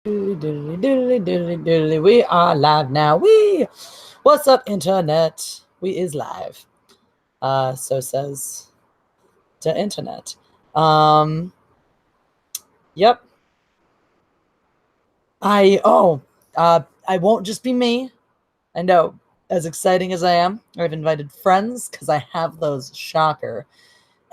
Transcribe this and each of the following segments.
Doodly, doodly, doodly, doodly. We are live now. What's up, internet? We is live. So says the internet. Yep. I won't just be me. I know, as exciting as I am, I've invited friends because I have those. Shocker.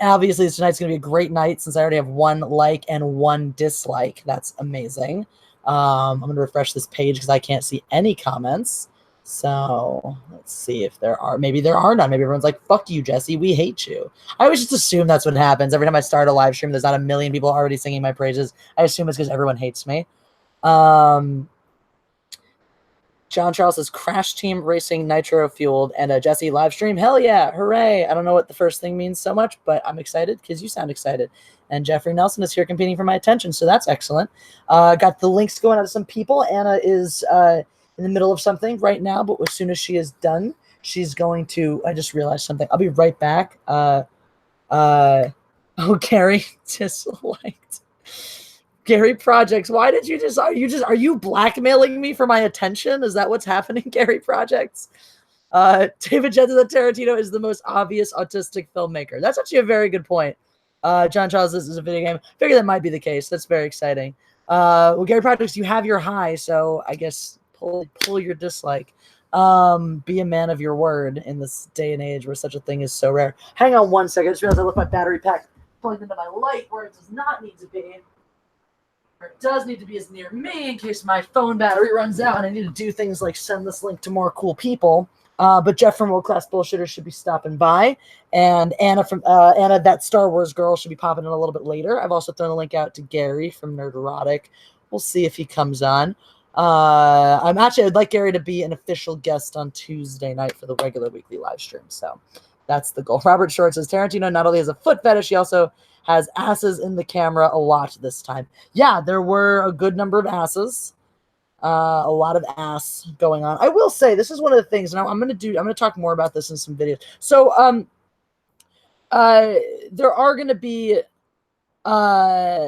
Obviously, tonight's going to be a great night since I already have 1 like and 1 dislike. That's amazing. I'm going to refresh this page because I can't see any comments. So let's see if there are. Maybe there are none. Maybe everyone's like, fuck you, Jesse. We hate you. I always just assume that's what happens. Every time I start a live stream, there's not a million people already singing my praises. I assume it's because everyone hates me. John Charles says Crash Team Racing Nitro Fueled and a Jesse live stream. Hell yeah. Hooray. I don't know what the first thing means so much, but I'm excited because you sound excited. And Jeffrey Nelson is here competing for my attention, so that's excellent. Got the links going out to some people. Anna is in the middle of something right now, but as soon as she is done, she's going to. I just realized something. I'll be right back. Oh, Gary disliked. Gary Projects, why did you just are you blackmailing me for my attention? Is that what's happening, Gary Projects? David Jensen that Tarantino is the most obvious autistic filmmaker. That's actually a very good point. John Charles, this is a video game. I figure that might be the case. That's very exciting. Well, Gary Projects, you have your high, so I guess pull your dislike. Be a man of your word in this day and age where such a thing is so rare. Hang on one second. I just realized I left my battery pack plugged into my light where it does not need to be. It does need to be as near me in case my phone battery runs out and I need to do things like send this link to more cool people. But Jeff from World Class Bullshitter should be stopping by, and Anna from Anna, that Star Wars girl, should be popping in a little bit later. I've also thrown a link out to Gary from Nerd Erotic. We'll see if he comes on. I'd like Gary to be an official guest on Tuesday night for the regular weekly live stream. So that's the goal. Robert Short says Tarantino not only has a foot fetish, he also has asses in the camera a lot this time. Yeah, there were a good number of asses. A lot of ass going on. I will say this is one of the things, and I'm gonna talk more about this in some videos. So there are gonna be Mr.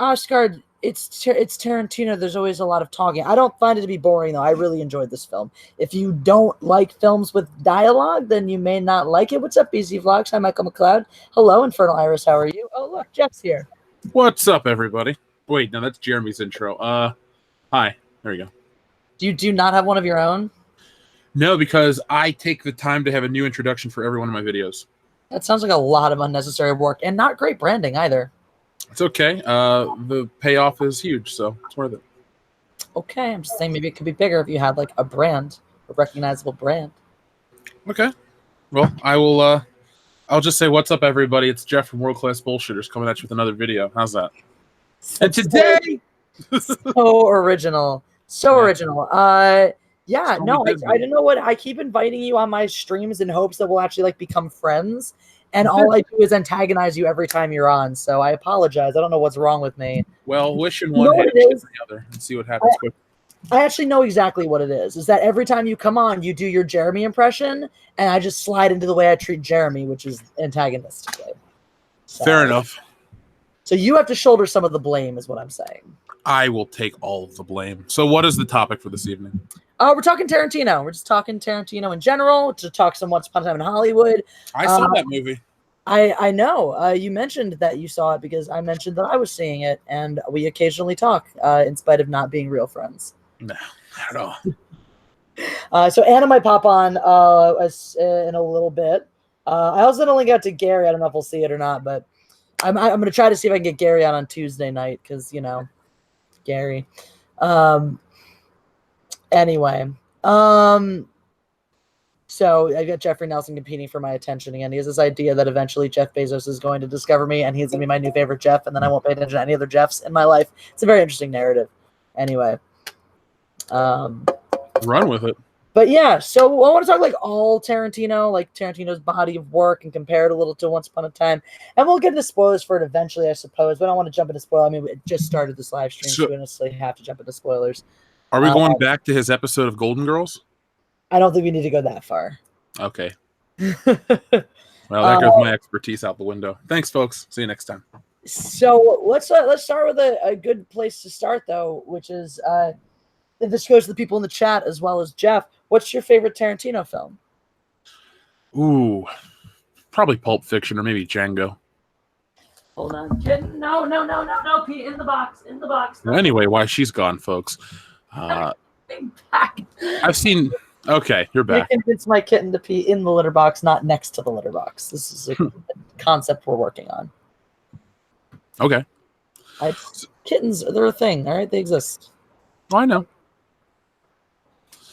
Oscar. It's Tarantino. There's always a lot of talking. I don't find it to be boring, though. I really enjoyed this film. If you don't like films with dialogue, then you may not like it. What's up, BZ Vlogs? Hi, Michael McLeod. Hello, Infernal Iris. How are you? Oh, look, Jeff's here. What's up, everybody? Wait, no, that's Jeremy's intro. Hi. There you go. Do you not have one of your own? No, because I take the time to have a new introduction for every one of my videos. That sounds like a lot of unnecessary work and not great branding either. It's okay. The payoff is huge, so it's worth it. Okay, I'm just saying maybe it could be bigger if you had like a brand, a recognizable brand. Okay. Well, I'll just say what's up, everybody. It's Jeff from World Class Bullshitters coming at you with another video. How's that? And today, so original, so yeah. Original. Yeah, no, I don't know what. I keep inviting you on my streams in hopes that we'll actually like become friends. And all I do is antagonize you every time you're on. So I apologize. I don't know what's wrong with me. Well, wish in one hand, wish in the other, and see what happens. I actually know exactly what it is. Is that every time you come on, you do your Jeremy impression, and I just slide into the way I treat Jeremy, which is antagonistically. So, fair enough. So you have to shoulder some of the blame, is what I'm saying. I will take all of the blame. So what is the topic for this evening? We're talking Tarantino. We're just talking Tarantino in general, to talk some Once Upon a Time in Hollywood. I saw that movie. I know. You mentioned that you saw it because I mentioned that I was seeing it, and we occasionally talk in spite of not being real friends. No, not at all. So Anna might pop on in a little bit. I also sent a link out to Gary. I don't know if we'll see it or not, but I'm going to try to see if I can get Gary on Tuesday night because, you know, Gary. Anyway, so I got Jeffrey Nelson competing for my attention again. He has this idea that eventually Jeff Bezos is going to discover me and he's going to be my new favorite Jeff, and then I won't pay attention to any other Jeffs in my life. It's a very interesting narrative. Anyway. Run with it. But yeah, so I want to talk like all Tarantino, like Tarantino's body of work, and compare it a little to Once Upon a Time. And we'll get into spoilers for it eventually, I suppose. But I don't want to jump into spoilers. I mean, it just started this live stream, so we honestly have to jump into spoilers. Are we going back to his episode of Golden Girls? I don't think we need to go that far. Okay. Well, that goes my expertise out the window. Thanks, folks. See you next time. So let's start with a good place to start though, which is this goes to the people in the chat as well as Jeff. What's your favorite Tarantino film? Ooh, probably Pulp Fiction or maybe Django. Hold on. No, Pete, in the box. Well, anyway, why she's gone, folks. I've seen. Okay, you're back. I convinced my kitten to pee in the litter box, not next to the litter box. This is a concept we're working on. Okay. Kittens, they're a thing, all right? They exist. Oh, I know.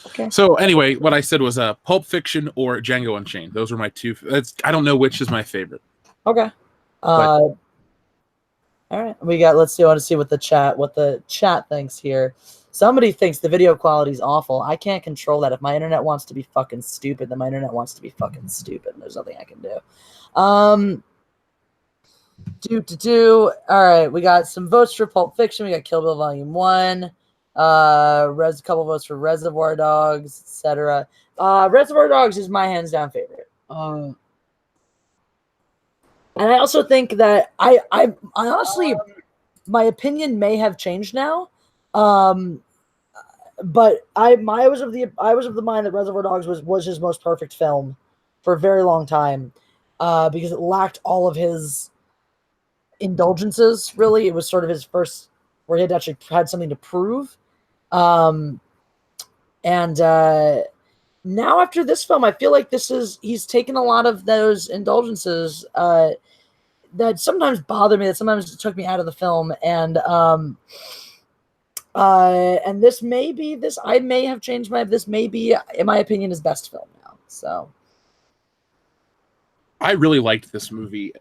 Okay. So anyway, what I said was Pulp Fiction or Django Unchained. Those were my two. I don't know which is my favorite. Okay. All right. Let's see. I want to see what the chat thinks here. Somebody thinks the video quality is awful. I can't control that. If my internet wants to be fucking stupid, then my internet wants to be fucking stupid. There's nothing I can do. All right, we got some votes for Pulp Fiction. We got Kill Bill Volume 1. A couple votes for Reservoir Dogs, etc. Reservoir Dogs is my hands down favorite. And I also think that I honestly, my opinion may have changed now. But I was of the mind that Reservoir Dogs was his most perfect film for a very long time, because it lacked all of his indulgences. Really, it was sort of his first where he had actually had something to prove. And now after this film, I feel like he's taken a lot of those indulgences that sometimes bother me, that sometimes took me out of the film, and this may be I may have changed this may be, in my opinion, his best film now. So I really liked this movie.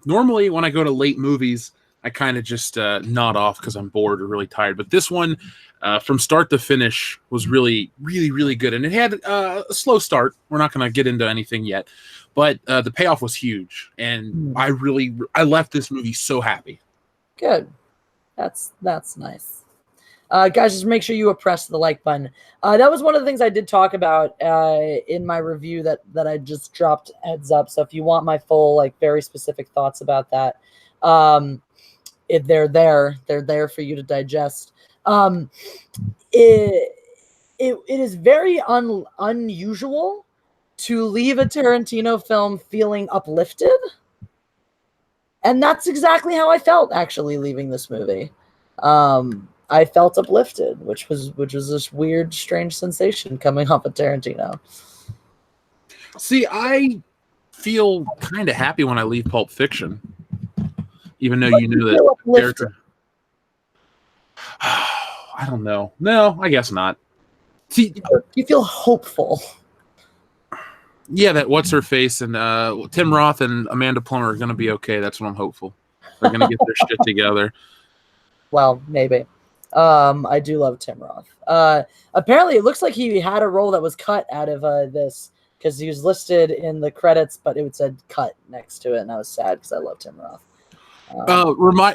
Normally, when I go to late movies, I kind of just nod off because I'm bored or really tired. But this one, from start to finish, was really, really, really good. And it had a slow start. We're not going to get into anything yet. But the payoff was huge. And I left this movie so happy. Good. That's nice. Guys, just make sure you press the like button. That was one of the things I did talk about in my review that I just dropped heads up. So if you want my full, very specific thoughts about that, if they're there for you to digest. It is very unusual to leave a Tarantino film feeling uplifted. And that's exactly how I felt actually leaving this movie. I felt uplifted, which was this weird, strange sensation coming off of Tarantino. See, I feel kind of happy when I leave Pulp Fiction, even though you knew that character. I don't know. No, I guess not. See, you feel hopeful. Yeah, that what's her face and Tim Roth and Amanda Plummer are going to be okay. That's what I'm hopeful. They're going to get their shit together. Well, maybe. I do love Tim Roth. Apparently, it looks like he had a role that was cut out of this because he was listed in the credits, but it said cut next to it, and I was sad because I love Tim Roth.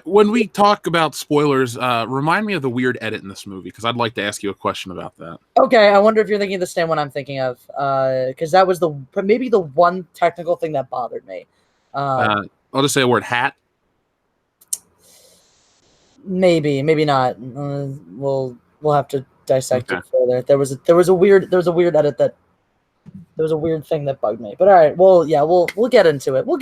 When we talk about spoilers, remind me of the weird edit in this movie because I'd like to ask you a question about that. Okay, I wonder if you're thinking of the same one I'm thinking of, because that was maybe the one technical thing that bothered me. I'll just say a word: hat. Maybe not. We'll have to dissect it further. There was a weird edit that. There was a weird thing that bugged me, but all right. Well, yeah, we'll get into it. We'll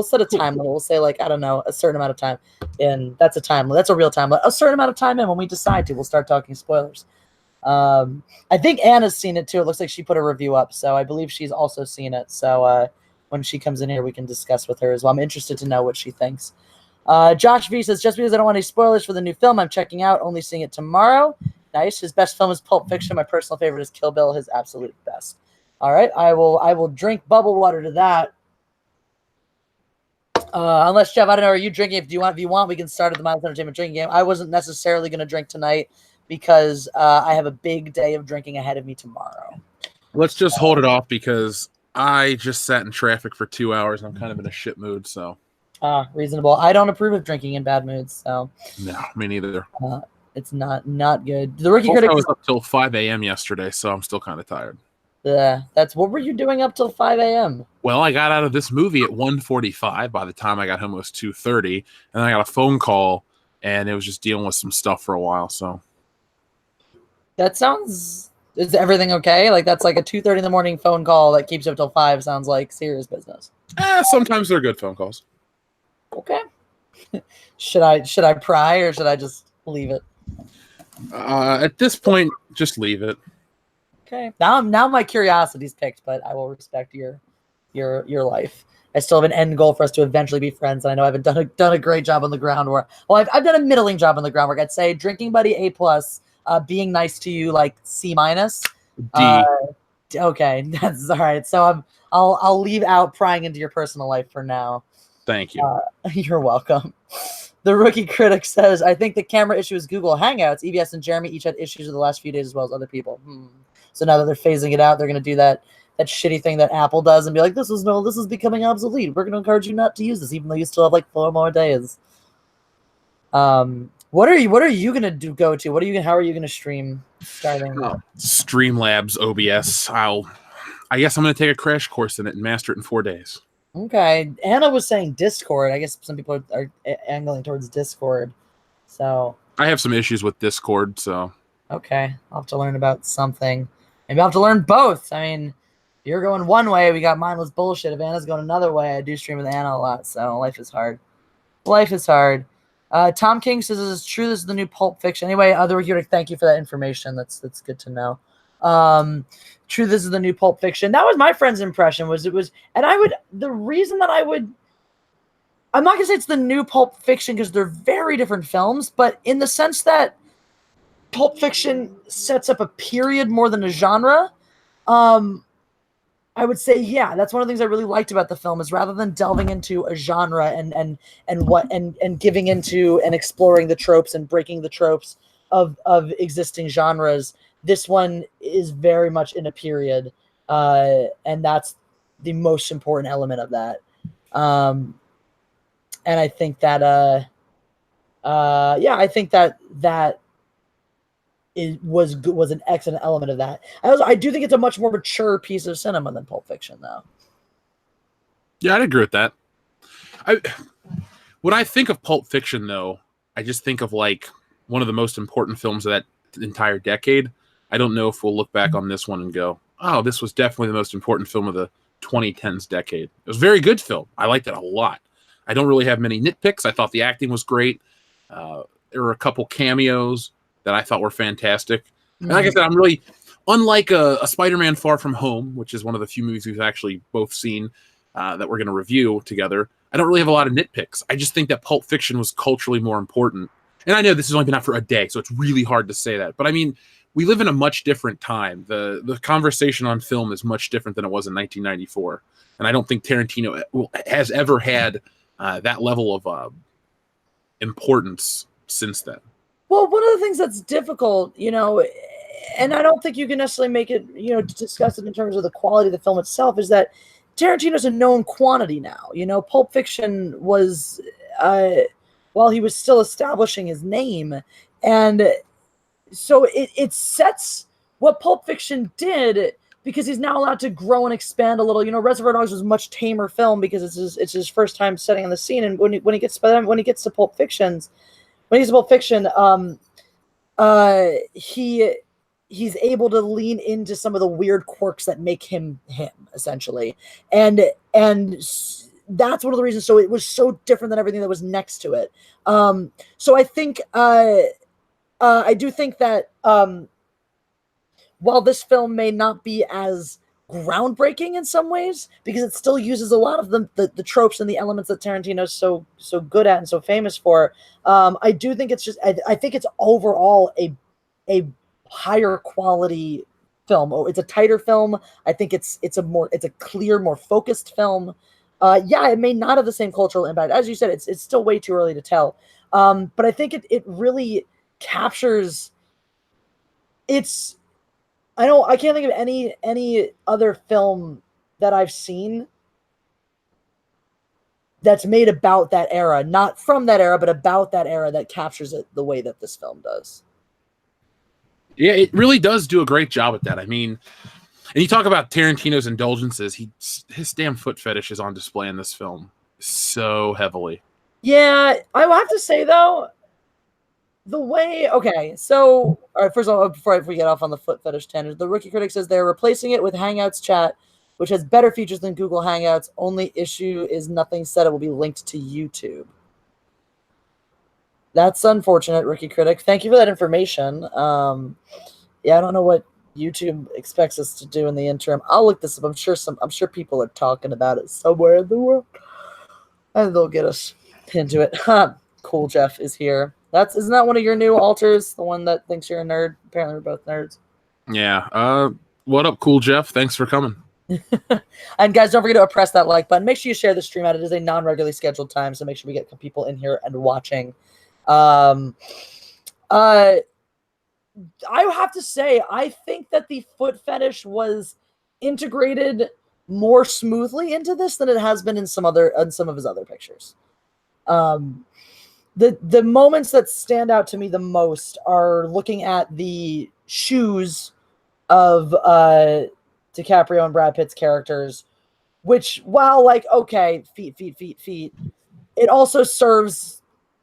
set a time limit. We'll say I don't know, a certain amount of time, and that's a time. That's a real time. A certain amount of time in when we decide to, we'll start talking spoilers. I think Anna's seen it too. It looks like she put a review up, so I believe she's also seen it. So when she comes in here, we can discuss with her as well. I'm interested to know what she thinks. Josh V says, just because I don't want any spoilers for the new film I'm checking out, only seeing it tomorrow. Nice. His best film is Pulp Fiction. My personal favorite is Kill Bill. His absolute best. All right, I will drink bubble water to that. Unless Jeff, I don't know, are you drinking? If you want, we can start at the Mindless Entertainment drinking game. I wasn't necessarily going to drink tonight because I have a big day of drinking ahead of me tomorrow. Let's just hold it off because I just sat in traffic for 2 hours. I'm kind of in a shit mood, so. Reasonable. I don't approve of drinking in bad moods, so. No, me neither. It's not good. The Rookie Critic I was up till 5 a.m. yesterday, so I'm still kind of tired. That's what were you doing up till 5 a.m.? Well, I got out of this movie at 1:45. By the time I got home, it was 2:30, and then I got a phone call, and it was just dealing with some stuff for a while. So That sounds. Is everything okay? Like that's like a 2:30 in the morning phone call that keeps you up till 5. Sounds like serious business. sometimes they're good phone calls. Okay. Should I pry or should I just leave it? At this point, just leave it. Okay. Now my curiosity's picked, but I will respect your life. I still have an end goal for us to eventually be friends, and I know I haven't done a great job on the groundwork. Well, I've done a middling job on the groundwork. I'd say drinking buddy A+, being nice to you like C-. D. Okay, that's all right. So I'll leave out prying into your personal life for now. Thank you. You're welcome. The Rookie Critic says, I think the camera issue is Google Hangouts. EBS and Jeremy each had issues with the last few days as well as other people. So now that they're phasing it out, they're going to do that shitty thing that Apple does and be like, this is becoming obsolete. We're going to encourage you not to use this, even though you still have like 4 more days. What are you going to go to? How are you going to stream starting? Streamlabs OBS. I guess I'm going to take a crash course in it and master it in 4 days. Okay. Anna was saying Discord. I guess some people are angling towards Discord. So I have some issues with Discord, so okay. I'll have to learn about something. Maybe I'll have to learn both. I mean, you're going one way, we got mindless bullshit. If Anna's going another way, I do stream with Anna a lot, so life is hard. Life is hard. Tom King says, "Is it true this is the new Pulp Fiction?" Anyway, thank you for that information. That's good to know. True, this is the new Pulp Fiction. That was my friend's impression. The reason that I'm not gonna say it's the new Pulp Fiction because they're very different films, but in the sense that Pulp Fiction sets up a period more than a genre. I would say, yeah, that's one of the things I really liked about the film is rather than delving into a genre and giving into and exploring the tropes and breaking the tropes of existing genres, this one is very much in a period, and that's the most important element of that. And I think that, I think that was an excellent element of that. I do think it's a much more mature piece of cinema than Pulp Fiction, though. Yeah, I'd agree with that. When I think of Pulp Fiction, though, I just think of like one of the most important films of that entire decade. I don't know if we'll look back on this one and go, "Oh, this was definitely the most important film of the 2010s decade." It was a very good film. I liked it a lot. I don't really have many nitpicks. I thought the acting was great. There were a couple cameos that I thought were fantastic. And like I said, I'm really, unlike a Spider-Man Far From Home, which is one of the few movies we've actually both seen that we're going to review together, I don't really have a lot of nitpicks. I just think that Pulp Fiction was culturally more important. And I know this has only been out for a day, so it's really hard to say that. But I mean, we live in a much different time. The conversation on film is much different than it was in 1994. And I don't think Tarantino has ever had that level of importance since then. Well, one of the things that's difficult, and I don't think you can necessarily make it, discuss it in terms of the quality of the film itself, is that Tarantino's a known quantity now. Pulp Fiction was, while he was still establishing his name, and so it sets what Pulp Fiction did because he's now allowed to grow and expand a little. Reservoir Dogs was a much tamer film because it's his first time setting on the scene, and when he gets to Pulp Fiction, he's able to lean into some of the weird quirks that make him essentially, and that's one of the reasons. So it was so different than everything that was next to it. So I think I do think that while this film may not be as groundbreaking in some ways because it still uses a lot of the tropes and the elements that Tarantino's so good at and so famous for, I do think it's just I think it's overall a higher quality film. It's a tighter film. I think it's a clear, more focused film. It may not have the same cultural impact. As you said, it's still way too early to tell. But I think it really captures I can't think of any other film that I've seen that's made about that era, not from that era, but about that era that captures it the way that this film does. Yeah, it really does do a great job at that. I mean, And you talk about Tarantino's indulgences. His damn foot fetish is on display in this film so heavily. Yeah, I will have to say though, the way so all right, first of all, before we get off on the foot fetish tangent, the Rookie Critic says they're replacing it with Hangouts chat, which has better features than Google Hangouts. Only issue is nothing said it will be linked to YouTube. That's unfortunate, Rookie Critic. Thank you for that information. Yeah, I don't know what YouTube expects us to do in the interim. I'll look this up. I'm sure people are talking about it somewhere in the world, and they'll get us into it. Cool Jeff is here. Isn't that one of your new alters? The one that thinks you're a nerd. Apparently, we're both nerds. Yeah. What up, Cool Jeff? Thanks for coming. And guys, don't forget to press that like button. Make sure you share the stream out. It is a non-regularly scheduled time, so make sure we get people in here and watching. I have to say, I think that the foot fetish was integrated more smoothly into this than it has been in some of his other pictures. The moments that stand out to me the most are looking at the shoes of DiCaprio and Brad Pitt's characters, which, while like, okay, feet, it also serves.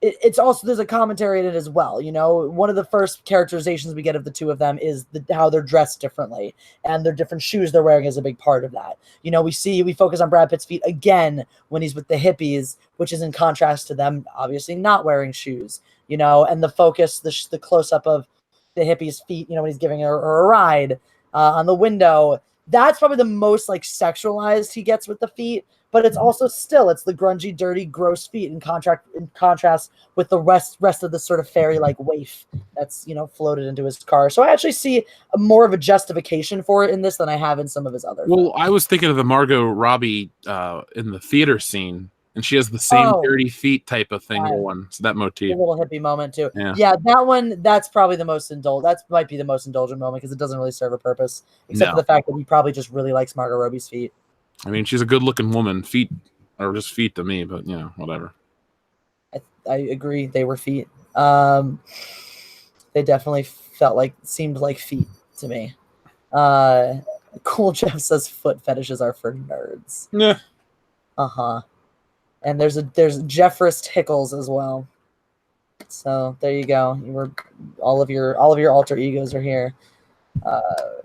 It's also, there's a commentary in it as well. You know, one of the first characterizations we get of the two of them is how they're dressed differently, and their different shoes they're wearing is a big part of that. You know, we focus on Brad Pitt's feet again when he's with the hippies, which is in contrast to them obviously not wearing shoes. You know, and the focus, the close up of the hippie's feet. You know, when he's giving her a ride on the window. That's probably the most like sexualized he gets with the feet. But it's also it's the grungy, dirty, gross feet in contrast with the rest of the sort of fairy-like waif that's, you know, floated into his car. So I actually see more of a justification for it in this than I have in some of his other films. I was thinking of the Margot Robbie in the theater scene, and she has the same dirty feet type of thing going. So that motif. A little hippie moment too. Yeah, that one, that's probably the most indulgent. That might be the most indulgent moment because it doesn't really serve a purpose, except for the fact that he probably just really likes Margot Robbie's feet. I mean, she's a good-looking woman. Feet are just feet to me, but, you know, whatever. I agree. They were feet. They definitely seemed like feet to me. Cool Jeff says foot fetishes are for nerds. Yeah. And there's Jeffrist Hickles as well. So there you go. All of your alter egos are here.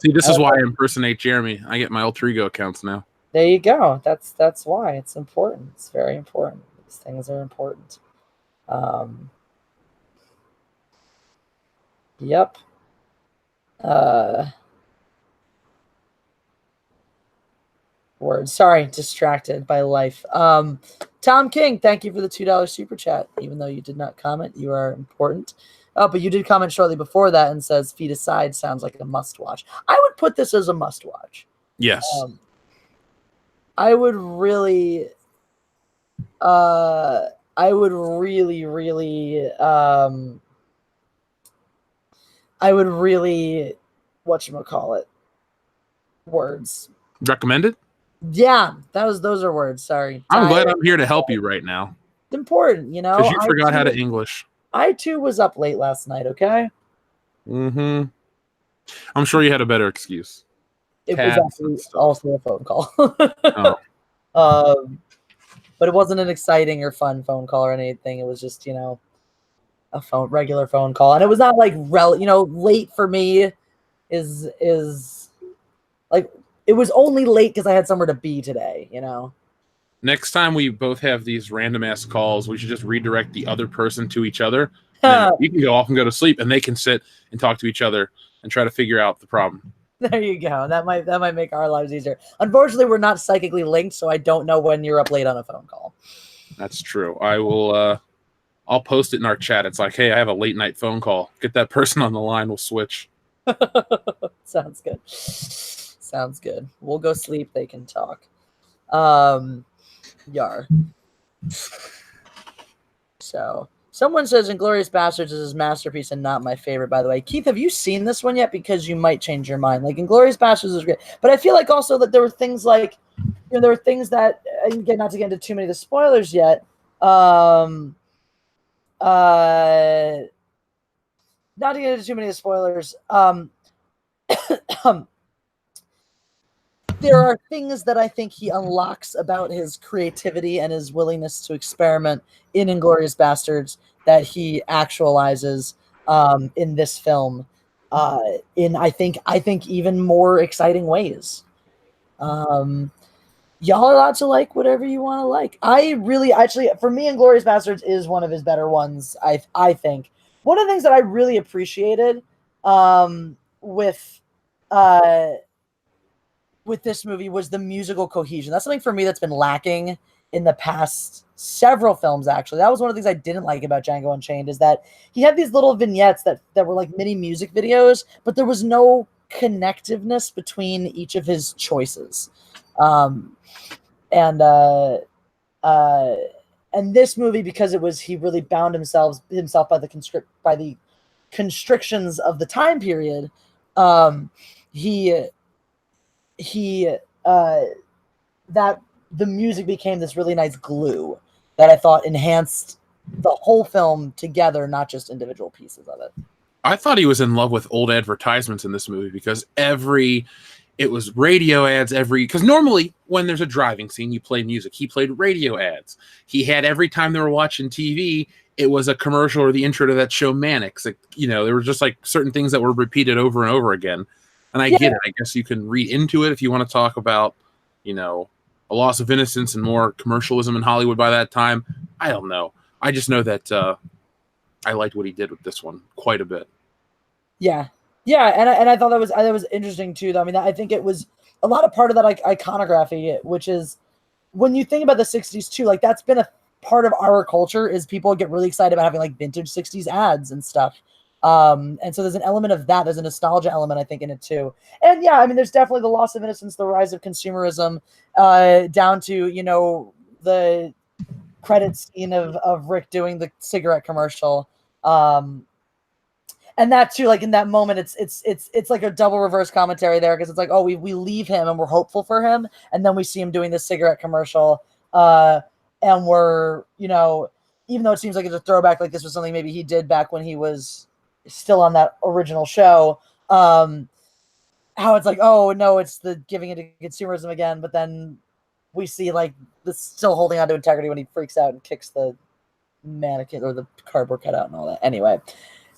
See, this is why I impersonate Jeremy. I get my alter ego accounts now. There you go. That's why it's important. It's very important. These things are important. Yep. Word. Sorry, distracted by life. Tom King, thank you for the $2 super chat. Even though you did not comment, you are important. Oh, but you did comment shortly before that and says feet aside sounds like a must watch. I would put this as a must watch. Yes. I would really whatchamacallit, words. Recommended? Yeah, those are words. Sorry. I'm glad I'm here to help you right now. It's important, you know. Because you forgot how to English. I too was up late last night, okay? Mm-hmm. I'm sure you had a better excuse. It was actually also a phone call. Oh. But it wasn't an exciting or fun phone call or anything. It was just, you know, a regular phone call. And it was not like late for me is like, it was only late because I had somewhere to be today, you know. Next time we both have these random ass calls, we should just redirect the other person to each other. And you can go off and go to sleep, and they can sit and talk to each other and try to figure out the problem. There you go. That might make our lives easier. Unfortunately, we're not psychically linked, so I don't know when you're up late on a phone call. That's true. I will. I'll post it in our chat. It's like, hey, I have a late night phone call. Get that person on the line. We'll switch. Sounds good. Sounds good. We'll go sleep. They can talk. Yar. So someone says Inglourious Bastards is his masterpiece and not my favorite, by the way. Keith, have you seen this one yet? Because you might change your mind. Like, Inglourious Bastards is great. But I feel like also that there were things like, there were things that, again, not to get into too many of the spoilers yet, not to get into too many of the spoilers, there are things that I think he unlocks about his creativity and his willingness to experiment in Inglourious Bastards that he actualizes in this film in I think even more exciting ways. Um, y'all are allowed to like whatever you want to like. I really actually for me, Inglourious Bastards is one of his better ones. I think one of the things that I really appreciated with uh with this movie was the musical cohesion. That's something for me that's been lacking in the past several films, actually. That was one of the things I didn't like about Django Unchained, is that he had these little vignettes that were like mini music videos, but there was no connectiveness between each of his choices. Um, and uh, and this movie, because he really bound himself by the constrictions of the time period. Um, he he that the music became this really nice glue that I thought enhanced the whole film together, not just individual pieces of it. I thought he was in love with old advertisements in this movie because it was radio ads because normally when there's a driving scene, you play music. He played radio ads. He had every time they were watching TV, it was a commercial or the intro to that show Mannix. Like, there were just like certain things that were repeated over and over again. And I get it. I guess you can read into it if you want to talk about, a loss of innocence and more commercialism in Hollywood by that time. I don't know. I just know that I liked what he did with this one quite a bit. Yeah, and I thought that was interesting too. Though. I mean, I think it was a lot of part of that iconography, which is when you think about the '60s too. Like that's been a part of our culture is people get really excited about having like vintage '60s ads and stuff. And so there's an element of that. There's a nostalgia element, I think, in it too. And yeah, I mean, there's definitely the loss of innocence, the rise of consumerism, down to the credit scene of Rick doing the cigarette commercial. And that too, like in that moment, it's like a double reverse commentary there because it's like, oh, we leave him and we're hopeful for him, and then we see him doing this cigarette commercial, and we're even though it seems like it's a throwback, like this was something maybe he did back when he was still on that original show. How it's like, oh no, it's the giving into consumerism again, but then we see like this still holding on to integrity when he freaks out and kicks the mannequin or the cardboard cutout and all that. Anyway,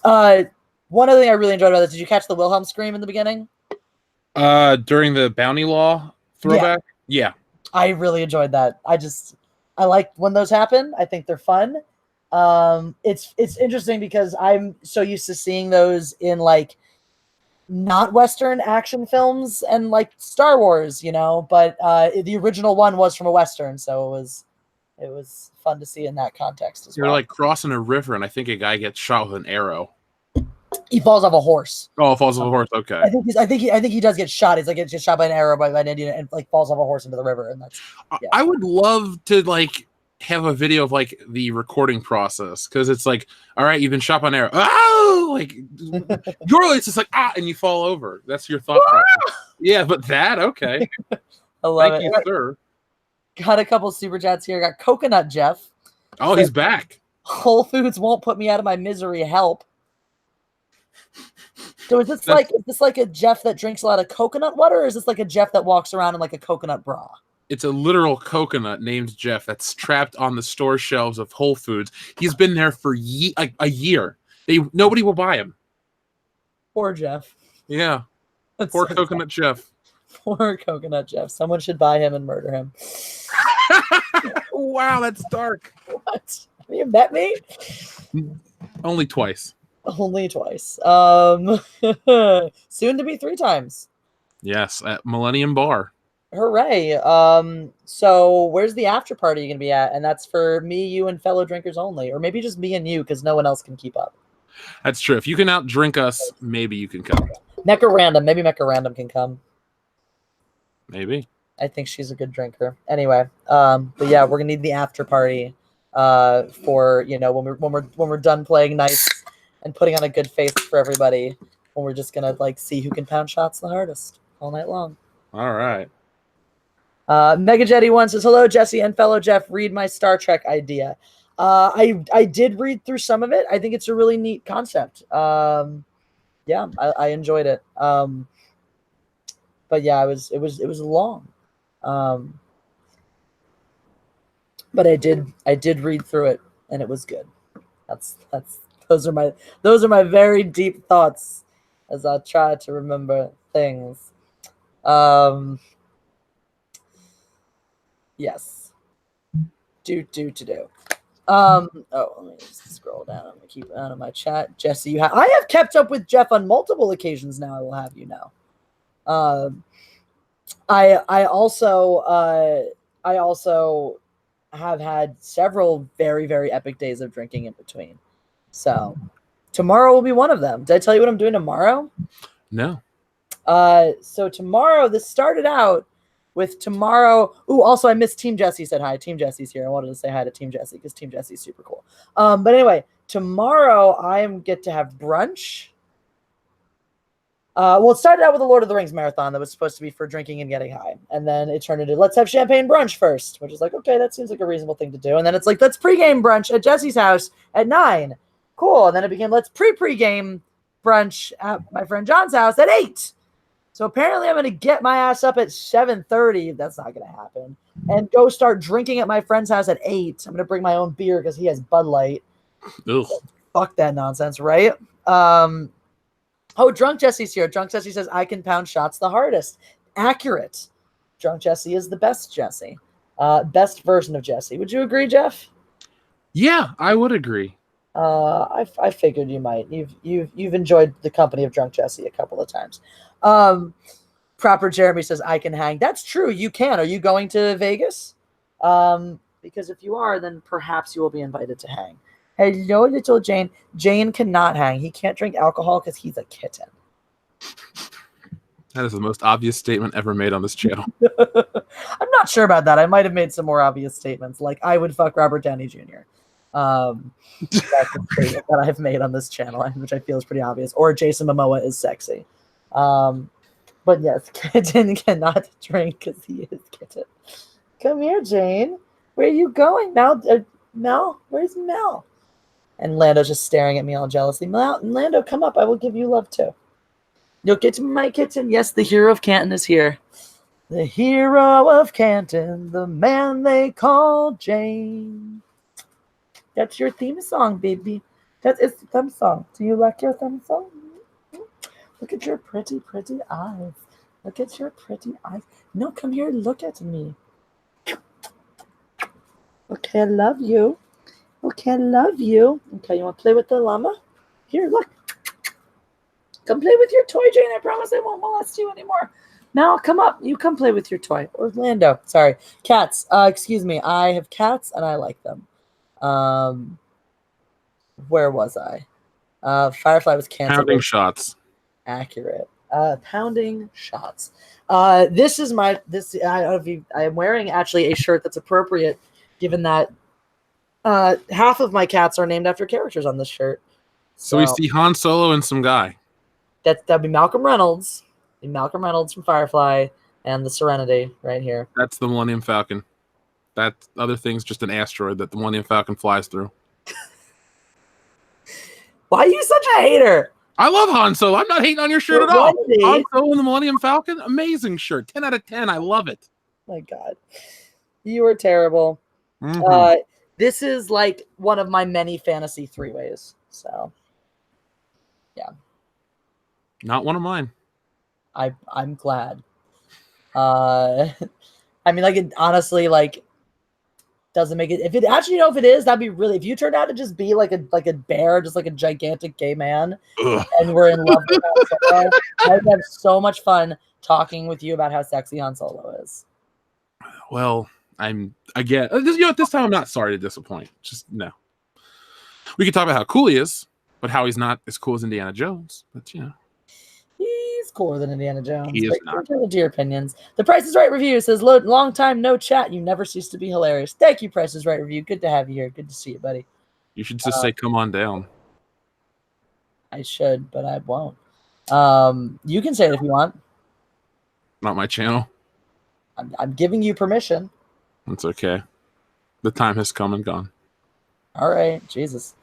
one other thing I really enjoyed about this, did you catch the Wilhelm scream in the beginning? During the Bounty Law throwback? Yeah. I really enjoyed that. I like when those happen. I think they're fun. It's interesting because I'm so used to seeing those in like not Western action films and like Star Wars, but the original one was from a Western, so it was fun to see in that context as well. You're like crossing a river, and I think a guy gets shot with an arrow. He falls off a horse. Oh, falls off a horse. Okay. I think he does get shot. He's like gets shot by an arrow by an Indian and like falls off a horse into the river, and that's. Yeah. I would love to like have a video of like the recording process because it's like, all right, you've been shot by an arrow. Oh, like it's just like and you fall over. That's your thought process. Yeah, but okay. I love Thank it. you, sir. Got a couple super chats here. Got Coconut Jeff. Oh, he's back. Whole Foods won't put me out of my misery. Help. So is this like a Jeff that drinks a lot of coconut water, or is this like a Jeff that walks around in like a coconut bra? It's a literal coconut named Jeff that's trapped on the store shelves of Whole Foods. He's been there for a year. Nobody will buy him. Poor Jeff. Yeah. Poor so coconut Jeff. Poor coconut Jeff. Someone should buy him and murder him. Wow, that's dark. What? Have you met me? Only twice. Only twice. Soon to be 3 times. Yes, at Millennium Bar. Hooray. So where's the after party going to be at? And that's for me, you, and fellow drinkers only. Or maybe just me and you, because no one else can keep up. That's true. If you can outdrink us, maybe you can come. Mecca Random. Maybe Mecca Random can come. Maybe. I think she's a good drinker. Anyway, but yeah, we're gonna need the after party for when we're done playing nice and putting on a good face for everybody. When we're just gonna like see who can pound shots the hardest all night long. All right. Mega Jetty one says, hello, Jesse and fellow Jeff. Read my Star Trek idea. I did read through some of it. I think it's a really neat concept. Yeah, I enjoyed it. but yeah, it was long. But I did read through it, and it was good. That's those are my very deep thoughts as I try to remember things. Yes. Do. Oh, let me just scroll down. I'm gonna keep it out of my chat. Jesse, I have kept up with Jeff on multiple occasions now. I will have you know. I also have had several very, very epic days of drinking in between. So tomorrow will be one of them. Did I tell you what I'm doing tomorrow? No. So tomorrow, this started out with tomorrow. Ooh, also I missed Team Jesse said hi. Team Jesse's here. I wanted to say hi to Team Jesse because Team Jesse's super cool. But anyway, tomorrow I get to have brunch. Well, it started out with a Lord of the Rings marathon that was supposed to be for drinking and getting high. And then it turned into let's have champagne brunch first, which is like, okay, that seems like a reasonable thing to do. And then it's like, let's pregame brunch at Jesse's house at 9. Cool. And then it became let's pregame brunch at my friend John's house at 8. So apparently I'm going to get my ass up at 7:30. That's not going to happen. And go start drinking at my friend's house at 8. I'm going to bring my own beer because he has Bud Light. Ugh. Fuck that nonsense, right? Oh, Drunk Jesse's here. Drunk Jesse says, I can pound shots the hardest. Accurate. Drunk Jesse is the best Jesse. Best version of Jesse. Would you agree, Jeff? Yeah, I would agree. I figured you might. You've enjoyed the company of Drunk Jesse a couple of times. Proper Jeremy says, I can hang. That's true. You can. Are you going to Vegas? Because if you are, then perhaps you will be invited to hang. Hello, little Jane. Jane cannot hang. He can't drink alcohol because he's a kitten. That is the most obvious statement ever made on this channel. I'm not sure about that. I might have made some more obvious statements, like I would fuck Robert Downey Jr. That's a statement that I've made on this channel, which I feel is pretty obvious. Or Jason Momoa is sexy. But yes, Kitten cannot drink because he is kitten. Come here, Jane. Where are you going? Mel? Where's Mel? And Lando's just staring at me all jealously. Lando, come up. I will give you love too. You'll get to my kitten. Yes, the hero of Canton is here. The hero of Canton, the man they call Jane. That's your theme song, baby. That is the theme song. Do you like your theme song? Look at your pretty, pretty eyes. Look at your pretty eyes. No, come here. Look at me. Okay, I love you. Okay, I love you. Okay, you want to play with the llama? Here, look. Come play with your toy, Jane. I promise I won't molest you anymore. Now, come up. You come play with your toy. Orlando. Sorry. Cats. Excuse me. I have cats, and I like them. Where was I? Firefly was canceled. Pounding shots. Accurate. Pounding shots. This is my... I am wearing, actually, a shirt that's appropriate, given that half of my cats are named after characters on this shirt. So we see Han Solo and some guy. That'd be Malcolm Reynolds. Malcolm Reynolds from Firefly and the Serenity right here. That's the Millennium Falcon. That other thing's just an asteroid that the Millennium Falcon flies through. Why are you such a hater? I love Han Solo. I'm not hating on your shirt at all. Han Solo and the Millennium Falcon, amazing shirt. 10 out of 10. I love it. My God. You are terrible. Mm-hmm. This is like one of my many fantasy three-ways. So, yeah. Not one of mine. I'm glad. I mean, like, it honestly, like, doesn't make it. If it actually, if it is, that'd be really. If you turned out to just be like a bear, just like a gigantic gay man, and we're in love with Han Solo, I would have so much fun talking with you about how sexy Han Solo is. Well, I get at this time I'm not sorry to disappoint. Just no. We could talk about how cool he is, but how he's not as cool as Indiana Jones. But he's cooler than Indiana Jones. He is not. To your opinions. The Price is Right review says, long time no chat. You never cease to be hilarious. Thank you, Price is Right review. Good to have you here. Good to see you, buddy. You should just say, come on down. I should, but I won't. You can say it if you want. Not my channel. I'm giving you permission. It's okay. The time has come and gone. All right. Jesus.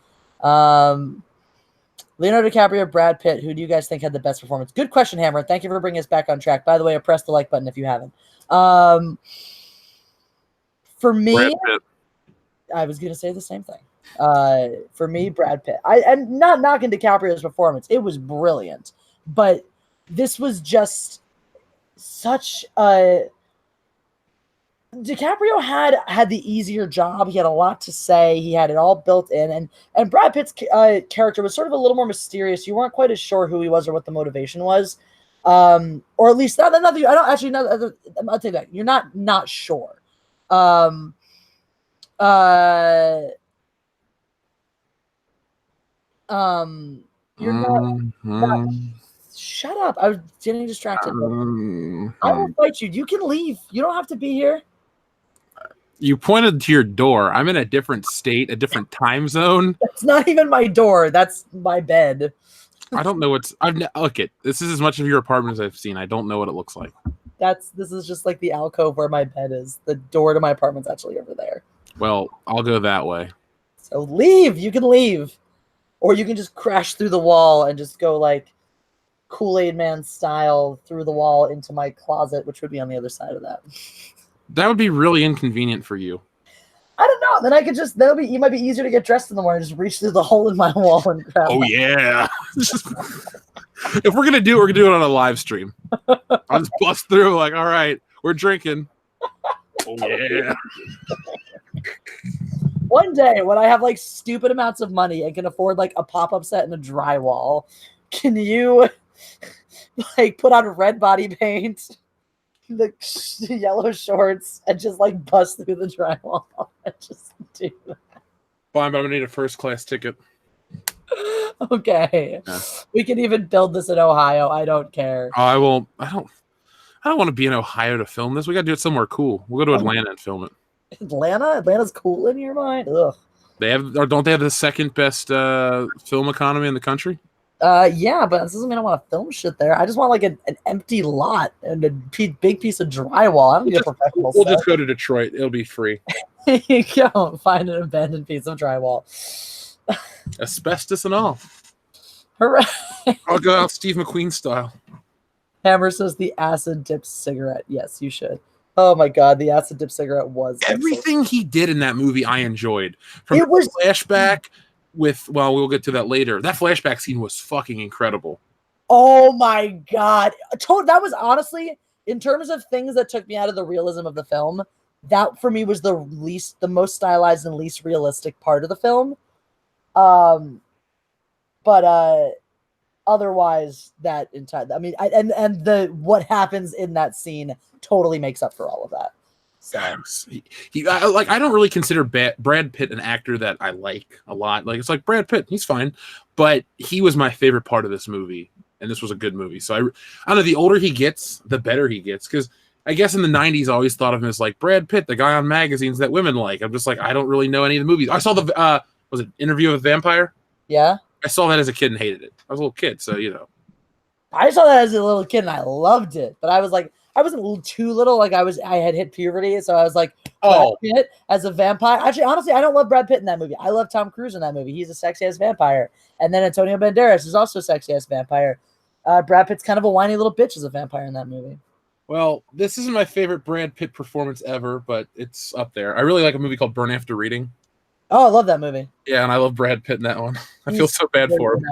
Leonardo DiCaprio, Brad Pitt. Who do you guys think had the best performance? Good question, Hammer. Thank you for bringing us back on track. By the way, press the like button if you haven't. For Brad me, Pitt. I was going to say the same thing. For me, Brad Pitt. And not knocking DiCaprio's performance. It was brilliant. But this was just such a... DiCaprio had the easier job. He had a lot to say. He had it all built in, and Brad Pitt's character was sort of a little more mysterious. You weren't quite as sure who he was or what the motivation was, or at least not. I don't actually know. I'll take that. You're not sure. You're not. Shut up! I was getting distracted. I will fight you. You can leave. You don't have to be here. You pointed to your door. I'm in a different state, a different time zone. That's not even my door. That's my bed. I don't know what's. Look it. This is as much of your apartment as I've seen. I don't know what it looks like. This is just like the alcove where my bed is. The door to my apartment's actually over there. Well, I'll go that way. So leave. You can leave, or you can just crash through the wall and just go like Kool-Aid Man style through the wall into my closet, which would be on the other side of that. That would be really inconvenient for you. I don't know. Then I could just, it might be easier to get dressed in the morning, just reach through the hole in my wall and grab. Oh, yeah. If we're going to do it, we're going to do it on a live stream. I'll just bust through like, all right, we're drinking. Oh, yeah. One day when I have like stupid amounts of money and can afford like a pop-up set and a drywall, can you like put on red body paint, the yellow shorts, and just like bust through the drywall and just do that? Fine, but I'm gonna need a first class ticket. Okay. Yeah. We can even build this in Ohio. I don't care. I don't want to be in Ohio to film this. We gotta do it somewhere cool. We'll go to Atlanta and film it. Atlanta's cool in your mind? Ugh. Don't they have the second best film economy in the country? Yeah, but this doesn't mean I want to film shit there. I just want like an empty lot and a big piece of drywall. I don't need a professional We'll set. just go to Detroit. It'll be free. You go find an abandoned piece of drywall. Asbestos and all. Hooray! I'll go out Steve McQueen style. Hammer says the acid dip cigarette. Yes, you should. Oh my god, the acid dip cigarette was everything he did in that movie. I enjoyed. From it was flashback with. Well, we'll get to that later. That flashback scene was fucking incredible. Oh my god, that was honestly, in terms of things that took me out of the realism of the film, that for me was the most stylized and least realistic part of the film. But otherwise, that entire, I mean, and the what happens in that scene totally makes up for all of that. So I don't really consider Brad Pitt an actor that I like a lot. Like, it's like Brad Pitt, he's fine, but he was my favorite part of this movie, and this was a good movie. So I don't know. The older he gets, the better he gets. Because I guess in the '90s, I always thought of him as like Brad Pitt, the guy on magazines that women like. I'm just like, I don't really know any of the movies. I saw the was it Interview with a Vampire? Yeah, I saw that as a kid and hated it. I was a little kid, so you know. I saw that as a little kid and I loved it, but I was like, I wasn't too little. Like I had hit puberty, so I was like, Brad Pitt as a vampire. Actually, honestly, I don't love Brad Pitt in that movie. I love Tom Cruise in that movie. He's a sexy ass vampire, and then Antonio Banderas is also a sexy ass vampire. Brad Pitt's kind of a whiny little bitch as a vampire in that movie. Well, this isn't my favorite Brad Pitt performance ever, but it's up there. I really like a movie called Burn After Reading. Oh, I love that movie. Yeah, and I love Brad Pitt in that one. I feel so bad for him.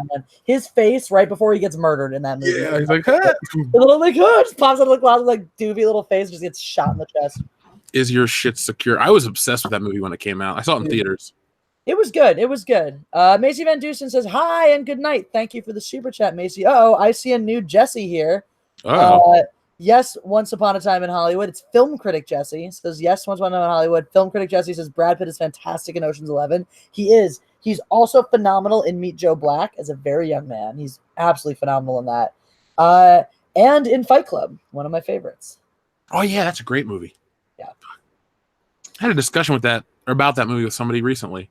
His face right before he gets murdered in that movie. Yeah, he's like, ah. The little like, oh, just pops out of the closet, like doofy little face, just gets shot in the chest. Is your shit secure? I was obsessed with that movie when it came out. I saw it in theaters. It was good. It was good. Macy Van Dusen says, hi and good night. Thank you for the super chat, Macy. Uh-oh, I see a new Jesse here. Oh. Yes, Once Upon a Time in Hollywood. It's film critic Jesse. Says, yes, Once Upon a Time in Hollywood. Film critic Jesse says Brad Pitt is fantastic in Ocean's 11. He is. He's also phenomenal in Meet Joe Black as a very young man. He's absolutely phenomenal in that. And in Fight Club, one of my favorites. Oh, yeah, that's a great movie. Yeah. I had a discussion about that movie with somebody recently.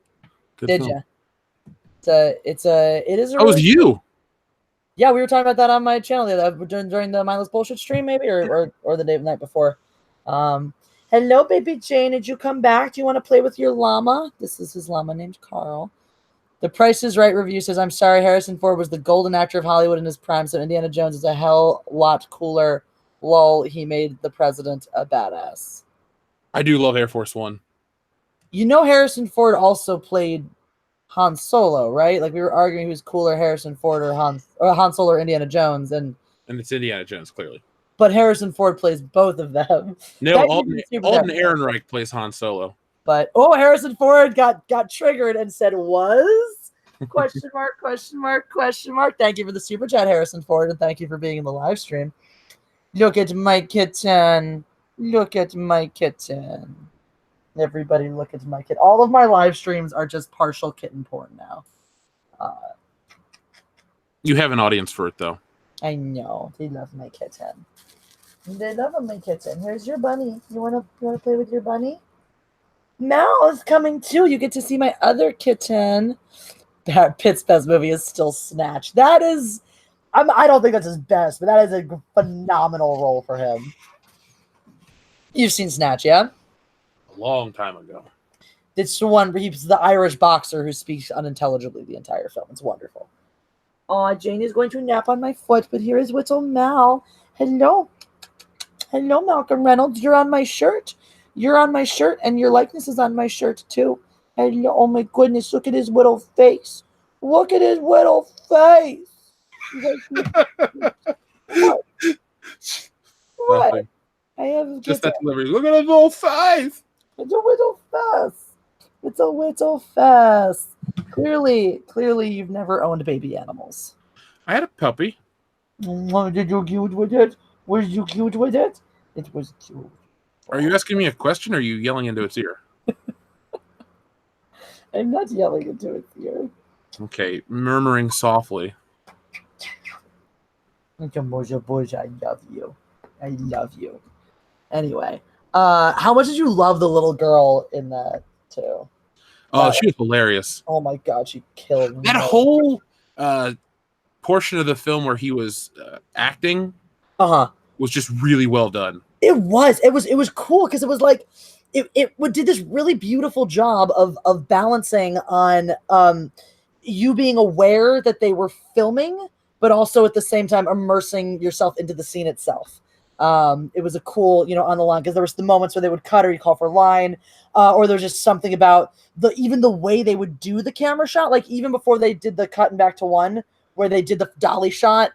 Good Did film. you? It is a That was you. Yeah, we were talking about that on my channel during the Mindless Bullshit stream, maybe, or the night before. Hello, baby Jane. Did you come back? Do you want to play with your llama? This is his llama named Carl. The Price is Right review says, I'm sorry, Harrison Ford was the golden actor of Hollywood in his prime, so Indiana Jones is a hell lot cooler. Lol, he made the president a badass. I do love Air Force One. You know Harrison Ford also played Han Solo, right? Like we were arguing who's cooler, Harrison Ford or Han Solo or Indiana Jones, and it's Indiana Jones, clearly. but Harrison Ford plays both of them. No, Alden Ehrenreich plays Han Solo. But Harrison Ford got triggered and said was question mark, question mark, question mark. Thank you for the super chat, Harrison Ford, and thank you for being in the live stream. Look at my kitten. Look at my kitten. Everybody look at my kitten. All of my live streams are just partial kitten porn now. You have an audience for it, though. I know. They love my kitten. They love my kitten. Here's your bunny. You wanna play with your bunny? Mal is coming too. You get to see my other kitten. Pitt's best movie is still Snatch. That is, I don't think that's his best, but that is a phenomenal role for him. You've seen Snatch, yeah? A long time ago. It's the one where he's the Irish boxer who speaks unintelligibly the entire film. It's wonderful. Oh, Jane is going to nap on my foot, but here is little Mal. Hello. Hello, Malcolm Reynolds. You're on my shirt. You're on my shirt, and your likeness is on my shirt, too. Hello. Oh, my goodness. Look at his little face. Look at his little face. What? I have just that delivery. Look at his little face. It's a little face. It's a little face. Clearly, you've never owned baby animals. I had a puppy. Did you cute with it? Was you cute with it? It was cute. Are you asking me a question, or are you yelling into its ear? I'm not yelling into its ear. Okay, murmuring softly. I love you. I love you. Anyway, how much did you love the little girl in that too? Oh, she was hilarious. Oh my god, she killed me. That whole portion of the film where he was acting was just really well done. It was cool because it was like it did this really beautiful job of balancing on you being aware that they were filming, but also at the same time immersing yourself into the scene itself. It was a cool, on the line, because there was the moments where they would cut or you call for line, or there's just something about even the way they would do the camera shot. Like even before they did the cut and back to one, where they did the dolly shot,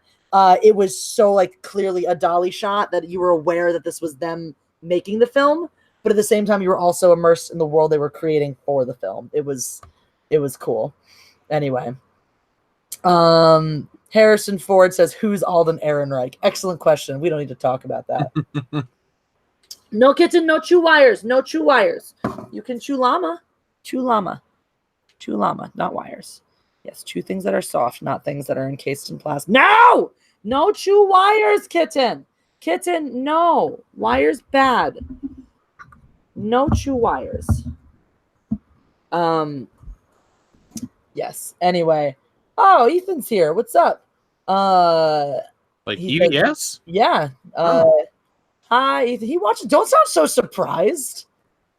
it was so like clearly a dolly shot that you were aware that this was them making the film, but at the same time you were also immersed in the world they were creating for the film. It was cool. Anyway, Harrison Ford says, who's Alden Ehrenreich? Excellent question. We don't need to talk about that. No kitten, no chew wires. No chew wires. You can chew llama. Chew llama. Chew llama, not wires. Yes, chew things that are soft, not things that are encased in plastic. No! No chew wires, kitten. Kitten, no. Wires bad. No chew wires. Yes. Anyway. Oh, Ethan's here. What's up? Like EVS? Yeah. Hi, Ethan. He watches. Don't sound so surprised.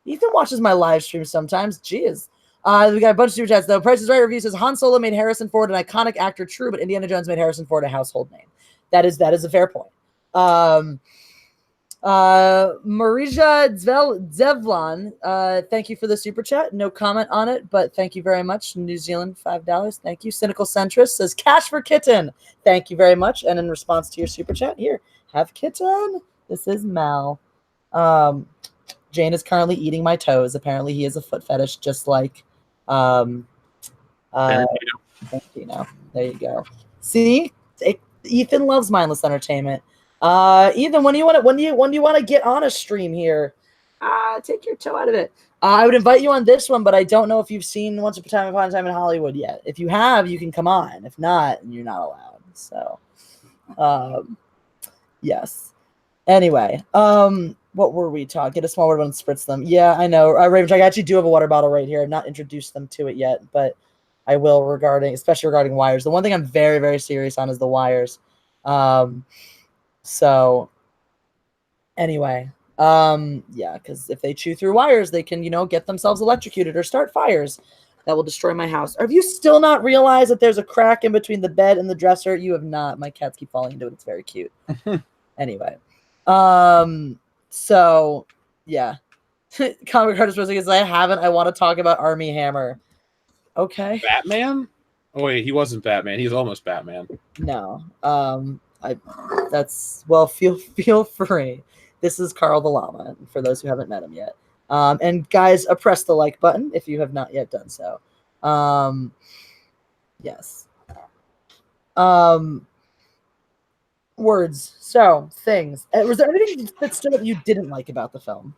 Ethan watches my live stream sometimes. Jeez. We got a bunch of super chats though. Price is Right review says Han Solo made Harrison Ford an iconic actor. True, but Indiana Jones made Harrison Ford a household name. That is a fair point. Marija Zevlon, thank you for the super chat. No comment on it, but thank you very much. New Zealand, $5. Thank you. Cynical Centrist says cash for kitten. Thank you very much. And in response to your super chat, here, have kitten. This is Mal. Jane is currently eating my toes. Apparently, he is a foot fetish, just like Tarantino. There you go. See, Ethan loves mindless entertainment. Ethan, when do you want to get on a stream here? Take your toe out of it. I would invite you on this one, but I don't know if you've seen Once Upon a Time in Hollywood yet. If you have, you can come on. If not, you're not allowed. So, yes. Anyway, what were we talking? Get a small water bottle and spritz them. Yeah, I know. Raven, I actually do have a water bottle right here. I've not introduced them to it yet, but I will especially regarding wires. The one thing I'm very, very serious on is the wires. So anyway, yeah, because if they chew through wires, they can, get themselves electrocuted or start fires. That will destroy my house. Have you still not realized that there's a crack in between the bed and the dresser? You have not. My cats keep falling into it. It's very cute. Anyway. So, yeah. Comic Artist Rosing is I haven't. I want to talk about Army Hammer. Okay. Batman? Oh wait, he wasn't Batman. He's almost Batman. No. Feel free. This is Carl the Llama, for those who haven't met him yet. And guys, press the like button if you have not yet done so. Yes. Words. So, things. Was there anything that stood out you didn't like about the film?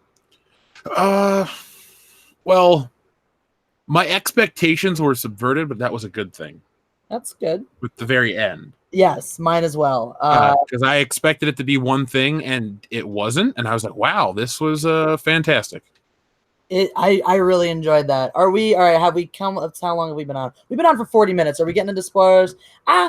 Well, my expectations were subverted, but that was a good thing. That's good. With the very end. Yes, mine as well. Because I expected it to be one thing, and it wasn't. And I was like, wow, this was fantastic. I really enjoyed that. Are we all right? Have we come? How long have we been on? We've been on for 40 minutes. Are we getting into spoilers?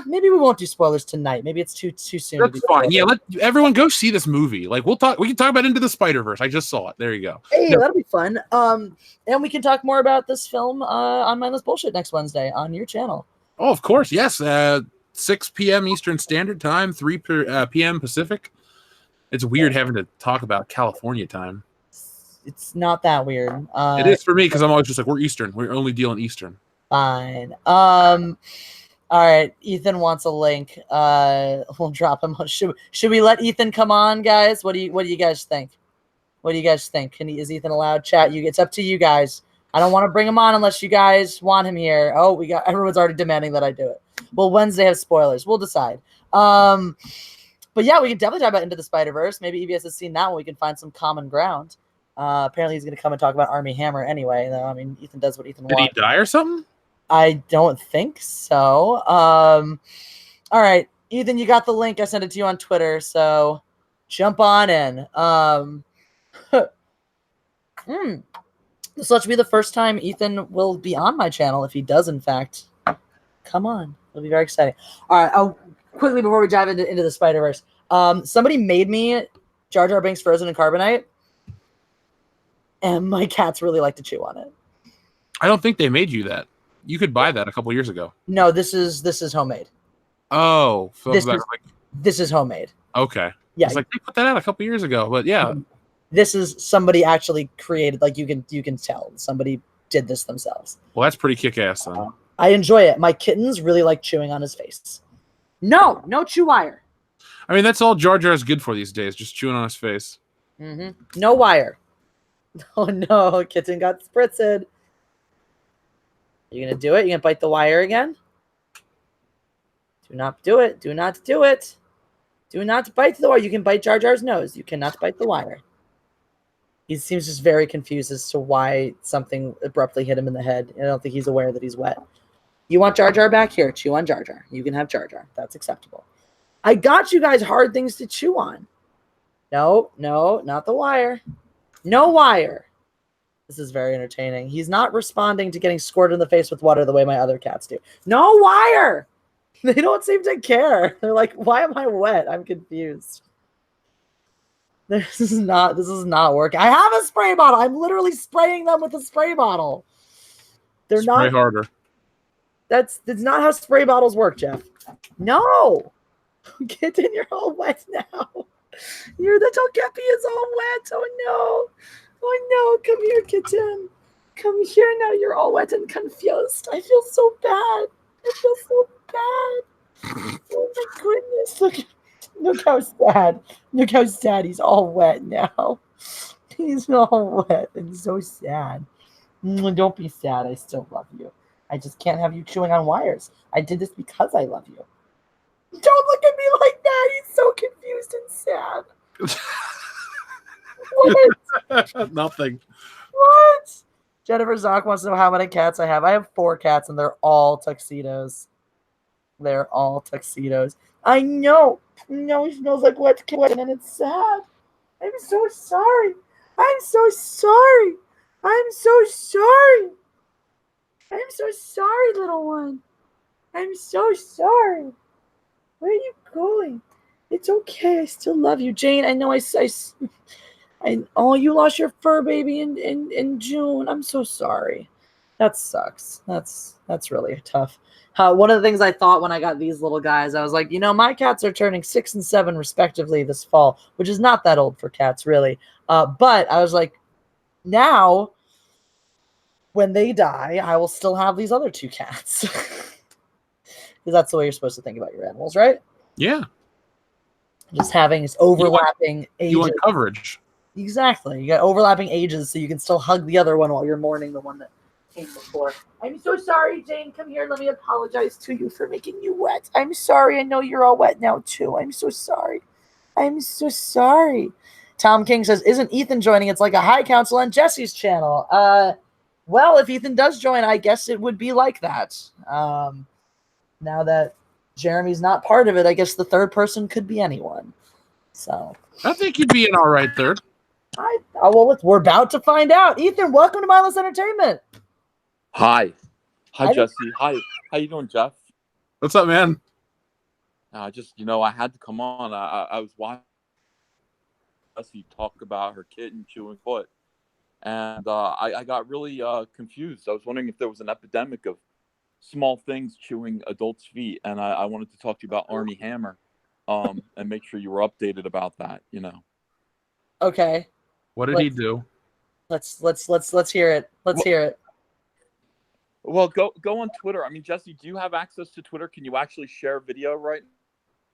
Maybe we won't do spoilers tonight. Maybe it's too soon. That's fine. Yeah, let everyone go see this movie. Like we can talk about Into the Spider-Verse. I just saw it. There you go. Hey, that'll be fun. And we can talk more about this film on Mindless Bullshit next Wednesday on your channel. Oh, of course, yes. 6 p.m. Eastern Standard Time, 3 p.m. Pacific. It's weird having to talk about California time. It's not that weird. It is for me because I'm always just like, we're Eastern. We're only dealing Eastern. Fine. All right. Ethan wants a link. We'll drop him. Should we let Ethan come on, guys? What do you guys think? What do you guys think? Is Ethan allowed? Chat. It's up to you guys. I don't want to bring him on unless you guys want him here. Oh, everyone's already demanding that I do it. Well, Wednesday has spoilers. We'll decide. But yeah, we can definitely talk about Into the Spider-Verse. Maybe EBS has seen that one. We can find some common ground. Apparently he's going to come and talk about Army Hammer anyway. Though, I mean, Ethan does what Ethan wants. Did he die or something? I don't think so. All right, Ethan, you got the link. I sent it to you on Twitter, so jump on in. This will be the first time Ethan will be on my channel if he does, in fact, come on. It'll be very exciting. All right, quickly before we dive into the Spider-Verse, somebody made me Jar Jar Binks frozen in carbonite, and my cats really like to chew on it. I don't think they made you that. You could buy that a couple years ago. No, this is homemade. Oh, so this is homemade. Okay. Yeah, it's like they put that out a couple years ago, but yeah. This is somebody actually created. Like you can tell somebody did this themselves. Well, that's pretty kick-ass then. I enjoy it. My kittens really like chewing on his face. No chew wire. I mean, that's all Jar Jar is good for these days, just chewing on his face. Mm-hmm. No wire. Oh no, kitten got spritzed. You gonna do it? You gonna bite the wire again? Do not do it. Do not do it. Do not bite the wire. You can bite Jar Jar's nose. You cannot bite the wire. He seems just very confused as to why something abruptly hit him in the head. I don't think he's aware that he's wet. You want Jar Jar back? Here, chew on Jar Jar. You can have Jar Jar. That's acceptable. I got you guys hard things to chew on. No, not the wire. No wire. This is very entertaining. He's not responding to getting squirted in the face with water the way my other cats do. No wire. They don't seem to care. They're like, why am I wet? I'm confused. This is not working. I have a spray bottle. I'm literally spraying them with a spray bottle. They're spray harder. That's not how spray bottles work, Jeff. No. Kitten, you're all wet now. Your little Kepi is all wet. Oh no. Oh no. Come here, kitten. Come here now. You're all wet and confused. I feel so bad. I feel so bad. Oh my goodness. Look how sad. Look how sad. He's all wet now. He's all wet and so sad. Don't be sad. I still love you. I just can't have you chewing on wires. I did this because I love you. Don't look at me like that. He's so confused and sad. What? Nothing. What? Jennifer Zock wants to know how many cats I have. I have 4 cats and they're all tuxedos. They're all tuxedos. I know. No, it smells like wet and it's sad. I'm so sorry. I'm so sorry. I'm so sorry. I'm so sorry, little one. I'm so sorry. Where are you going? It's okay. I still love you, Jane. I know oh, you lost your fur baby in June. I'm so sorry. That sucks. That's really tough. One of the things I thought when I got these little guys, I was like, my cats are turning 6 and 7 respectively this fall, which is not that old for cats, really. But I was like, now when they die, I will still have these other 2 cats. Because that's the way you're supposed to think about your animals, right? Yeah. Just having overlapping ages. You want coverage. Exactly. You got overlapping ages so you can still hug the other one while you're mourning the one that came before. I'm so sorry, Jane. Come here. Let me apologize to you for making you wet. I'm sorry. I know you're all wet now, too. I'm so sorry. I'm so sorry. Tom King says, isn't Ethan joining? It's like a high council on Jesse's channel. Well, if Ethan does join, I guess it would be like that. Now that Jeremy's not part of it, I guess the third person could be anyone. So I think you'd be an all right third. We're about to find out. Ethan, welcome to Mindless Entertainment. Hi, Jesse. Hi, how you doing, Jeff? What's up, man? I had to come on. I was watching Jesse talk about her kitten chewing foot, and I got really confused. I was wondering if there was an epidemic of small things chewing adults' feet, and I wanted to talk to you about Armie Hammer, and make sure you were updated about that. Okay. What did he do? Let's hear it. Let's hear it. Well, go on Twitter. I mean, Jesse, do you have access to Twitter? Can you actually share video right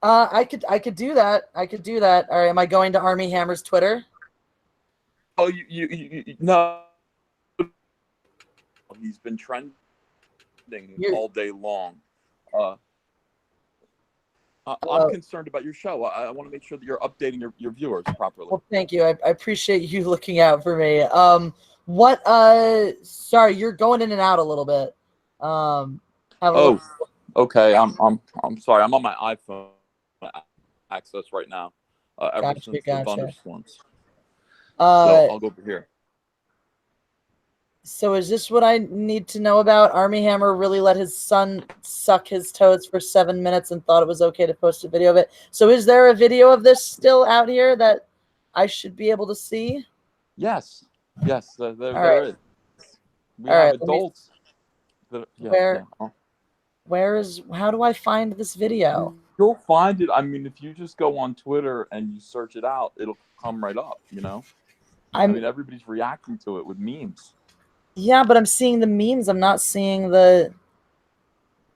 now? I could do that. I could do that. All right. Am I going to Armie Hammer's Twitter? Oh, you no. He's been trending all day long. I'm concerned about your show. I want to make sure that you're updating your viewers properly. Well, thank you. I appreciate you looking out for me. Sorry, you're going in and out a little bit. Okay. I'm sorry. I'm on my iPhone access right now. Ever since the thunderstorms. So I'll go over here. So is this what I need to know about? Armie Hammer really let his son suck his toes for 7 minutes and thought it was okay to post a video of it. So is there a video of this still out here that I should be able to see? Yes, there is. We All have right, adults. How do I find this video? You'll find it. I mean, if you just go on Twitter and you search it out, it'll come right up, I mean, everybody's reacting to it with memes. Yeah, but I'm seeing the memes. I'm not seeing the...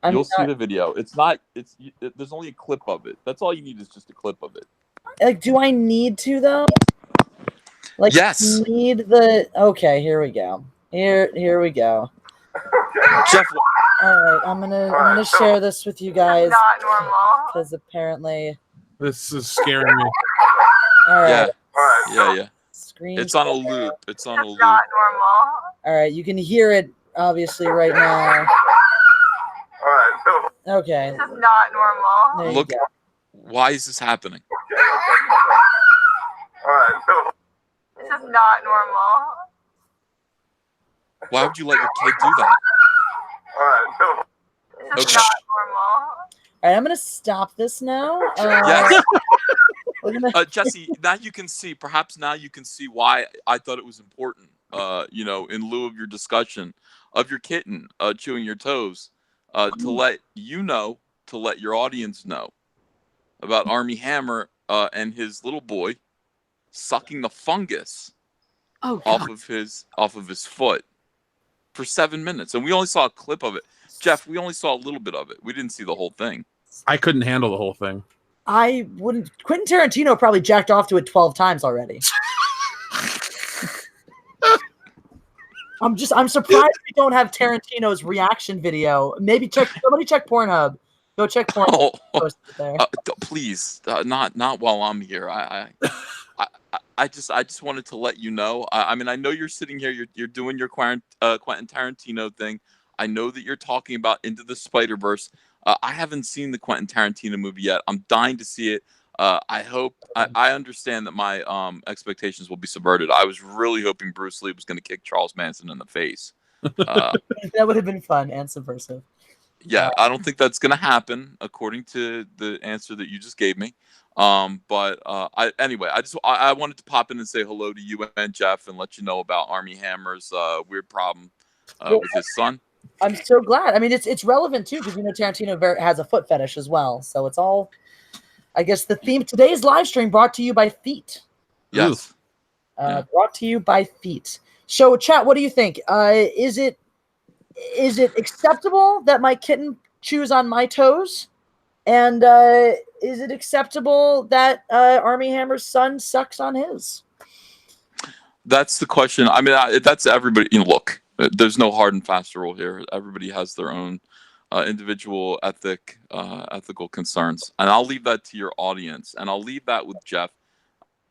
You'll see the video. There's only a clip of it. That's all you need is just a clip of it. Like, do I need to, though? Like, yes. Okay, here we go. Here we go. Jeff. All right, I'm gonna share this with you guys. Not normal. Because apparently... This is scaring me. All right. Yeah. Screen. It's on a loop. It's on a loop. Not normal. All right, you can hear it obviously right now. Okay. This is not normal. There Look, you go. why is this happening? This is not normal. Why would you let your kid do that? This is not normal. All right, I'm gonna stop this now. Yes. Jesse, now you can see. Perhaps now you can see why I thought it was important. In lieu of your discussion of your kitten chewing your toes, to let your audience know about Armie Hammer and his little boy sucking the fungus off of his foot for 7 minutes, and we only saw a clip of it. Jeff, we only saw a little bit of it. We didn't see the whole thing. I couldn't handle the whole thing. I wouldn't. Quentin Tarantino probably jacked off to it 12 times already. I'm surprised we don't have Tarantino's reaction video. Somebody check Pornhub. Go check Pornhub. Please, not while I'm here. I just wanted to let you know. I mean, I know you're sitting here. You're doing your Quentin Tarantino thing. I know that you're talking about Into the Spider-Verse. I haven't seen the Quentin Tarantino movie yet. I'm dying to see it. I understand that my expectations will be subverted. I was really hoping Bruce Lee was going to kick Charles Manson in the face. That would have been fun and subversive. Yeah, I don't think that's going to happen, according to the answer that you just gave me. Anyway, I wanted to pop in and say hello to you and Jeff and let you know about Armie Hammer's weird problem with his son. I'm so glad. I mean, it's relevant too because Tarantino has a foot fetish as well. So it's all. I guess the theme today's live stream brought to you by feet. Yes. Brought to you by feet. So, chat, what do you think? Is it acceptable that my kitten chews on my toes? And is it acceptable that Armie Hammer's son sucks on his? That's the question. I mean, that's everybody. Look, there's no hard and fast rule here. Everybody has their own individual ethical concerns, and I'll leave that to your audience, and I'll leave that with Jeff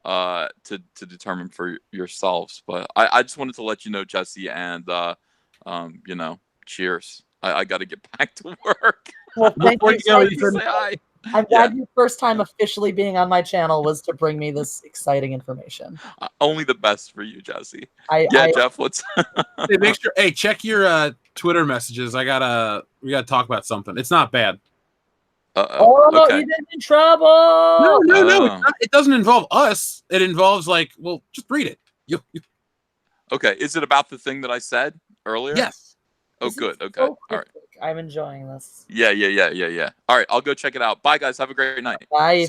to determine for yourselves. But I just wanted to let you know, Jesse, and cheers. I got to get back to work. Well, thank you. Say hi. I'm glad your first time officially being on my channel was to bring me this exciting information. Only the best for you, Jesse. Jeff, let's hey, make sure. Hey, check your Twitter messages. We gotta talk about something. It's not bad. Okay. You've been in trouble. No. It doesn't involve us. It involves just read it. Okay. Is it about the thing that I said earlier? Yes. Oh, good. Okay. So all right. I'm enjoying this. Yeah. All right. I'll go check it out. Bye, guys. Have a great night. Bye.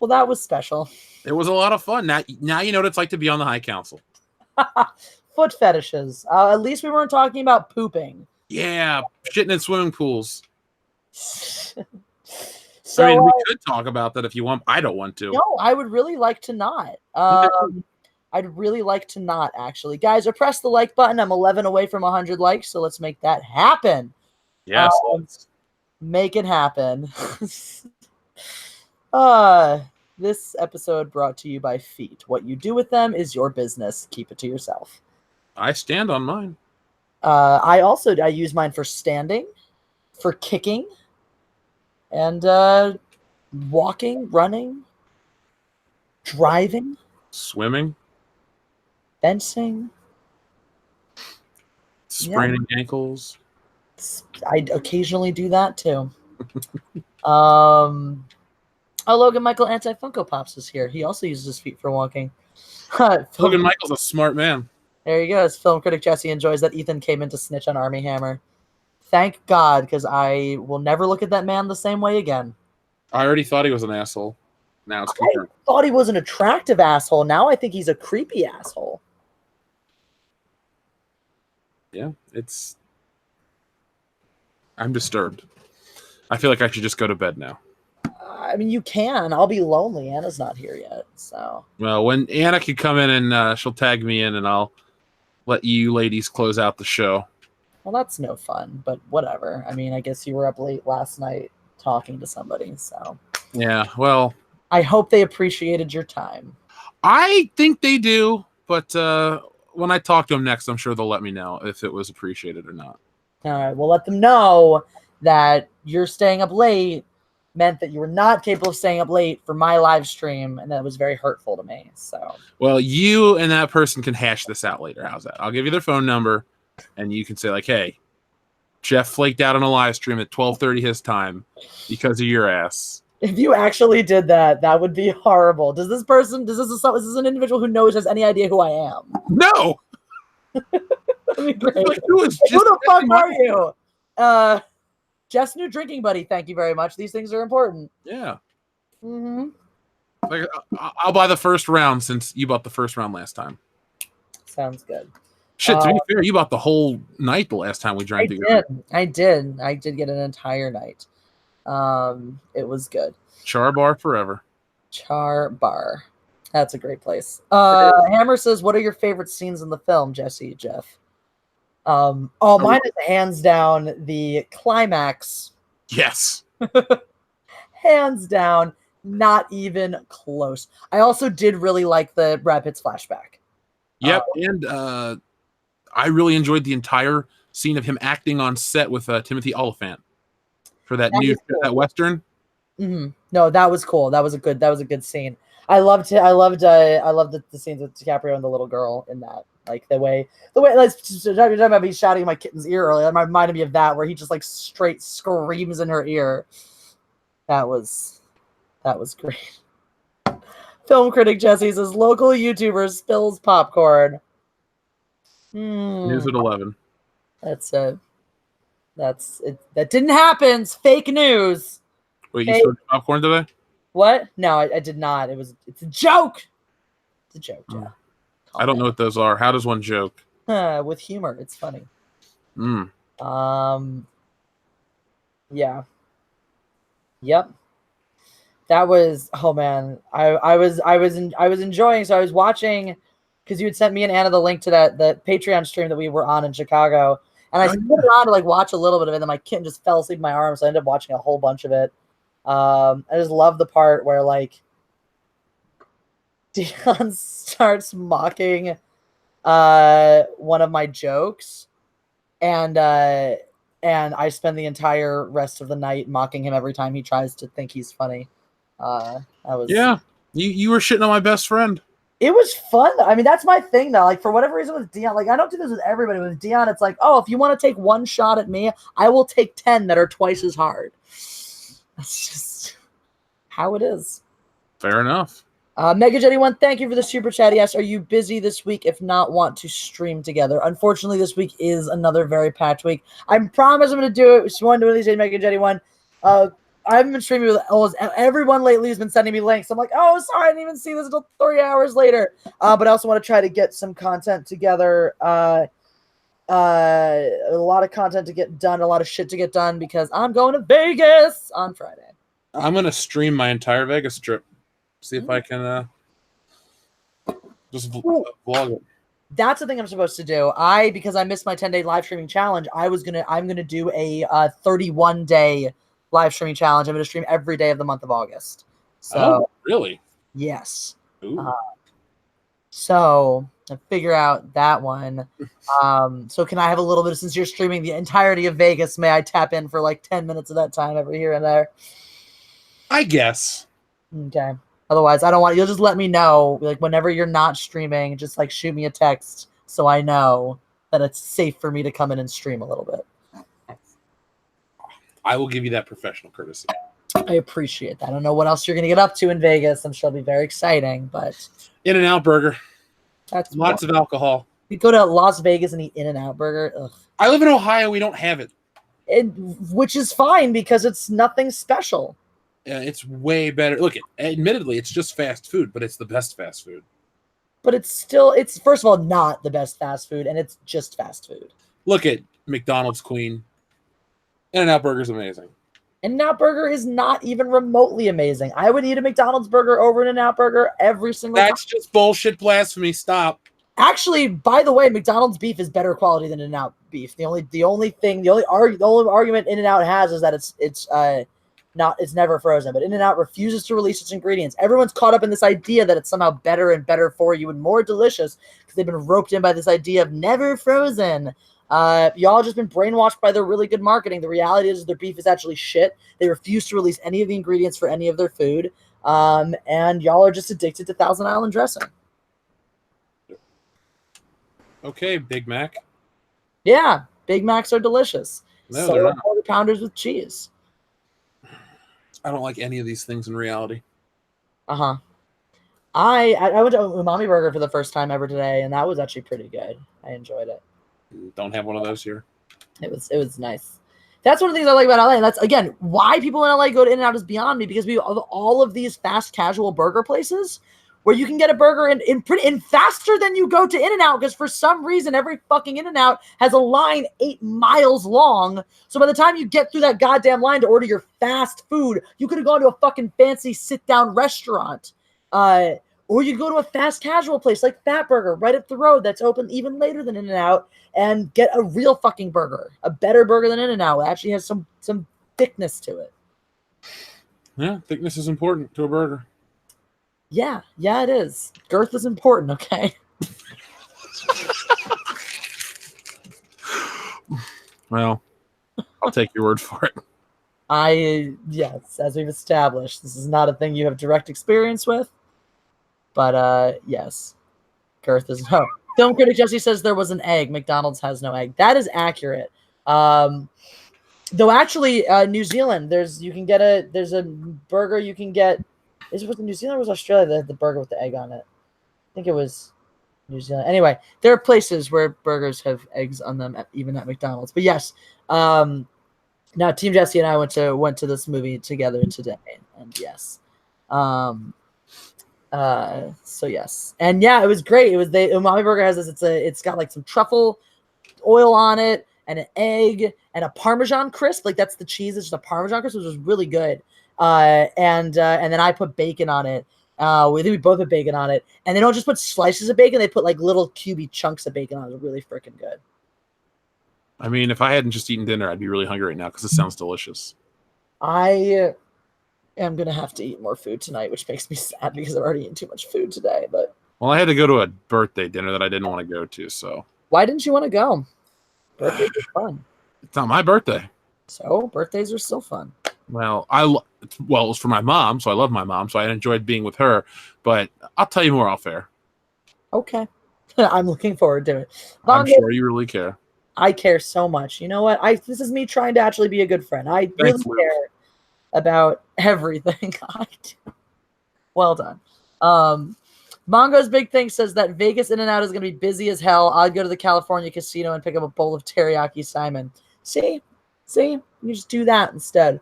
Well, that was special. It was a lot of fun. Now you know what it's like to be on the High Council. Foot fetishes. At least we weren't talking about pooping. Yeah, shitting in swimming pools. So, we could talk about that if you want. I don't want to. No, I would really like to not. I'd really like to not, actually. Guys, press the like button. I'm 11 away from 100 likes, so let's make that happen. Yes. Make it happen. This episode brought to you by feet. What you do with them is your business. Keep it to yourself. I stand on mine. I use mine for standing, for kicking, and walking, running, driving, swimming, fencing, spraining ankles. I occasionally do that too. Logan Michael Anti-Funko Pops is here. He also uses his feet for walking. Logan Michael's a smart man. There he goes. Film critic Jesse enjoys that Ethan came in to snitch on Armie Hammer. Thank God, because I will never look at that man the same way again. I already thought he was an asshole. Now it's confirmed. I thought he was an attractive asshole. Now I think he's a creepy asshole. Yeah, I'm disturbed. I feel like I should just go to bed now. I mean, you can. I'll be lonely. Anna's not here yet, so. Well, when Anna can come in and she'll tag me in, and I'll let you ladies close out the show. Well, that's no fun, but whatever. I mean, I guess you were up late last night talking to somebody, so. Yeah, well. I hope they appreciated your time. I think they do, but when I talk to them next, I'm sure they'll let me know if it was appreciated or not. All right, we'll let them know that you're staying up late meant that you were not capable of staying up late for my live stream, and that was very hurtful to me. So, well, you and that person can hash this out later. How's that? I'll give you their phone number, and you can say like, "Hey, Jeff flaked out on a live stream at 12:30 his time because of your ass." If you actually did that, that would be horrible. Is this an individual who has any idea who I am? No. That'd be great. Like, who the fuck are you? Jeff's new drinking buddy. Thank you very much. These things are important. Yeah. Mm-hmm. Like, I'll buy the first round since you bought the first round last time. Sounds good. Shit, to be fair, you bought the whole night the last time we drank together. I did get an entire night. It was good. Char Bar forever. Char Bar. That's a great place. Hammer says, what are your favorite scenes in the film, Jesse, Jeff? Mine is hands down the climax. Yes. Hands down, not even close. I also did really like the Brad Pitt's flashback. Yep, and I really enjoyed the entire scene of him acting on set with Timothy Oliphant for that that Western. Mm-hmm. No, that was cool. That was a good scene. I loved the scenes with DiCaprio and the little girl in that. Like the way like talking about me shouting in my kitten's ear earlier, that reminded me of that, where he just like straight screams in her ear. That was great. Film critic Jesse says local YouTuber spills popcorn. News at 11. That's it. That didn't happen. It's fake news. Wait, you spilled popcorn today? What? No, I did not. It's a joke. It's a joke, Jeff. I don't know what those are. How does one joke? With humor, it's funny. Yeah. Yep. That was, oh man, I was enjoying. So I was watching, because you had sent me and Anna the link to the Patreon stream that we were on in Chicago, and I sat around to like watch a little bit of it. And my kitten just fell asleep in my arms, so I ended up watching a whole bunch of it. I just love the part where like Dion starts mocking one of my jokes, and I spend the entire rest of the night mocking him every time he tries to think he's funny. You were shitting on my best friend. It was fun. I mean, that's my thing though. Like for whatever reason with Dion, like I don't do this with everybody. With Dion, it's like, oh, if you want to take one shot at me, I will take 10 that are twice as hard. That's just how it is. Fair enough. Mega Jetty 1, thank you for the super chat. Yes, are you busy this week? If not, want to stream together? Unfortunately, this week is another very packed week. I promise I'm going to do it. One of these days, Mega Jetty 1. I haven't been streaming with almost everyone lately has been sending me links. I'm like, oh, sorry, I didn't even see this until 3 hours later. But I also want to try to get some content together. A lot of content to get done, a lot of shit to get done because I'm going to Vegas on Friday. I'm going to stream my entire Vegas trip. See if I can just vlog it. That's the thing I'm supposed to do. Because I missed my 10-day live streaming challenge, I'm gonna do a 31-day live streaming challenge. I'm gonna stream every day of the month of August. So really? Yes. So I figure out that one. So can I have a little bit, since you're streaming the entirety of Vegas, may I tap in for like 10 minutes of that time every here and there? I guess. Okay. Otherwise, I don't want, you'll just let me know, like whenever you're not streaming, just like shoot me a text so I know that it's safe for me to come in and stream a little bit. I will give you that professional courtesy. I appreciate that. I don't know what else you're going to get up to in Vegas. I'm sure it'll be very exciting, but In-N-Out Burger. That's lots of alcohol. You go to Las Vegas and eat In-N-Out Burger. Ugh. I live in Ohio. We don't have it. Which is fine because it's nothing special. It's way better. Look, admittedly, it's just fast food, but it's the best fast food. But it's first of all not the best fast food, and it's just fast food. Look at McDonald's Queen. In-N-Out Burger is amazing. In-N-Out Burger is not even remotely amazing. I would eat a McDonald's burger over an In-N-Out Burger every single time. That's just bullshit blasphemy. Stop. Actually, by the way, McDonald's beef is better quality than In-N-Out beef. The only argument In-N-Out has is that it's never frozen, but In-N-Out refuses to release its ingredients. Everyone's caught up in this idea that it's somehow better and better for you and more delicious because they've been roped in by this idea of never frozen. Y'all just been brainwashed by their really good marketing. The reality is their beef is actually shit. They refuse to release any of the ingredients for any of their food. And y'all are just addicted to Thousand Island dressing. Okay, Big Mac. Yeah, Big Macs are delicious. No, so they're are not. Quarter Pounders with cheese. I don't like any of these things in reality. I went to Umami Burger for the first time ever today, and that was actually pretty good. I enjoyed it. Don't have one of those here. It was nice. That's one of the things I like about LA. And that's, again, why people in LA go to In-N-Out is beyond me, because we have all of these fast casual burger places where you can get a burger in faster than you go to In-N-Out, because for some reason every fucking In-N-Out has a line 8 miles long. So by the time you get through that goddamn line to order your fast food, you could have gone to a fucking fancy sit-down restaurant. Or you go to a fast casual place like Fat Burger right up the road that's open even later than In-N-Out and get a real fucking burger. A better burger than In-N-Out. It actually has some thickness to it. Yeah, thickness is important to a burger. Yeah, it is. Girth is important, okay? Well, I'll take your word for it. Yes, as we've established, this is not a thing you have direct experience with. But, yes, girth is no. Film critic Jesse says there was an egg. McDonald's has no egg. That is accurate. Though actually, New Zealand, there's a burger you can get. it New Zealand or was Australia that had the burger with the egg on it? I think it was New Zealand. Anyway, there are places where burgers have eggs on them, even at McDonald's. But yes, now Team Jesse and I went to this movie together today, and yes, so yes, and yeah, it was great. It was the umami burger has this. It's got like some truffle oil on it, and an egg, and a Parmesan crisp. Like that's the cheese. It's just a Parmesan crisp, which was really good. And then I put bacon on it. We think we both put bacon on it, and they don't just put slices of bacon; they put like little cubey chunks of bacon on it. It was really freaking good. I mean, if I hadn't just eaten dinner, I'd be really hungry right now because it sounds delicious. I am gonna have to eat more food tonight, which makes me sad because I've already eaten too much food today. But well, I had to go to a birthday dinner that I didn't want to go to. So why didn't you want to go? Birthdays are fun. It's not my birthday. So birthdays are still fun. Well, it was for my mom, so I love my mom, so I enjoyed being with her. But I'll tell you more off air. Okay, I'm looking forward to it. I'm sure you really care. I care so much. You know what? This is me trying to actually be a good friend. I really care about everything I do. Well done. Mongo's Big Thing says that Vegas In-N-Out is going to be busy as hell. I'd go to the California casino and pick up a bowl of teriyaki Simon. See? You just do that instead.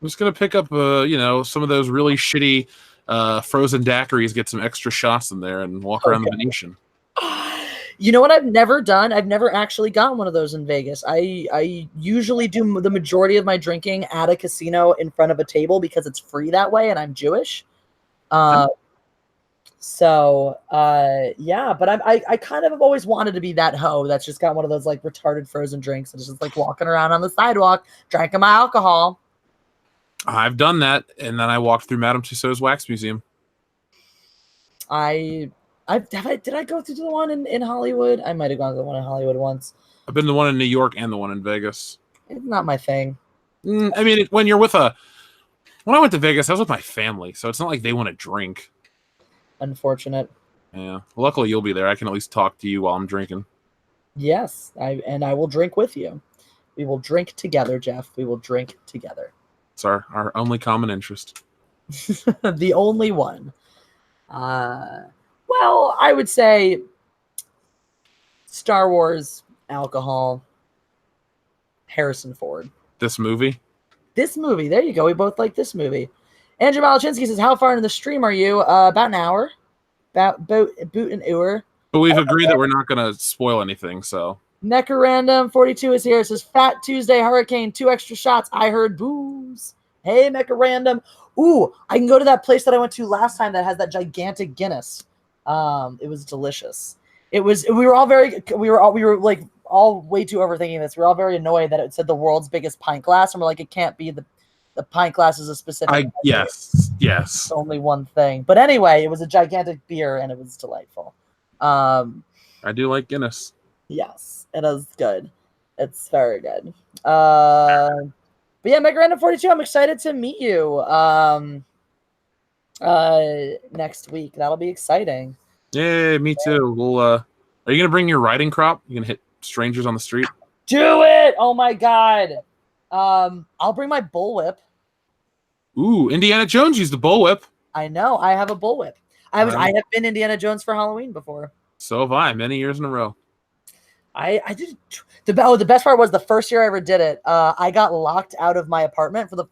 I'm just going to pick up, some of those really shitty frozen daiquiris, get some extra shots in there, and walk around the Venetian. You know what I've never done? I've never actually gotten one of those in Vegas. I usually do the majority of my drinking at a casino in front of a table because it's free that way, and I'm Jewish. Yeah, but I kind of have always wanted to be that hoe that's just got one of those like retarded frozen drinks and is just like walking around on the sidewalk drinking my alcohol. I've done that, and then I walked through Madame Tussauds Wax Museum. Did I go to the one in Hollywood? I might have gone to the one in Hollywood once. I've been to the one in New York and the one in Vegas. It's not my thing. I mean, when I went to Vegas, I was with my family, so it's not like they want to drink. Unfortunate. Yeah. Luckily, you'll be there. I can at least talk to you while I'm drinking. Yes, I will drink with you. We will drink together, Jeff. We will drink together. It's our only common interest. The only one. Well, I would say Star Wars, alcohol, Harrison Ford. This movie? There you go. We both like this movie. Andrew Malachinsky says, how far into the stream are you? About an hour. About boot an hour. But we've agreed that we're not going to spoil anything, so. Necker Random 42 is here. It says, Fat Tuesday Hurricane, 2 extra shots. I heard booze. Hey, Necker Random. Ooh, I can go to that place that I went to last time that has that gigantic Guinness. It was delicious. We were all way too overthinking this. We were all very annoyed that it said the world's biggest pint glass, and we're like, it can't be the pint glass is a specific. Yes. It's only one thing, but anyway, it was a gigantic beer, and it was delightful. I do like Guinness. Yes, it is good. It's very good. But yeah, Mega Random 42. I'm excited to meet you. Next week. That'll be exciting. Yeah, me too. We'll are you gonna bring your riding crop? You gonna hit strangers on the street? Do it! Oh my god. I'll bring my bullwhip. Ooh, Indiana Jones used the bullwhip. I know. I have a bullwhip. I have been Indiana Jones for Halloween before. So have I, many years in a row. I did the best part was the first year I ever did it. I got locked out of my apartment for the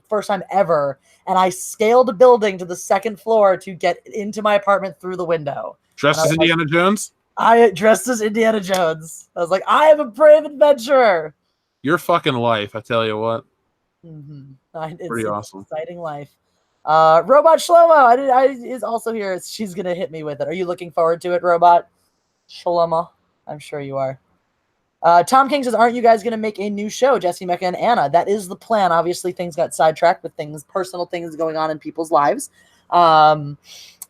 first time ever, and I scaled a building to the second floor to get into my apartment through the window. Dressed as Indiana Jones? I dressed as Indiana Jones. I was like, I am a brave adventurer. Your fucking life, I tell you what. Mm-hmm. It's pretty awesome. Exciting life. Robot Shlomo is also here. She's gonna hit me with it. Are you looking forward to it, Robot Shlomo? I'm sure you are. Tom King says, aren't you guys going to make a new show, Jesse, Mecca, and Anna? That is the plan. Obviously, things got sidetracked with personal things going on in people's lives. But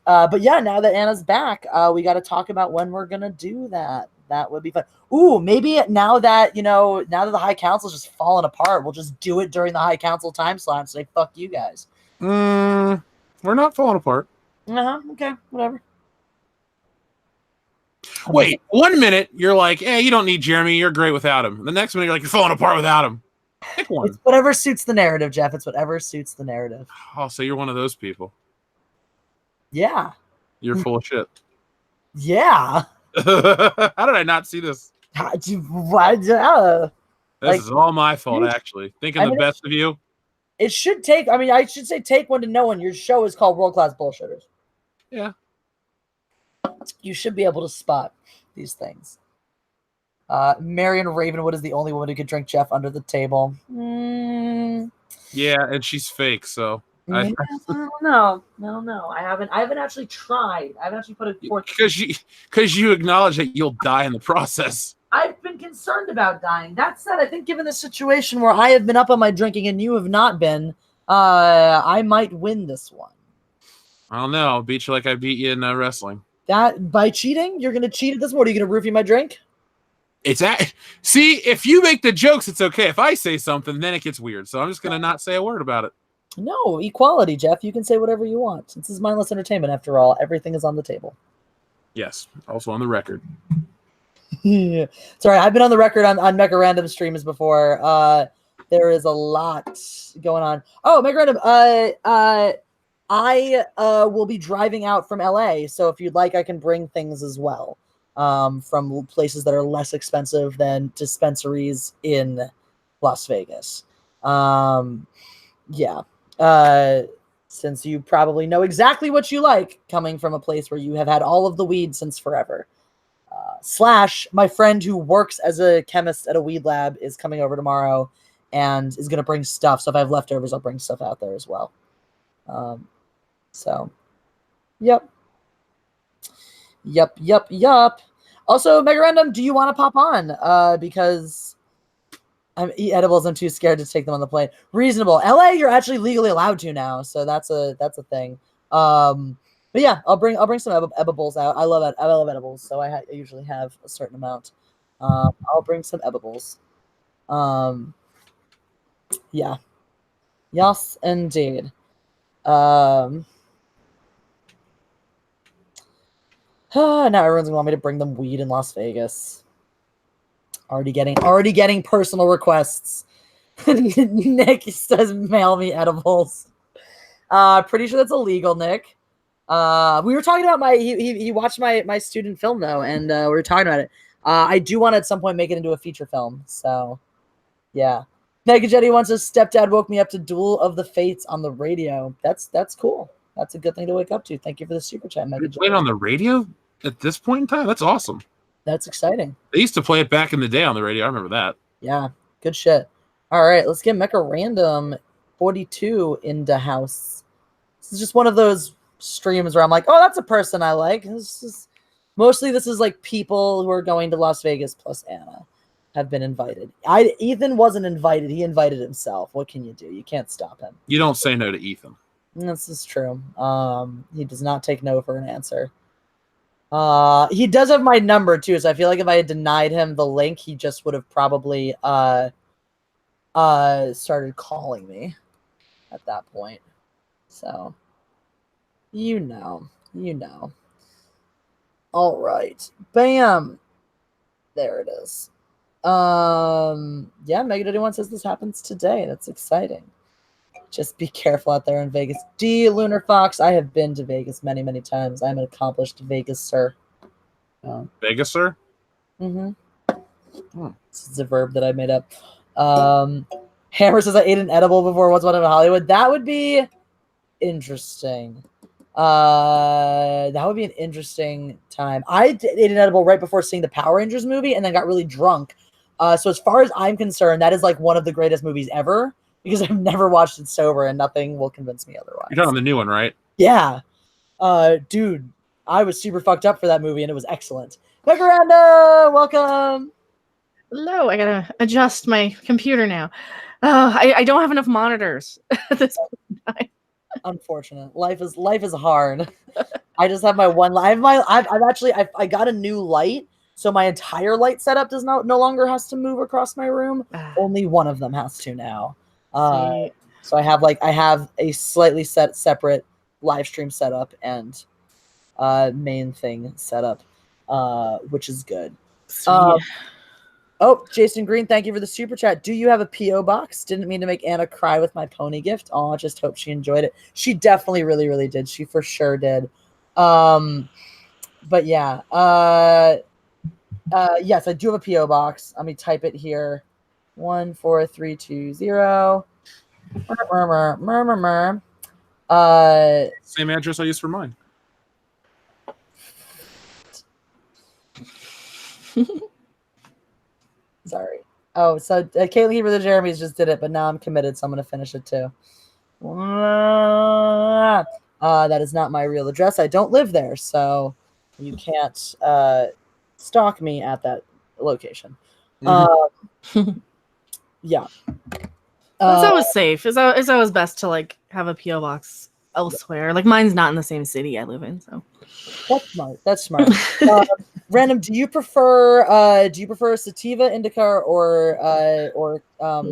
yeah, now that Anna's back, we got to talk about when we're going to do that. That would be fun. Ooh, maybe now that the High Council's just fallen apart, we'll just do it during the High Council time slot and say, fuck you guys. We're not falling apart. Okay, whatever. Wait, 1 minute you're like, hey, you don't need Jeremy, you're great without him. The next minute you're like, you're falling apart without him. Pick one. It's whatever suits the narrative, Jeff. It's whatever suits the narrative. Oh, so you're one of those people. Yeah. You're full of shit. Yeah. How did I not see this? Why? This is all my fault, actually. Thinking the best of you. It should take. I mean, I should say take one to know one. Your show is called World Class Bullshitters. Yeah. You should be able to spot these things. Marion Ravenwood is the only woman who could drink Jeff under the table. Yeah, and she's fake, so I don't know. No. I haven't actually tried. I haven't actually put it forth. Because you acknowledge that you'll die in the process. I've been concerned about dying. That said, I think given the situation where I have been up on my drinking and you have not been, I might win this one. I don't know. I'll beat you like I beat you in wrestling. That by cheating? You're gonna cheat at this one? Are you gonna roofie my drink? See, if you make the jokes, it's okay. If I say something, then it gets weird. So I'm just gonna not say a word about it. No, equality, Jeff. You can say whatever you want. This is mindless entertainment, after all. Everything is on the table. Yes, also on the record. Yeah. Sorry, I've been on the record on Mega Random streams before. There is a lot going on. Oh, Mega Random. I will be driving out from LA, so if you'd like, I can bring things as well. From places that are less expensive than dispensaries in Las Vegas. Yeah. Since you probably know exactly what you like, coming from a place where you have had all of the weed since forever. / my friend who works as a chemist at a weed lab is coming over tomorrow and is going to bring stuff. So if I have leftovers, I'll bring stuff out there as well. So, yep. Also, Mega Random, do you want to pop on? Because I'm eat edibles. I'm too scared to take them on the plane. Reasonable. LA, you're actually legally allowed to now, so that's a thing. But yeah, I'll bring some edibles out. I love edibles, so I usually have a certain amount. I'll bring some edibles. Yeah. Yes, indeed. Now everyone's gonna want me to bring them weed in Las Vegas. Already getting personal requests. Nick says mail me edibles. Pretty sure that's illegal, Nick. We were talking about he watched my student film though, and we were talking about it. I do want to at some point make it into a feature film. So yeah. Mega Jetty wants his stepdad woke me up to Duel of the Fates on the radio. That's cool. That's a good thing to wake up to. Thank you for the super chat, Mega Jetty. Played on the radio at this point in time? That's awesome. That's exciting. They used to play it back in the day on the radio. I remember that. Yeah, good shit. All right, let's get Mecha Random 42 into house. This is just one of those streams where I'm like, oh, that's a person I like. Mostly this is like people who are going to Las Vegas plus Anna have been invited. Ethan wasn't invited. He invited himself. What can you do? You can't stop him. You don't say no to Ethan. This is true. He does not take no for an answer. He does have my number too, so I feel like if I had denied him the link, he just would have probably started calling me at that point. So you know. All right. Bam. There it is. Yeah, Megadaddy1 says this happens today. That's exciting. Just be careful out there in Vegas. D. Lunar Fox, I have been to Vegas many, many times. I'm an accomplished Vegas sir. Vegas sir? Mm-hmm. This is a verb that I made up. Hammer says I ate an edible before once when I was in Hollywood. That would be interesting. That would be an interesting time. I ate an edible right before seeing the Power Rangers movie and then got really drunk. So as far as I'm concerned, that is like one of the greatest movies ever because I've never watched it sober and nothing will convince me otherwise. You're talking on the new one, right? Yeah. Dude, I was super fucked up for that movie and it was excellent. Megaranda, welcome. Hello, I gotta adjust my computer now. I don't have enough monitors at this point in time. Unfortunate. Life is hard. I just have my one. I got a new light, so my entire light setup no longer has to move across my room. Only one of them has to now. So I have a slightly separate live stream setup and main thing setup, which is good. Oh, Jason Green, thank you for the super chat. Do you have a P.O. box? Didn't mean to make Anna cry with my pony gift. Oh, just hope she enjoyed it. She definitely really, really did. She for sure did. But yeah. Yes, I do have a PO box. Let me type it here. 14320. Same address I used for mine. Sorry. Oh, so Caitlin Heber the Jeremys just did it, but now I'm committed, so I'm gonna finish it too. That is not my real address. I don't live there, so you can't stalk me at that location. Yeah. It's always safe. It's always best to like have a PO box elsewhere. Like mine's not in the same city I live in, so that's smart. Random, do you prefer sativa, indica, or both?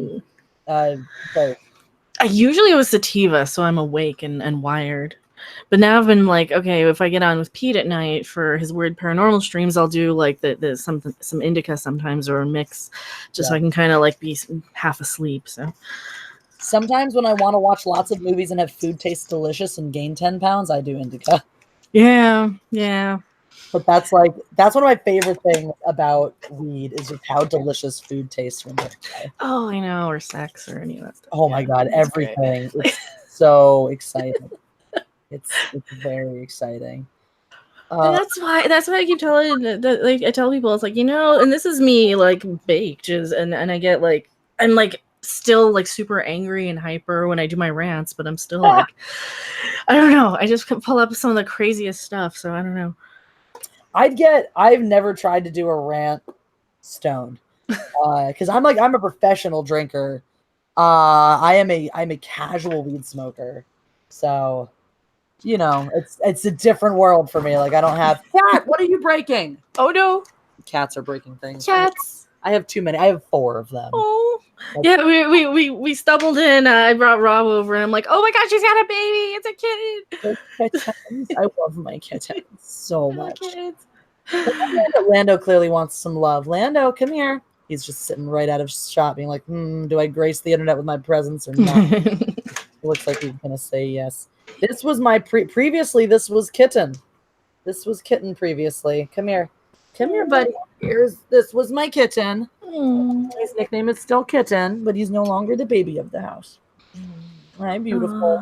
I usually was sativa, so I'm awake and wired. But now I've been like, okay, if I get on with Pete at night for his weird paranormal streams, I'll do like some indica sometimes or a mix, just so I can kind of like be half asleep. So sometimes when I want to watch lots of movies and have food taste delicious and gain 10 pounds, I do indica. Yeah. But that's one of my favorite things about weed is just how delicious food tastes when you're high. Oh, I know, or sex or any of that stuff. Oh my god, everything! It's so exciting. It's very exciting. And that's why I keep telling like I tell people it's like, and this is me like baked and I get like I'm like still like super angry and hyper when I do my rants, but I'm still like I don't know. I just pull up some of the craziest stuff, so I don't know. I've never tried to do a rant stoned. Because I'm a professional drinker. I'm a casual weed smoker. So it's a different world for me. Like I don't have cat. What are you breaking? Oh no. Cats are breaking things. Cats. I have too many. I have 4 of them. Oh. Yeah, we stumbled in. I brought Rob over, and I'm like, "Oh my god, she's got a baby! It's a kitten!" I love my kittens so much. Lando clearly wants some love. Lando, come here. He's just sitting right out of shot, being like, "Do I grace the internet with my presence or not?" It looks like he's gonna say yes. This was my previously. This was Kitten. This was Kitten previously. Come here, buddy. This was my kitten. His nickname is still Kitten, but he's no longer the baby of the house. Hi, beautiful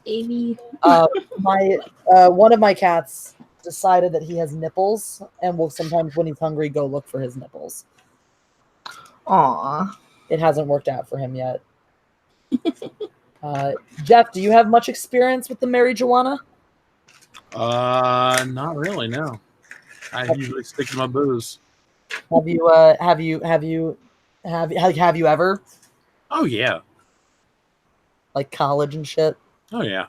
baby. One of my cats decided that he has nipples, and will sometimes, when he's hungry, go look for his nipples. Aw. It hasn't worked out for him yet. Jeff, do you have much experience with the marijuana? Not really. No, I usually stick to my booze. Have you ever? Oh yeah. Like college and shit. Oh yeah.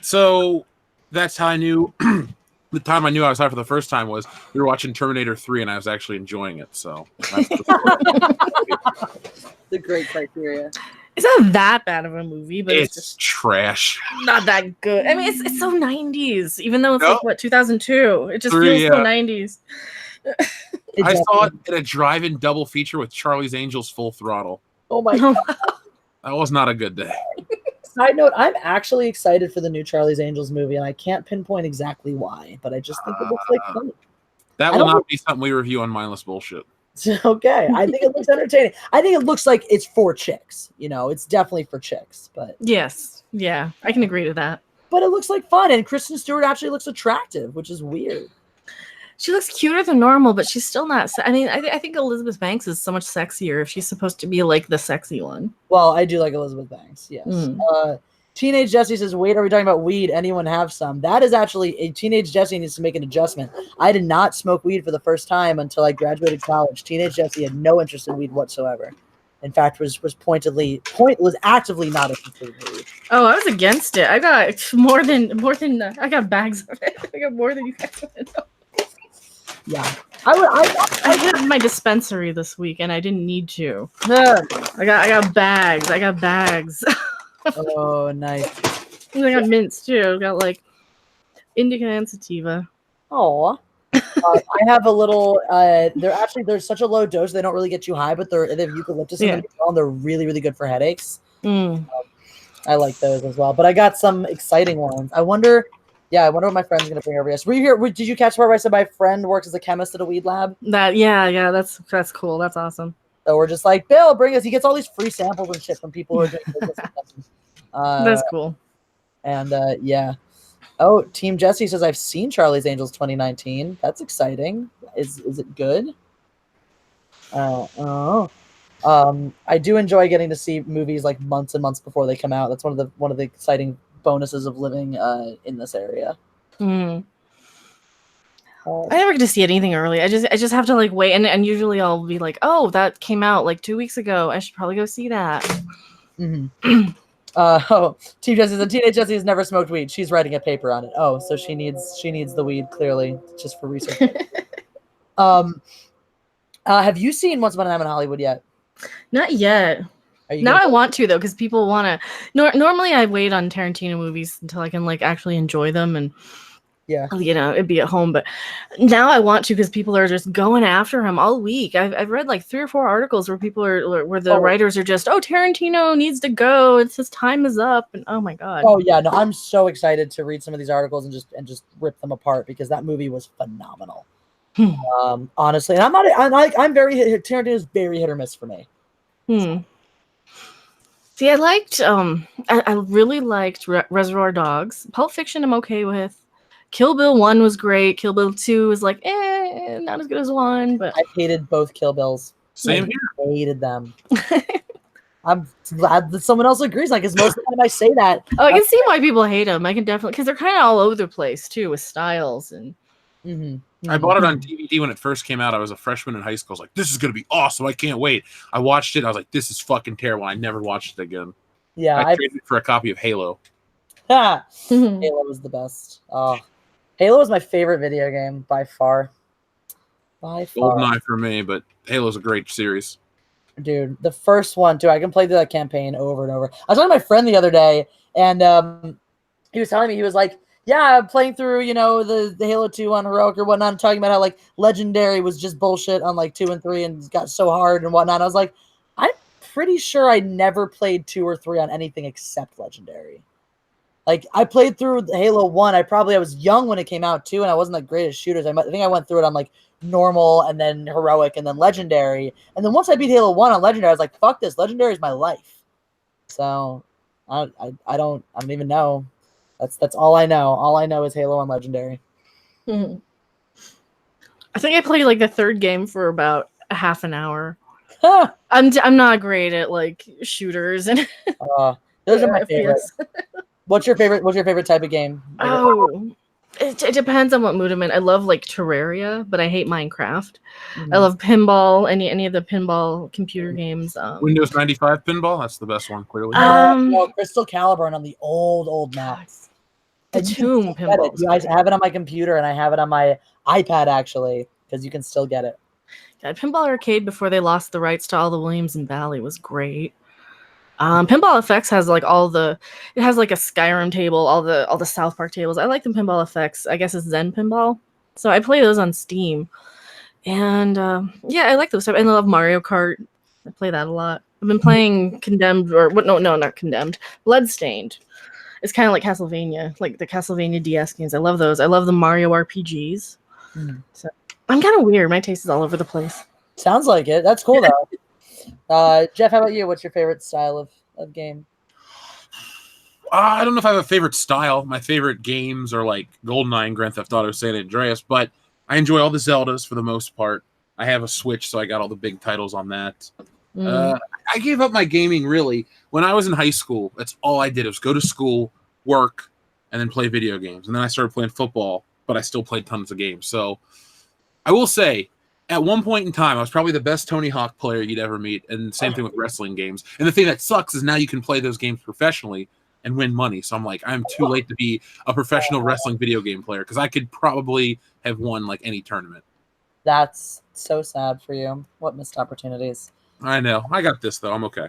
So that's how I knew. The time I knew I was high for the first time was we were watching Terminator 3, and I was actually enjoying it. So that's the great criteria. It's not that bad of a movie, but it's just trash. Not that good. I mean, it's so 90s, even though it's like what 2002. It just feels so 90s. I saw it in a drive-in double feature with Charlie's Angels Full Throttle. Oh my god, that was not a good day. Side note: I'm actually excited for the new Charlie's Angels movie, and I can't pinpoint exactly why, but I just think it looks like fun. That will not be something we review on Mindless Bullshit. Okay, I think it looks entertaining. I think it looks like it's for chicks. It's definitely for chicks. But yes, yeah, I can agree to that. But it looks like fun, and Kristen Stewart actually looks attractive, which is weird. She looks cuter than normal, but she's still not. I mean, I think Elizabeth Banks is so much sexier if she's supposed to be like the sexy one. Well, I do like Elizabeth Banks. Yes. Teenage Jesse says, "Wait, are we talking about weed? Anyone have some?" That is actually a Teenage Jesse needs to make an adjustment. I did not smoke weed for the first time until I graduated college. Teenage Jesse had no interest in weed whatsoever. In fact, was actively not interested in weed. Oh, I was against it. I got more than I got bags of it. I got more than you guys want to know. Yeah, I did my dispensary this week, and I didn't need to. I got bags. I got bags. Oh, nice. I got mints too. I got like indica and sativa. Oh, I have a little. They're such a low dose. They don't really get you high, but they have eucalyptus in them. And they're really, really good for headaches. I like those as well. But I got some exciting ones. I wonder. Yeah, I wonder what my friend's gonna bring over. Yes, were you here? Did you catch the part where I said my friend works as a chemist at a weed lab? Yeah, that's cool. That's awesome. So we're just like, Bill, bring us. He gets all these free samples and shit from people who are doing business with him. That's cool. And yeah. Oh, Team Jesse says I've seen Charlie's Angels 2019. That's exciting. Is it good? I do enjoy getting to see movies like months and months before they come out. That's one of the exciting bonuses of living in this area. I never get to see anything early. I just have to like wait, and usually I'll be like, oh, that came out like 2 weeks ago. I should probably go see that. Mm-hmm. Team Jesse, the teenage Jessie has never smoked weed. She's writing a paper on it. Oh, so she needs the weed clearly just for research. Have you seen Once Upon a Time in Hollywood yet? Not yet. Now I want to though, because people want to. Normally, I wait on Tarantino movies until I can like actually enjoy them, and yeah, it'd be at home. But now I want to because people are just going after him all week. I've read like 3 or 4 articles where people are where the writers are just, oh, Tarantino needs to go. It's his time is up, and oh my god. Oh yeah, no, I'm so excited to read some of these articles and just rip them apart because that movie was phenomenal. Honestly, and I'm very Tarantino's very hit or miss for me. See, I liked I really liked Reservoir Dogs. Pulp Fiction I'm okay with. Kill Bill 1 was great. Kill Bill 2 was like not as good as 1, but I hated both Kill Bills. Same here. Hated them. I'm glad that someone else agrees. Like, because most of the time I say that. Oh, I can see why people hate them. I can definitely, because they're kind of all over the place too with styles and. I bought it on DVD when it first came out. I was a freshman in high school. I was like, this is going to be awesome. I can't wait. I watched it. I was like, this is fucking terrible. I never watched it again. Yeah. I traded it for a copy of Halo. Halo was the best. Oh, Halo was my favorite video game by far. GoldenEye for me, but Halo's a great series. Dude, the first one, too. I can play through that campaign over and over. I was talking to my friend the other day, and he was telling me, he was like, yeah, I'm playing through, the Halo 2 on Heroic or whatnot, and talking about how, like, Legendary was just bullshit on, like, 2 and 3 and got so hard and whatnot. I was like, I'm pretty sure I never played 2 or 3 on anything except Legendary. Like, I played through Halo 1. I was young when it came out, too, and I wasn't the greatest shooters. I think I went through it on, like, normal and then Heroic and then Legendary. And then once I beat Halo 1 on Legendary, I was like, fuck this. Legendary is my life. So, I don't even know. That's all I know. All I know is Halo and Legendary. I think I played like the 3rd game for about a half an hour. I'm not great at like shooters and those are my favorite. What's your favorite type of game? It depends on what mood I'm in. I love like Terraria, but I hate Minecraft. I love pinball, any of the pinball computer games. Windows 95 pinball, that's the best one, clearly. Crystal Caliburn on the old maps. The Tomb pinball. I have it on my computer and I have it on my iPad actually, because you can still get it. God, Pinball Arcade before they lost the rights to all the Williams and Bally was great. Pinball Effects has like it has like a Skyrim table, all the South Park tables. I like the Pinball Effects. I guess it's Zen Pinball. So I play those on Steam. And yeah, I like those. I love Mario Kart. I play that a lot. I've been playing Condemned no, not Condemned. Bloodstained. It's kind of like Castlevania, like the Castlevania DS games. I love those. I love the Mario RPGs. So I'm kind of weird. My taste is all over the place. Sounds like it. That's cool though. Jeff, how about you? What's your favorite style of game? I don't know if I have a favorite style. My favorite games are like GoldenEye and Grand Theft Auto San Andreas, but I enjoy all the Zeldas for the most part. I have a Switch, so I got all the big titles on that. I gave up my gaming, really. When I was in high school, that's all I did was go to school, work, and then play video games. And then I started playing football, but I still played tons of games. So I will say, at one point in time, I was probably the best Tony Hawk player you'd ever meet, and same thing with wrestling games. And the thing that sucks is now you can play those games professionally and win money. So I'm like, I'm too late to be a professional wrestling video game player because I could probably have won like any tournament. That's so sad for you. What missed opportunities. I know. I got this, though. I'm okay.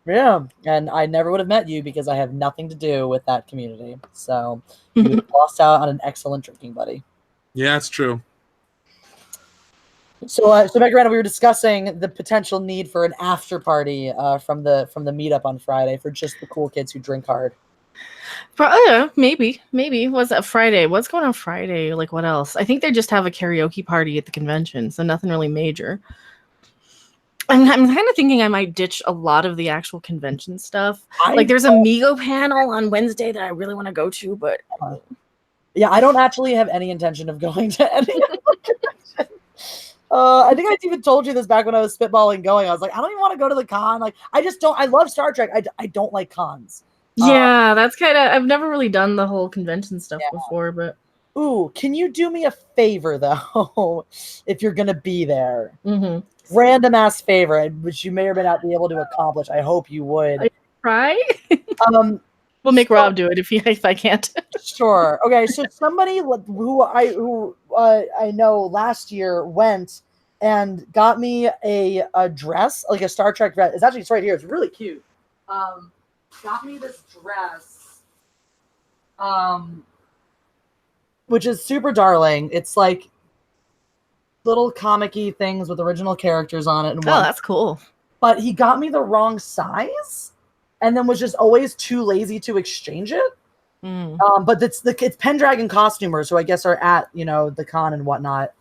Yeah, and I never would have met you because I have nothing to do with that community. So you lost out on an excellent drinking buddy. Yeah, that's true. So back around, we were discussing the potential need for an after party from the meetup on Friday for just the cool kids who drink hard. Maybe. What's that Friday? What's going on Friday? Like, what else? I think they just have a karaoke party at the convention, so nothing really major. I'm kind of thinking I might ditch a lot of the actual convention stuff. Like, there's a Migo panel on Wednesday that I really want to go to, but yeah, I don't actually have any intention of going to any of the conventions. I think I even told you this back when I was spitballing going. I was like, I don't even want to go to the con. Like, I just don't. I love Star Trek. I don't like cons. Yeah, that's kind of. I've never really done the whole convention stuff before, but. Ooh, can you do me a favor though? If you're gonna be there, Mm-hmm. Random ass favor, which you may or may not be able to accomplish. I hope you would. Try. We'll make Rob do it if I can't. Sure. Okay. So somebody who I know last year went and got me a dress, like a Star Trek dress. It's right here. It's really cute. Got me this dress, which is super darling. It's like little comic-y things with original characters on it. And that's cool. But he got me the wrong size, and then was just always too lazy to exchange it. But it's Pendragon costumers who I guess are at the con and whatnot,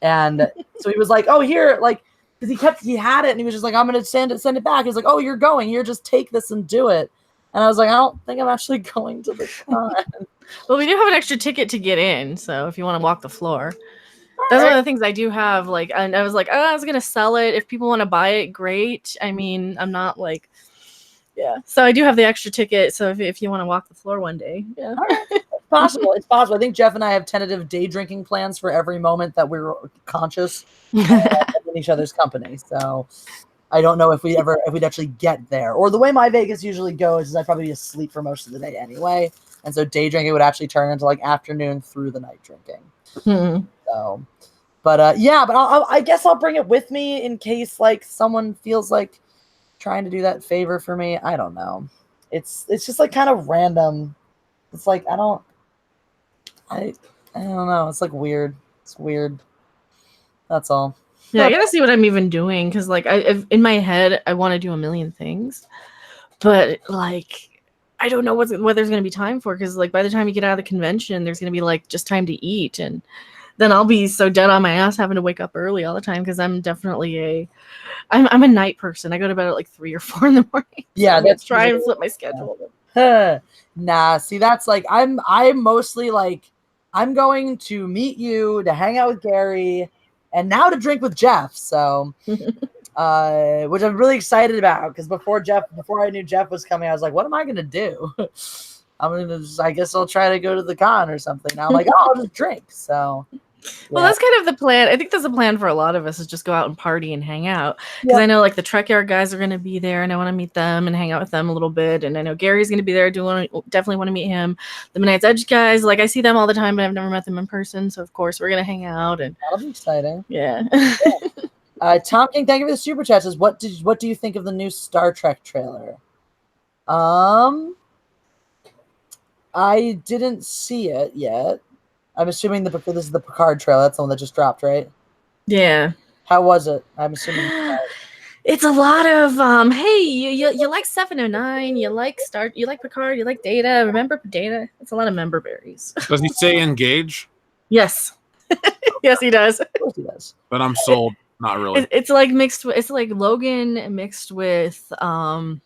and so he was like, "Oh, here," like because he had it and he was just like, "I'm gonna send it back." He's like, "Oh, you're going here, just take this and do it." And I was like, "I don't think I'm actually going to the con." Well, we do have an extra ticket to get in, so if you want to walk the floor. That's one of the things I do have. Like, and I was like, oh, I was gonna sell it. If people want to buy it, great. I mean, I'm not like, yeah. So I do have the extra ticket. So if you want to walk the floor one day, yeah, it's possible. It's possible. I think Jeff and I have tentative day drinking plans for every moment that we're conscious in each other's company. So I don't know if we'd actually get there. Or the way my Vegas usually goes is I'd probably be asleep for most of the day anyway, and so day drinking would actually turn into like afternoon through the night drinking. So, but I guess I'll bring it with me in case like someone feels like trying to do that favor for me. I don't know. It's just like kind of random. It's like I don't know. It's like weird. It's weird. That's all. Yeah, I gotta see what I'm even doing because like in my head I want to do a million things, but like I don't know what there's gonna be time for because like by the time you get out of the convention, there's gonna be like just time to eat and. Then I'll be so dead on my ass having to wake up early all the time because I'm definitely I'm a night person. I go to bed at like 3 or 4 in the morning. Yeah, let's try and flip my schedule. Nah, see, that's like I'm mostly like I'm going to meet you to hang out with Gary and now to drink with Jeff. So, which I'm really excited about because before I knew Jeff was coming, I was like, what am I gonna do? I guess I'll try to go to the con or something. Now I'm like, oh, I'll just drink. So. Well, that's kind of the plan. I think that's a plan for a lot of us is just go out and party and hang out. Because I know like the Trek Yard guys are going to be there and I want to meet them and hang out with them a little bit. And I know Gary's going to be there. Definitely want to meet him. The Midnight's Edge guys, like I see them all the time, but I've never met them in person. So of course we're going to hang out. And that'll be exciting. Yeah. Tom King, thank you for the super chat. Says, what do you think of the new Star Trek trailer? I didn't see it yet. I'm assuming this is the Picard trailer. That's the one that just dropped, right? Yeah. How was it? I'm assuming. It's a lot of hey, you like 709, you like Picard, you like Data. Remember Data? It's a lot of member berries. Does he say engage? Yes. Yes, he does. Of course he does. But I'm sold. Not really. It's like mixed. It's like Logan mixed with I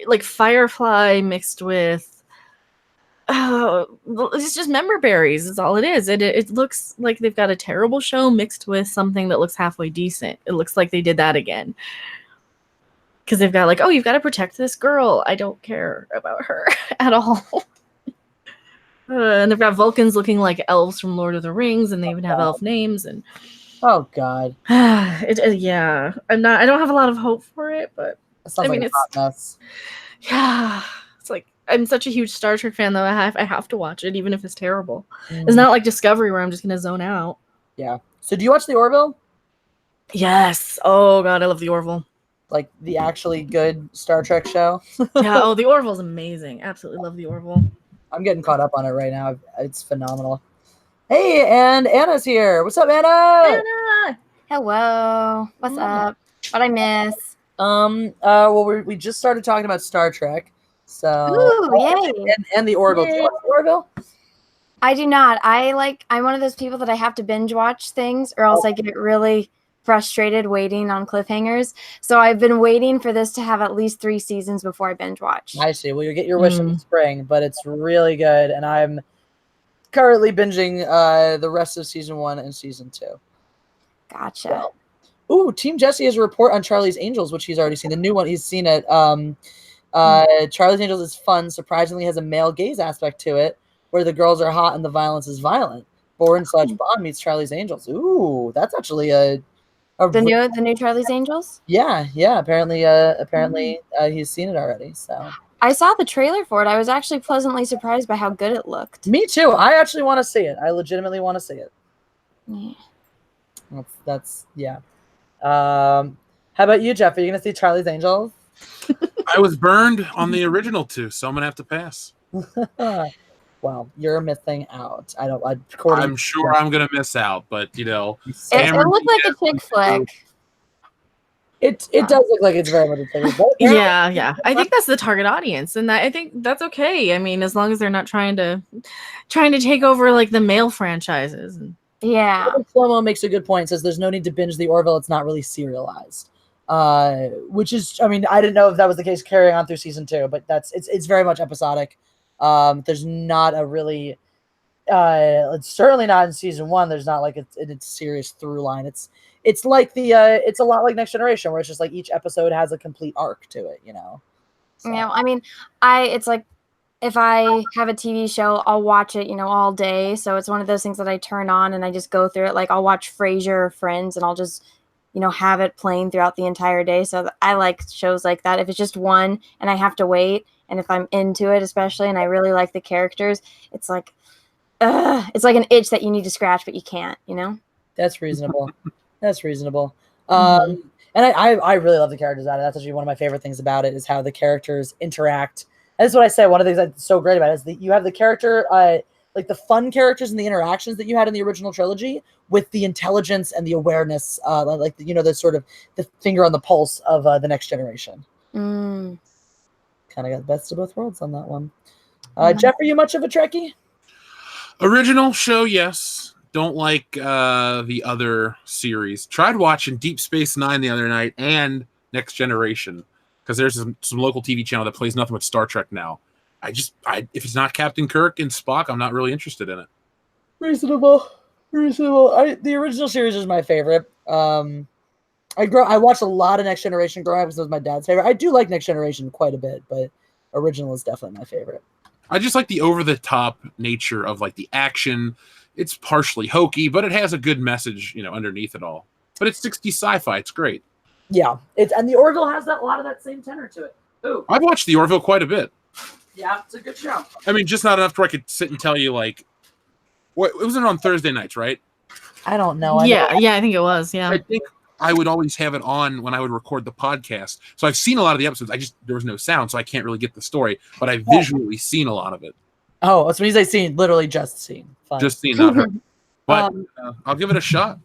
like Firefly mixed with. It's just member berries. Is all it is. It looks like they've got a terrible show mixed with something that looks halfway decent. It looks like they did that again. Because they've got like, oh, you've got to protect this girl. I don't care about her at all. And they've got Vulcans looking like elves from Lord of the Rings, and they even have elf names. And oh god, yeah, I don't have a lot of hope for it, but I mean, it's a hot mess. Yeah, it's like. I'm such a huge Star Trek fan, though. I have to watch it, even if it's terrible. It's not like Discovery, where I'm just gonna zone out. Yeah. So, do you watch the Orville? Yes. Oh God, I love the Orville. Like the actually good Star Trek show. Yeah. Oh, the Orville's amazing. Absolutely love the Orville. I'm getting caught up on it right now. It's phenomenal. Hey, and Anna's here. What's up, Anna? Anna. Hello. What's up? What'd I miss? Well, we just started talking about Star Trek. So Ooh, yay. and the Orville. Do you watch the Orville? I do not. I'm one of those people that I have to binge watch things or else I get really frustrated waiting on cliffhangers. So I've been waiting for this to have at least 3 seasons before I binge watch. I see. Well, you get your wish in the spring, but it's really good, and I'm currently binging the rest of season 1 and season 2. Gotcha. Well, ooh, Team Jesse has a report on Charlie's Angels, which he's already seen. The new one, he's seen it. Charlie's Angels is fun. Surprisingly, has a male gaze aspect to it, where the girls are hot and the violence is violent. Born/Bond meets Charlie's Angels. Ooh, that's actually the new Charlie's Angels? Yeah. Apparently, he's seen it already. So I saw the trailer for it. I was actually pleasantly surprised by how good it looked. me too. I actually want to see it. I legitimately want to see it. Yeah. That's yeah. How about you, Jeff? Are you gonna see Charlie's Angels? I was burned on the original 2, so I'm gonna have to pass. Well, you're missing out. I'm sure I'm gonna miss out, but It looked like a chick flick. It does look like it's very much a chick flick. Yeah. I think that's the target audience, and I think that's okay. I mean, as long as they're not trying to take over like the male franchises. Yeah. Slow-mo makes a good point. Says there's no need to binge the Orville. It's not really serialized. Which is, I mean, I didn't know if that was the case carrying on through season 2, but it's very much episodic. There's not a really, it's certainly not in season 1. There's not like it's serious through line. It's like it's a lot like Next Generation, where it's just like each episode has a complete arc to it, So. Yeah, I mean, it's like if I have a TV show, I'll watch it, all day. So it's one of those things that I turn on and I just go through it. Like I'll watch Frasier or Friends, and I'll just have it playing throughout the entire day. So I like shows like that. If it's just one and I have to wait, and if I'm into it, especially, and I really like the characters, it's like an itch that you need to scratch, but you can't, That's reasonable. That's reasonable. And I really love the characters out of it. That's actually one of my favorite things about it, is how the characters interact. And that's what I say. One of the things that's so great about it is that you have the character, like the fun characters and the interactions that you had in the original trilogy, with the intelligence and the awareness, like the sort of the finger on the pulse of the Next Generation. Kind of got the best of both worlds on that one. Jeff, are you much of a Trekkie? Original show, yes. Don't like the other series. Tried watching Deep Space Nine the other night and Next Generation, because there's some local TV channel that plays nothing but Star Trek now. If it's not Captain Kirk and Spock, I'm not really interested in it. Reasonable. The original series is my favorite. I watched a lot of Next Generation growing up because it was my dad's favorite. I do like Next Generation quite a bit, but original is definitely my favorite. I just like the over-the-top nature of like the action. It's partially hokey, but it has a good message, underneath it all. But it's 60s sci-fi. It's great. Yeah, and the Orville has a lot of that same tenor to it. Ooh. I've watched the Orville quite a bit. Yeah, it's a good show. I mean, just not enough to where I could sit and tell you like, what it wasn't on Thursday nights, right? I don't know. Yeah, I think it was. Yeah, I think I would always have it on when I would record the podcast. So I've seen a lot of the episodes. There was no sound, so I can't really get the story, but I've visually seen a lot of it. Oh, that's when you say seen, literally just seen. Fun. Just seen, not heard. But I'll give it a shot.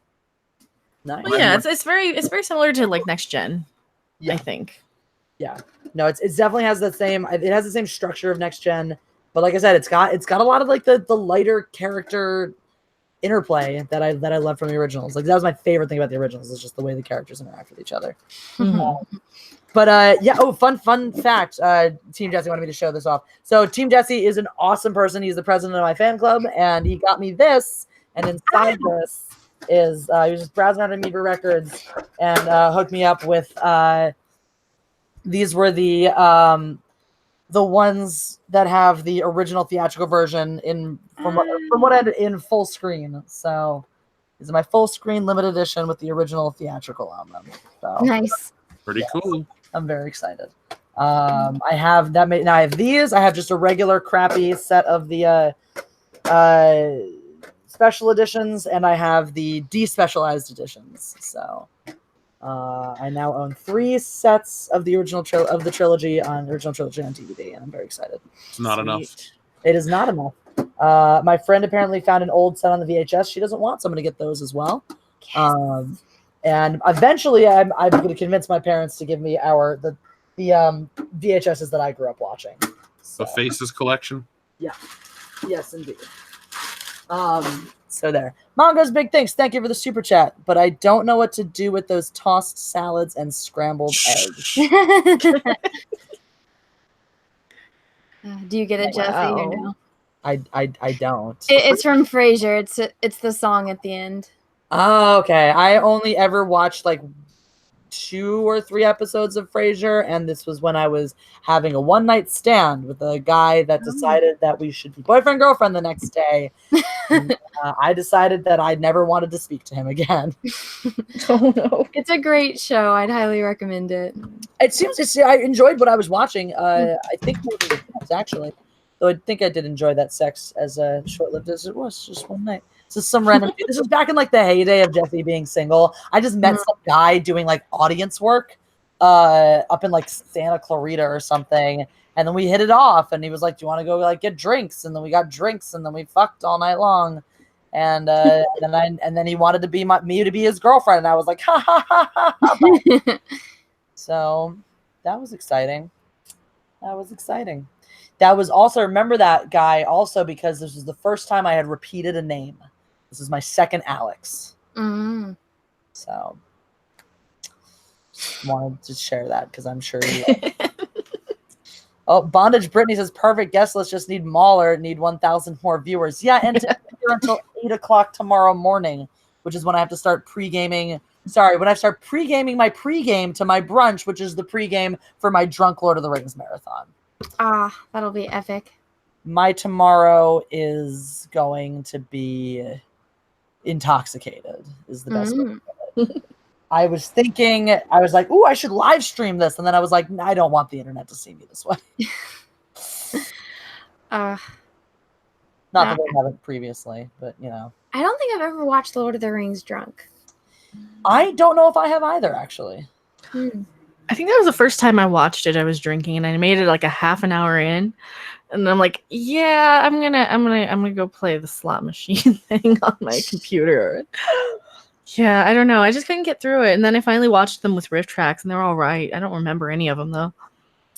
Nice. Well, yeah, it's very similar to like Next Gen. Yeah. I think. Yeah. No, it definitely has the same. It has the same structure of Next Gen, but like I said, it's got a lot of like the lighter character interplay that I love from the originals. Like that was my favorite thing about the originals, is just the way the characters interact with each other. But yeah. Oh, fun fact. Team Jesse wanted me to show this off. So Team Jesse is an awesome person. He's the president of my fan club, and he got me this. And inside this is he was just browsing on Amoeba Records and hooked me up with. These were the ones that have the original theatrical version from what I had in full screen. So this is my full screen limited edition with the original theatrical on them. So nice. Pretty cool. I'm very excited. I have that. Now I have these. I have just a regular crappy set of the special editions, and I have the despecialized editions. So I now own 3 sets of the original trilogy on DVD, and I'm very excited. It's not enough. It is not enough. My friend apparently found an old set on the VHS. She doesn't want someone to get those as well. And eventually, I'm going to convince my parents to give me the VHSs that I grew up watching. So, The Faces collection. yes, indeed. So there. Mongo's big thanks. Thank you for the super chat. But I don't know what to do with those tossed salads and scrambled eggs. Do you get it, Jesse? Wow. Or no? I don't. It's from Frasier. It's the song at the end. Oh, okay. I only ever watched like 2 or 3 episodes of Frasier, and this was when I was having a one-night stand with a guy that decided that we should be boyfriend girlfriend the next day. And, I decided that I never wanted to speak to him again. Oh no. It's a great show. I'd highly recommend it. It seems I enjoyed what I was watching. I think more than the sex, actually. Though I think I did enjoy that sex as short-lived as it was, just one night. So some random. This was back in like the heyday of Jesse being single. I just met some guy doing like audience work, up in like Santa Clarita or something, and then we hit it off. And he was like, "Do you want to go like get drinks?" And then we got drinks, and then we fucked all night long. And then he wanted to be me to be his girlfriend, and I was like, ha ha ha ha. Ha. So that was exciting. That was also, remember that guy also because this was the first time I had repeated a name. This is my second Alex. Mm. So just wanted to share that because I'm sure you Oh, Bondage Brittany says, perfect guest list, just need Mahler, need 1,000 more viewers. Yeah, and to here until 8 o'clock tomorrow morning, which is when I have to start pre-gaming. Sorry, when I start pre-gaming my pre-game to my brunch, which is the pre-game for my Drunk Lord of the Rings marathon. Ah, that'll be epic. My tomorrow is going to be intoxicated, is the best way to put it. I was like, ooh, I should live stream this. And then I was like, I don't want the internet to see me this way. Not that I haven't previously, but you know. I don't think I've ever watched Lord of the Rings drunk. I don't know if I have either, actually. I think that was the first time I watched it. I was drinking, and I made it like a half an hour in, and I'm like, "Yeah, I'm gonna go play the slot machine thing on my computer." Yeah, I don't know. I just couldn't get through it, and then I finally watched them with riff tracks, and they're all right. I don't remember any of them though.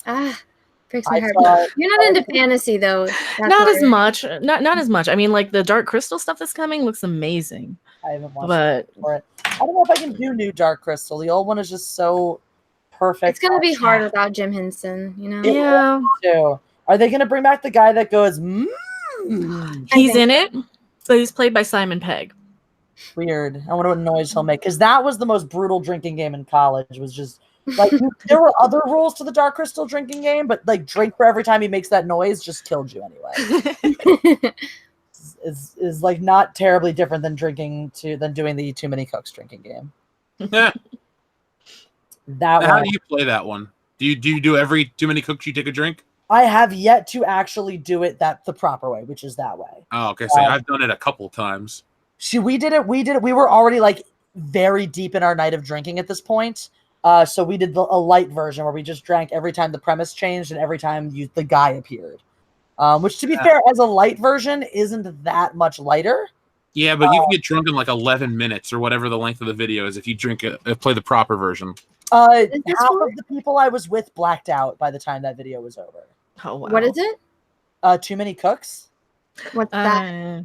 Breaks my heart. You're not into fantasy though. Not as much. Not as much. I mean, like the Dark Crystal stuff that's coming looks amazing. I haven't watched it for it. I don't know if I can do new Dark Crystal. The old one is just so perfect. It's gonna be hard without Jim Henson, you know. Yeah. Are they gonna bring back the guy that goes? He's in it, so he's played by Simon Pegg. Weird. I wonder what noise he'll make, because that was the most brutal drinking game in college. Was just like there were other rules to the Dark Crystal drinking game, but like drink for every time he makes that noise just killed you anyway. is like not terribly different than doing the Too Many Cooks drinking game. How One. do you play that one? Do you do every Too Many Cooks you take a drink? I have yet to actually do it the proper way, which is that way. Oh, okay. So I've done it a couple times. We did it. We were already like very deep in our night of drinking at this point. So we did a light version where we just drank every time the premise changed and every time the guy appeared. Which, to be fair, as a light version, isn't that much lighter. Yeah, but you can get drunk in like 11 minutes or whatever the length of the video is if you play the proper version. Half of the people I was with blacked out by the time that video was over. Oh wow! What is it? Too Many Cooks. What's that?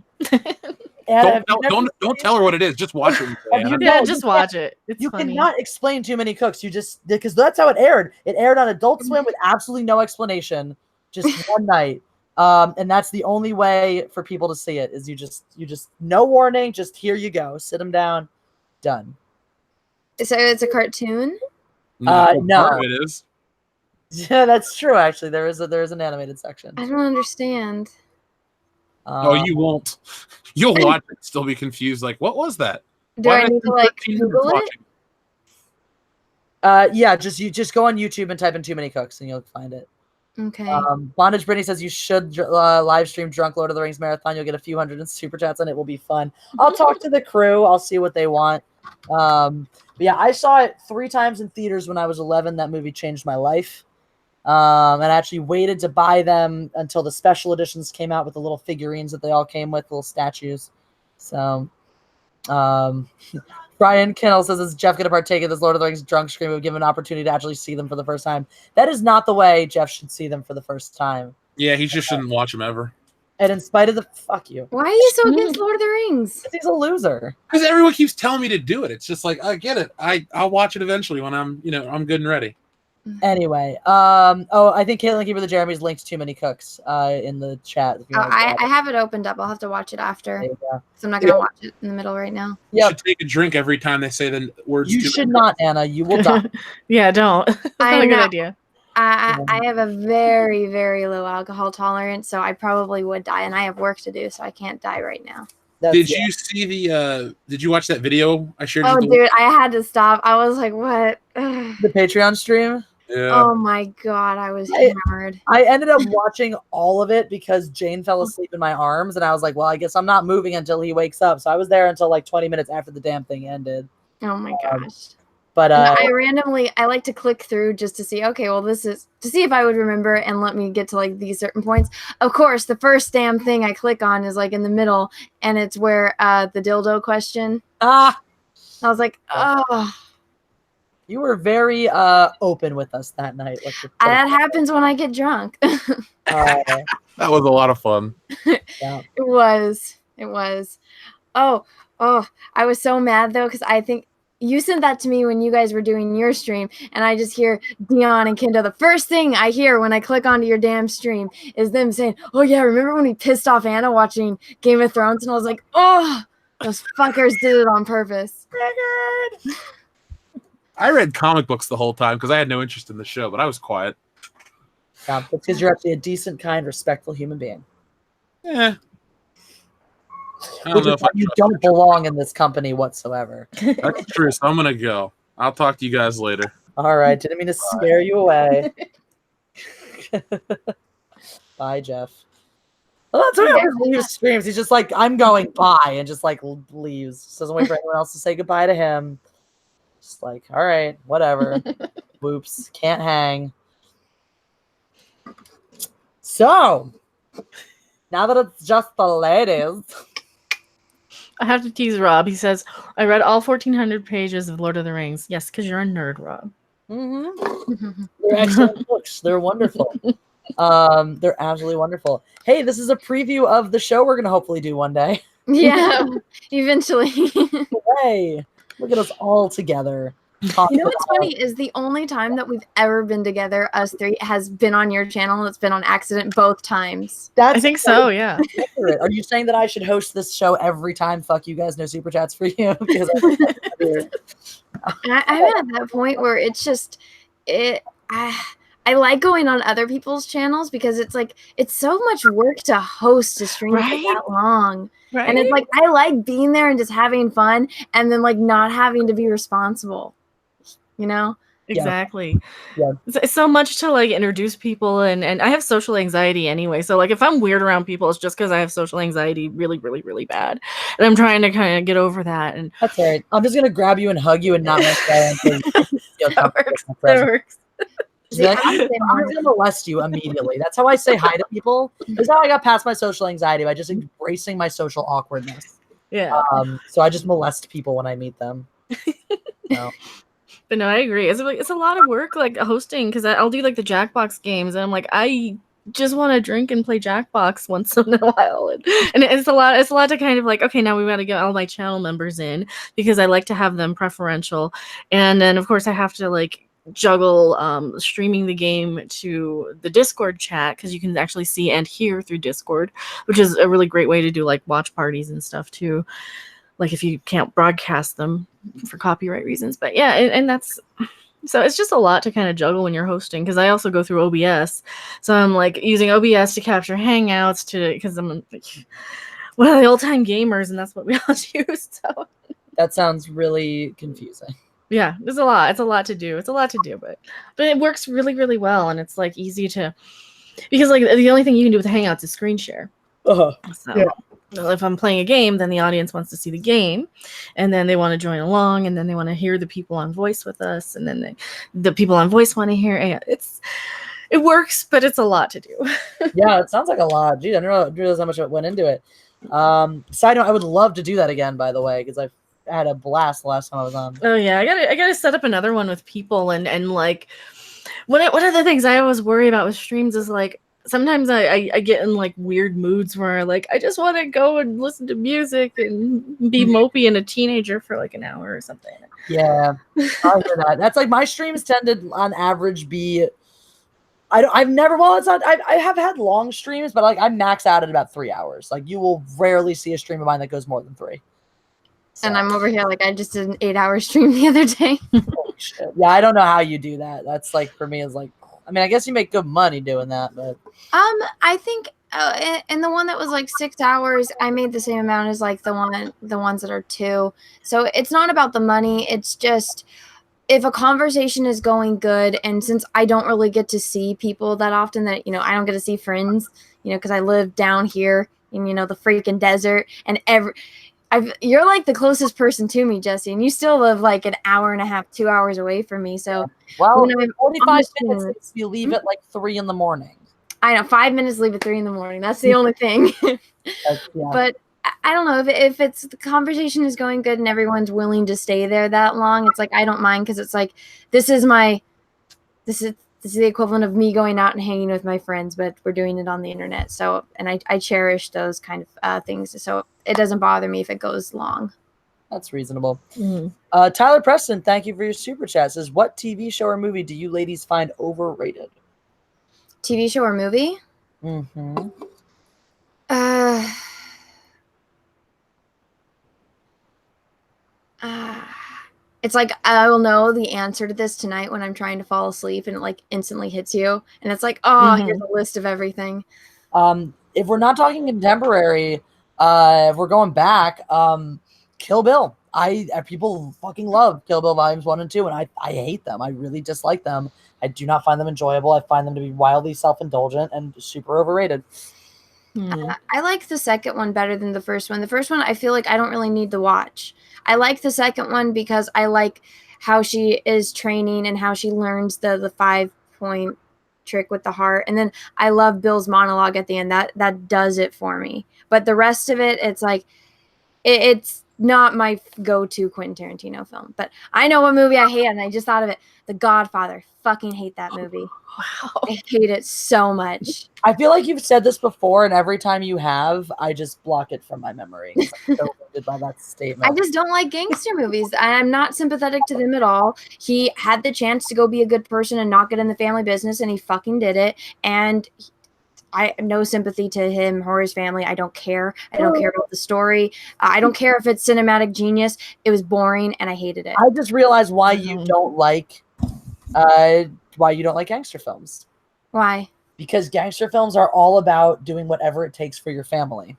Don't tell her what it is. Just watch it. Just watch it. It's you funny. cannot explain Too Many Cooks. You just because that's how it aired. It aired on Adult Swim with absolutely no explanation, just one night. And that's the only way for people to see it is you just no warning. Just here you go. Sit them down. Done. So it's a cartoon. No, part of it is. Yeah, that's true. Actually, there is an animated section. I don't understand. You won't. You'll watch it, still be confused. Like, what was that? Do I need to like Google it? Yeah, just go on YouTube and type in Too Many Cooks and you'll find it. Okay. Bondage Brittany says you should live stream Drunk Lord of the Rings marathon. You'll get a few hundred in super chats and it will be fun. I'll talk to the crew. I'll see what they want. But yeah, I saw it 3 times in theaters when I was 11. That movie changed my life. And I actually waited to buy them until the special editions came out with the little figurines that they all came with, little statues. So, Brian Kennel says, is Jeff going to partake in this Lord of the Rings drunk scream and give him an opportunity to actually see them for the first time? That is not the way Jeff should see them for the first time. Yeah, he just shouldn't watch them ever. And in spite of the fuck you, Why are you so against Lord of the Rings? he's a loser. Because everyone keeps telling me to do it. It's just like, I get it. I'll watch it eventually when I'm good and ready. Anyway, I think Caitlin Keeper the Jeremy's linked Too Many Cooks in the chat. If you want to I have it opened up. I'll have to watch it after. There you go. So I'm not gonna watch it in the middle right now. You Yep. should take a drink every time they say the words. You should not, Anna. You will die. Yeah, don't. That's not a good know. idea. I have a very, very low alcohol tolerance, so I probably would die, and I have work to do, so I can't die right now. Did you see did you watch that video I shared? Oh, dude, I had to stop. I was like, what? The Patreon stream? Yeah. Oh my God, I was hammered. I ended up watching all of it because Jane fell asleep in my arms, and I was like, well, I guess I'm not moving until he wakes up. So I was there until like 20 minutes after the damn thing ended. Oh my gosh. But I like to click through just to see, okay, well, this is to see if I would remember and let me get to like these certain points. Of course, the first damn thing I click on is like in the middle, and it's where the dildo question. I was like, oh. You were very open with us that night. That happens when I get drunk. That was a lot of fun. Yeah. It was. Oh, I was so mad though, because I think you sent that to me when you guys were doing your stream, and I just hear Dion and Kendall. The first thing I hear when I click onto your damn stream is them saying, oh yeah, remember when we pissed off Anna watching Game of Thrones? And I was like, oh, those fuckers did it on purpose. I read comic books the whole time because I had no interest in the show, but I was quiet. Yeah, because you're actually a decent, kind, respectful human being. Yeah. I don't know if you don't belong in this company whatsoever. That's true, so I'm going to go. I'll talk to you guys later. All right. Didn't mean to scare you away. Bye, Jeff. Well, that's why he always leaves streams. He's just like, I'm going bye, and just like leaves. Just doesn't wait for anyone else to say goodbye to him. Just like, all right, whatever. Whoops, can't hang. So, now that it's just the ladies. I have to tease Rob. He says, I read all 1,400 pages of Lord of the Rings. Yes, because you're a nerd, Rob. Mm-hmm. They're excellent books. They're wonderful. They're absolutely wonderful. Hey, this is a preview of the show we're going to hopefully do one day. Yeah, eventually. Hooray. Look at us all together. You know what's funny is the only time that we've ever been together, us three, has been on your channel, and it's been on accident both times. I think so, yeah. Are you saying that I should host this show every time? Fuck you guys, no super chats for you. Because I'm at that point where it's just I like going on other people's channels because it's like it's so much work to host a stream for that long. Right. And it's like I like being there and just having fun, and then like not having to be responsible. You know? Exactly. Yeah. It's so much to like introduce people, and I have social anxiety anyway. So like if I'm weird around people, it's just because I have social anxiety really, really, really bad. And I'm trying to kind of get over that. And that's all right. I'm just gonna grab you and hug you and not mess around. That works. Like, I'm gonna molest you immediately. That's how I say hi to people. That's how I got past my social anxiety, by just embracing my social awkwardness. Yeah. So I just molest people when I meet them. No. But no, I agree. It's a lot of work, like hosting, because I'll do like the Jackbox games, and I'm like, I just want to drink and play Jackbox once in a while, and it's a lot. It's a lot to kind of like, okay, now we got to get all my channel members in because I like to have them preferential, and then of course I have to like juggle streaming the game to the Discord chat because you can actually see and hear through Discord, which is a really great way to do like watch parties and stuff too. Like if you can't broadcast them for copyright reasons. But yeah, and that's so it's just a lot to kind of juggle when you're hosting, because I also go through OBS. So I'm like using OBS to capture hangouts because I'm one of the old-time gamers, and that's what we all use. So that sounds really confusing. Yeah, there's a lot. It's a lot to do. But it works really, really well, and it's like easy to, because like the only thing you can do with the hangouts is screen share. So if I'm playing a game, then the audience wants to see the game, and then they want to join along, and then they want to hear the people on voice with us, and then the people on voice want to hear. It works, but it's a lot to do. Yeah, it sounds like a lot. Gee, I didn't realize how much it went into it. Side note, I would love to do that again, by the way, because had a blast the last time I was on. Oh yeah, I gotta set up another one with people and like one of the things I always worry about with streams is like sometimes I get in like weird moods where like I just want to go and listen to music and be mopey and a teenager for like an hour or something. Yeah, I hear that. That's like my streams tended on average be. I've never. Well, it's not. I have had long streams, but like I max out at about 3 hours. Like you will rarely see a stream of mine that goes more than 3. So. And I'm over here like I just did an 8-hour stream the other day. Holy shit. Yeah, I don't know how you do that. That's like for me is like. I mean, I guess you make good money doing that, but I think in the one that was like 6 hours, I made the same amount as like the ones that are 2. So it's not about the money. It's just if a conversation is going good, and since I don't really get to see people that often, that I don't get to see friends, because I live down here in the freaking desert, and you're like the closest person to me, Jesse, and you still live like an hour and a half, 2 hours away from me. So, well, 45 minutes if you leave at like 3 in the morning. I know 5 minutes leave at 3 in the morning. That's the only thing. But I don't know if it's the conversation is going good and everyone's willing to stay there that long. It's like I don't mind because it's like this is the equivalent of me going out and hanging with my friends, but we're doing it on the internet. So, and I cherish those kind of things. So it doesn't bother me if it goes long. That's reasonable. Tyler Preston, thank you for your super chat. Says, what TV show or movie do you ladies find overrated? TV show or movie? Mm-hmm. It's like I will know the answer to this tonight when I'm trying to fall asleep, and it like instantly hits you, and it's like, here's a list of everything. If we're not talking contemporary, if we're going back, Kill Bill. People fucking love Kill Bill Volumes 1 and 2, and I hate them. I really dislike them. I do not find them enjoyable. I find them to be wildly self-indulgent and super overrated. I like the second one better than the first one. The first one, I feel like I don't really need to watch. I like the second one because I like how she is training and how she learns the 5-point trick with the heart. And then I love Bill's monologue at the end. That does it for me. But the rest of it, it's like, it's not my go-to Quentin Tarantino film. But I know what movie I hate, and I just thought of it. The Godfather. Fucking hate that movie. Wow. I hate it so much. I feel like you've said this before, and every time you have, I just block it from my memory. I'm so offended by that statement. I just don't like gangster movies. I'm not sympathetic to them at all. He had the chance to go be a good person and not get in the family business, and he fucking did it. And I have no sympathy to him or his family. I don't care. I don't care about the story. I don't care if it's cinematic genius. It was boring, and I hated it. I just realized why you don't like gangster films. Why? Because gangster films are all about doing whatever it takes for your family.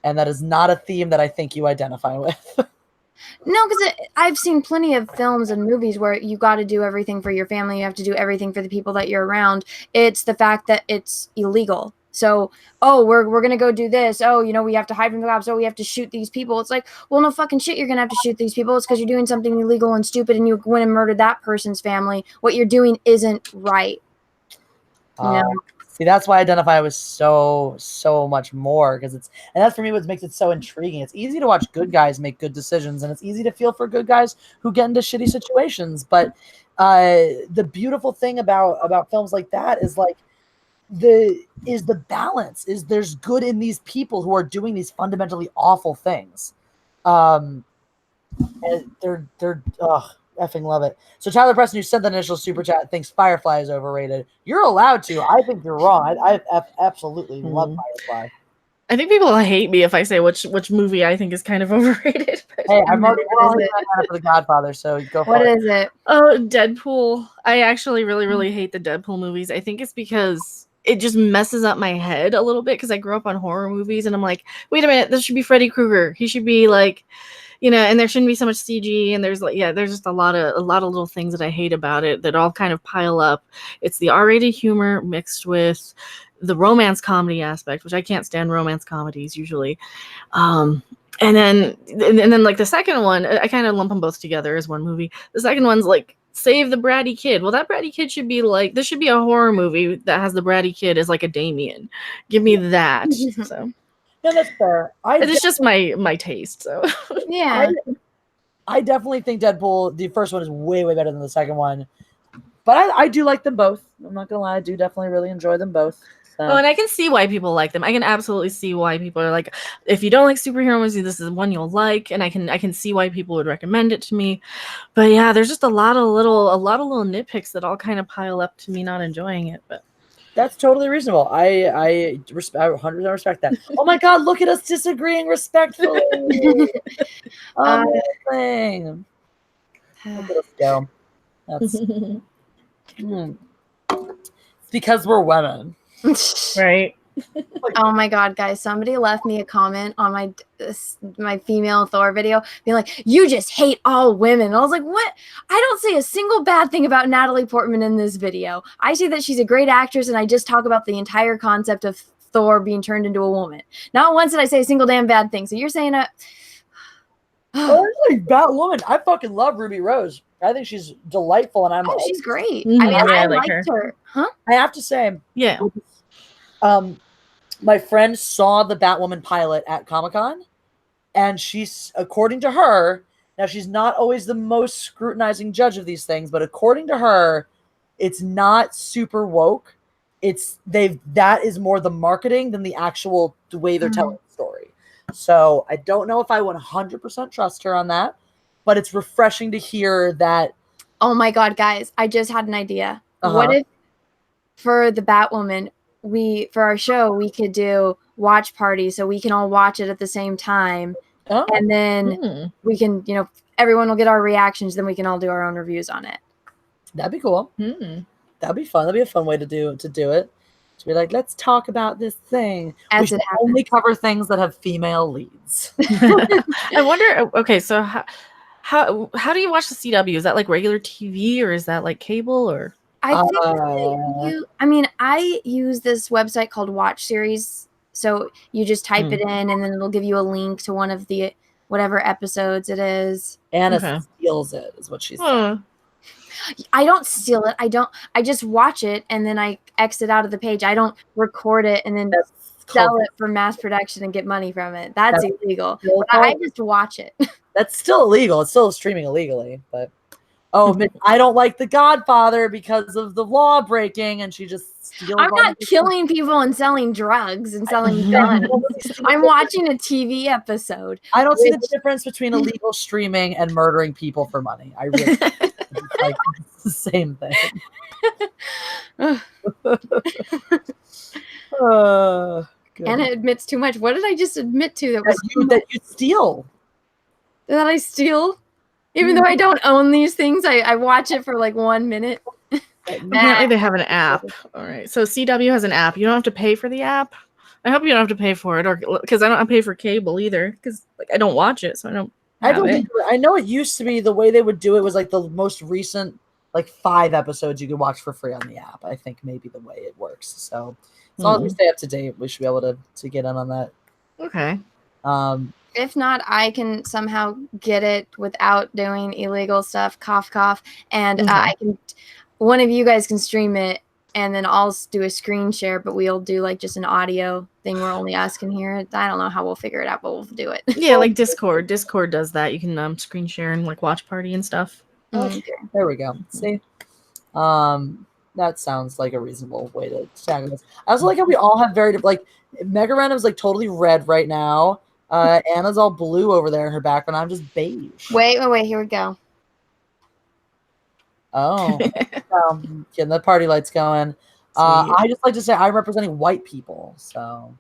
And that is not a theme that I think you identify with. No, because I've seen plenty of films and movies where you got to do everything for your family. You have to do everything for the people that you're around. It's the fact that it's illegal. So, we're going to go do this. We have to hide from the cops. We have to shoot these people. It's like, well, no fucking shit. You're going to have to shoot these people. It's because you're doing something illegal and stupid and you went and murdered that person's family. What you're doing isn't right. See, that's why I identify with so much more, and that's for me what makes it so intriguing. It's easy to watch good guys make good decisions, and it's easy to feel for good guys who get into shitty situations. But the beautiful thing about films like that is like the balance. Is there's good in these people who are doing these fundamentally awful things, and they're effing love it. So Tyler Preston, who sent the initial super chat, thinks Firefly is overrated. You're allowed to. I think you're wrong. I absolutely love Firefly. I think people hate me if I say which movie I think is kind of overrated. Hey, I'm already for The Godfather, so go for it. What is it? Oh, Deadpool. I actually really hate the Deadpool movies. I think it's because it just messes up my head a little bit because I grew up on horror movies and I'm like, wait a minute, this should be Freddy Krueger. He should be like, and there shouldn't be so much CG, and there's just a lot of little things that I hate about it that all kind of pile up. It's the R-rated humor mixed with the romance comedy aspect, which I can't stand romance comedies usually. And then like the second one, I kind of lump them both together as one movie. The second one's like Save the Bratty Kid. Well, that Bratty Kid should be like, this should be a horror movie that has the Bratty Kid as like a Damien. Give me that. So. Yeah, that's fair. It's just my taste. So Yeah. I definitely think Deadpool, the first one, is way, way better than the second one. But I do like them both. I'm not gonna lie, I do definitely really enjoy them both. So. Oh, and I can see why people like them. I can absolutely see why people are like, if you don't like superhero movies, this is one you'll like, and I can see why people would recommend it to me. But yeah, there's just a lot of little nitpicks that all kind of pile up to me not enjoying it. But that's totally reasonable. I 100% respect that. Oh my God, look at us disagreeing respectfully. Amazing. Look at us go. That's it's because we're women. right. Oh my God, guys! Somebody left me a comment on my female Thor video, being like, "You just hate all women." And I was like, "What? I don't say a single bad thing about Natalie Portman in this video. I say that she's a great actress, and I just talk about the entire concept of Thor being turned into a woman. Not once did I say a single damn bad thing. So you're saying that?" Honestly, Batwoman. I fucking love Ruby Rose. I think she's delightful, and she's great. Mm-hmm. I mean, I I like liked her. Huh? I have to say, yeah. My friend saw the Batwoman pilot at Comic-Con, and she's, according to her, now she's not always the most scrutinizing judge of these things, but according to her, it's not super woke. That is more the marketing than the actual way they're telling the story. So I don't know if I 100% trust her on that, but it's refreshing to hear that. Oh my God, guys, I just had an idea. What if for the Batwoman, for our show, we could do watch party so we can all watch it at the same time. And then we can, everyone will get our reactions, then we can all do our own reviews on it. That'd be cool. That'd be fun. That'd be a fun way to do it. To be like, let's talk about this thing. We should only cover things that have female leads. I wonder, okay, so how do you watch the CW? Is that like regular TV or is that like cable or? I think I use this website called Watch Series. So you just type it in and then it'll give you a link to one of the whatever episodes it is. Anna steals it, is what she said. I don't steal it. I just watch it and then I exit out of the page. I don't record it and then sell it for mass production and get money from it. That's illegal. I just watch it. That's still illegal. It's still streaming illegally, but I don't like The Godfather because of the law breaking, and she just steals. I'm not killing people and selling drugs and selling guns. I'm watching a TV episode. I don't see the difference between illegal streaming and murdering people for money. I really like it's the same thing. Anna admits too much. What did I just admit to that you steal? That I steal? Even though I don't own these things, I watch it for like 1 minute. Apparently they have an app. All right. So CW has an app. You don't have to pay for the app. I hope you don't have to pay for it, or because I don't pay for cable either, because I don't watch it, so I don't. I know it used to be the way they would do it was like the most recent 5 episodes you could watch for free on the app. I think maybe the way it works. So as long as we stay up to date, we should be able to get in on that. Okay. If not, I can somehow get it without doing illegal stuff. Cough, cough. And I can. One of you guys can stream it, and then I'll do a screen share. But we'll do just an audio thing where only us can hear it. I don't know how we'll figure it out, but we'll do it. Yeah, like Discord. Discord does that. You can screen share and watch party and stuff. Okay. There we go. See, that sounds like a reasonable way to tackle this. I also like how we all have very Mega Ren is totally red right now. Anna's all blue over there in her background. I'm just beige. Wait. Here we go. Oh, getting the party lights going. I just like to say I'm representing white people. So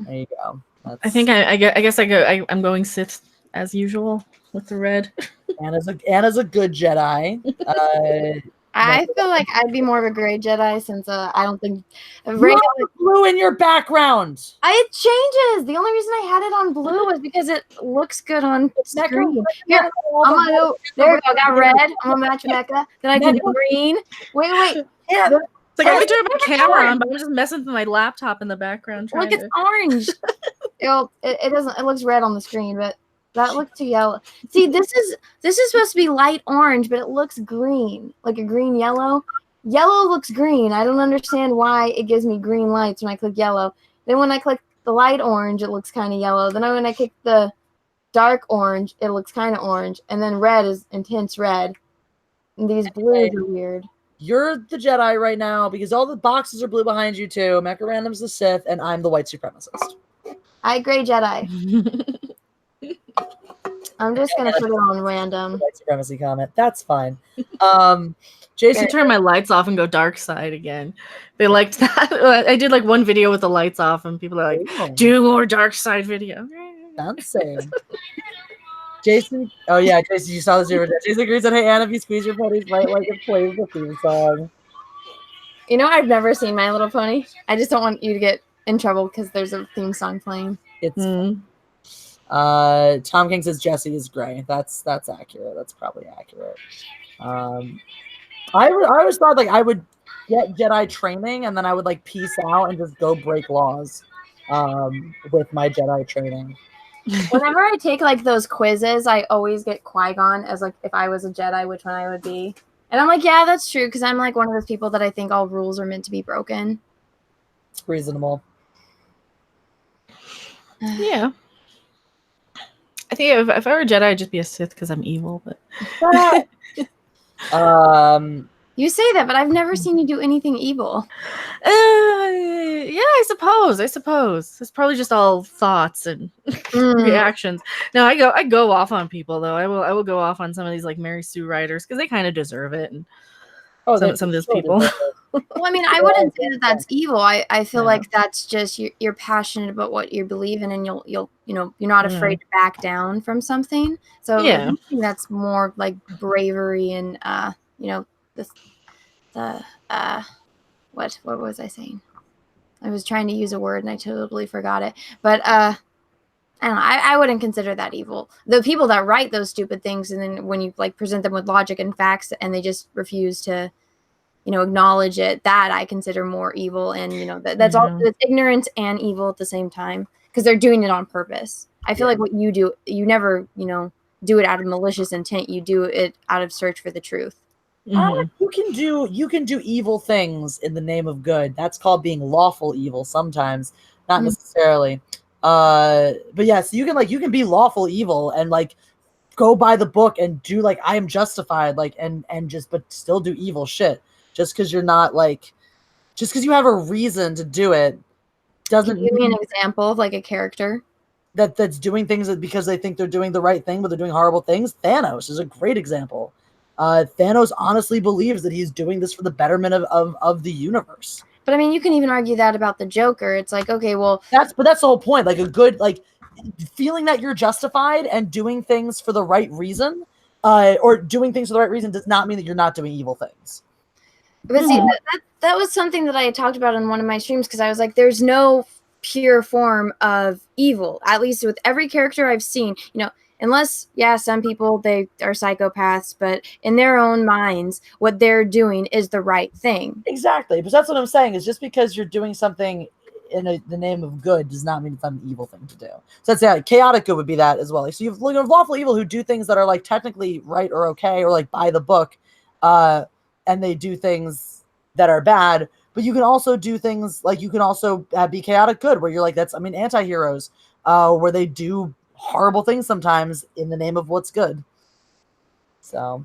there you go. I think I guess I'm going Sith as usual with the red. Anna's a good Jedi. I feel like I'd be more of a gray Jedi since I don't think blue in your background. It changes. The only reason I had it on blue was because it looks good on screen. Here, I'm gonna go. There we go. Got red. I'm gonna match Mecca. Then I can do green. Wait. Yeah. It's I can turn my camera on, but I'm just messing with my laptop in the background. Look, it's orange. It doesn't. It looks red on the screen, but that looks too yellow. See, this is supposed to be light orange, but it looks green, like a green yellow. Yellow looks green. I don't understand why it gives me green lights when I click yellow. Then when I click the the light orange, it looks kind of yellow. Then when I kick the dark orange, it looks kind of orange. And then red is intense red. And these blues are weird. You're the Jedi right now because all the boxes are blue behind you too. Mecha Random's the Sith, and I'm the white supremacist. I gray Jedi. I'm just gonna put it on random. White supremacy comment. That's fine. Jason, Jason, turn my lights off and go dark side again. They liked that. I did like one video with the lights off, and people are like, "Do more dark side video." fancy. Jason, oh yeah, Jason, you saw the super chat. Jason agrees that, hey, Anna, if you squeeze your pony's right, like it plays the theme song. You know, I've never seen My Little Pony. I just don't want you to get in trouble because there's a theme song playing. It's Tom King says Jesse is gray. That's accurate. That's probably accurate. I always thought like I would get Jedi training and then I would like peace out and just go break laws with my Jedi training. Whenever I take like those quizzes, I always get Qui-Gon as like if I was a Jedi, which one I would be. And I'm like, yeah, that's true, because I'm like one of those people that I think all rules are meant to be broken. It's reasonable. Yeah. I think if I were a Jedi, I'd just be a Sith because I'm evil. But you say that, but I've never seen you do anything evil. Yeah, I suppose. It's probably just all thoughts and reactions. No, I go off on people though. I will go off on some of these like Mary Sue writers because they kind of deserve it. And some of those people. Well, I mean, I wouldn't say that that's evil. I feel like that's just you're passionate about what you believe in, and you'll you're not afraid to back down from something. So I think that's more like bravery and what was I saying? I was trying to use a word and I totally forgot it. But I don't know. I wouldn't consider that evil. The people that write those stupid things, and then when you like present them with logic and facts, and they just refuse to, acknowledge it, that I consider more evil. And that's all. It's ignorance and evil at the same time because they're doing it on purpose. I feel like what you do, you never, do it out of malicious intent. You do it out of search for the truth. You can do evil things in the name of good. That's called being lawful evil sometimes, not necessarily. But yeah, so you can be lawful evil and like go by the book and do like I am justified, like and but still do evil shit. Just because you're not like, just because you have a reason to do it doesn't. Can you give me an example of like a character that's doing things because they think they're doing the right thing, but they're doing horrible things? Thanos is a great example. Thanos honestly believes that he's doing this for the betterment of the universe. But I mean, you can even argue that about the Joker. It's like, okay, well, that's the whole point. Like a good, like feeling that you're justified and doing things for the right reason, or doing things for the right reason does not mean that you're not doing evil things. But see, that was something that I had talked about in one of my streams because I was like, there's no pure form of evil, at least with every character I've seen, unless, some people, they are psychopaths, but in their own minds, what they're doing is the right thing. Exactly. But that's what I'm saying is just because you're doing something in the name of good does not mean it's not an evil thing to do. So that's like chaotic good would be that as well. Like, so you have lawful evil who do things that are like technically right or okay or like by the book, and they do things that are bad. But you can also do things like you can also be chaotic good where you're like anti-heroes where they do horrible things sometimes in the name of what's good. So,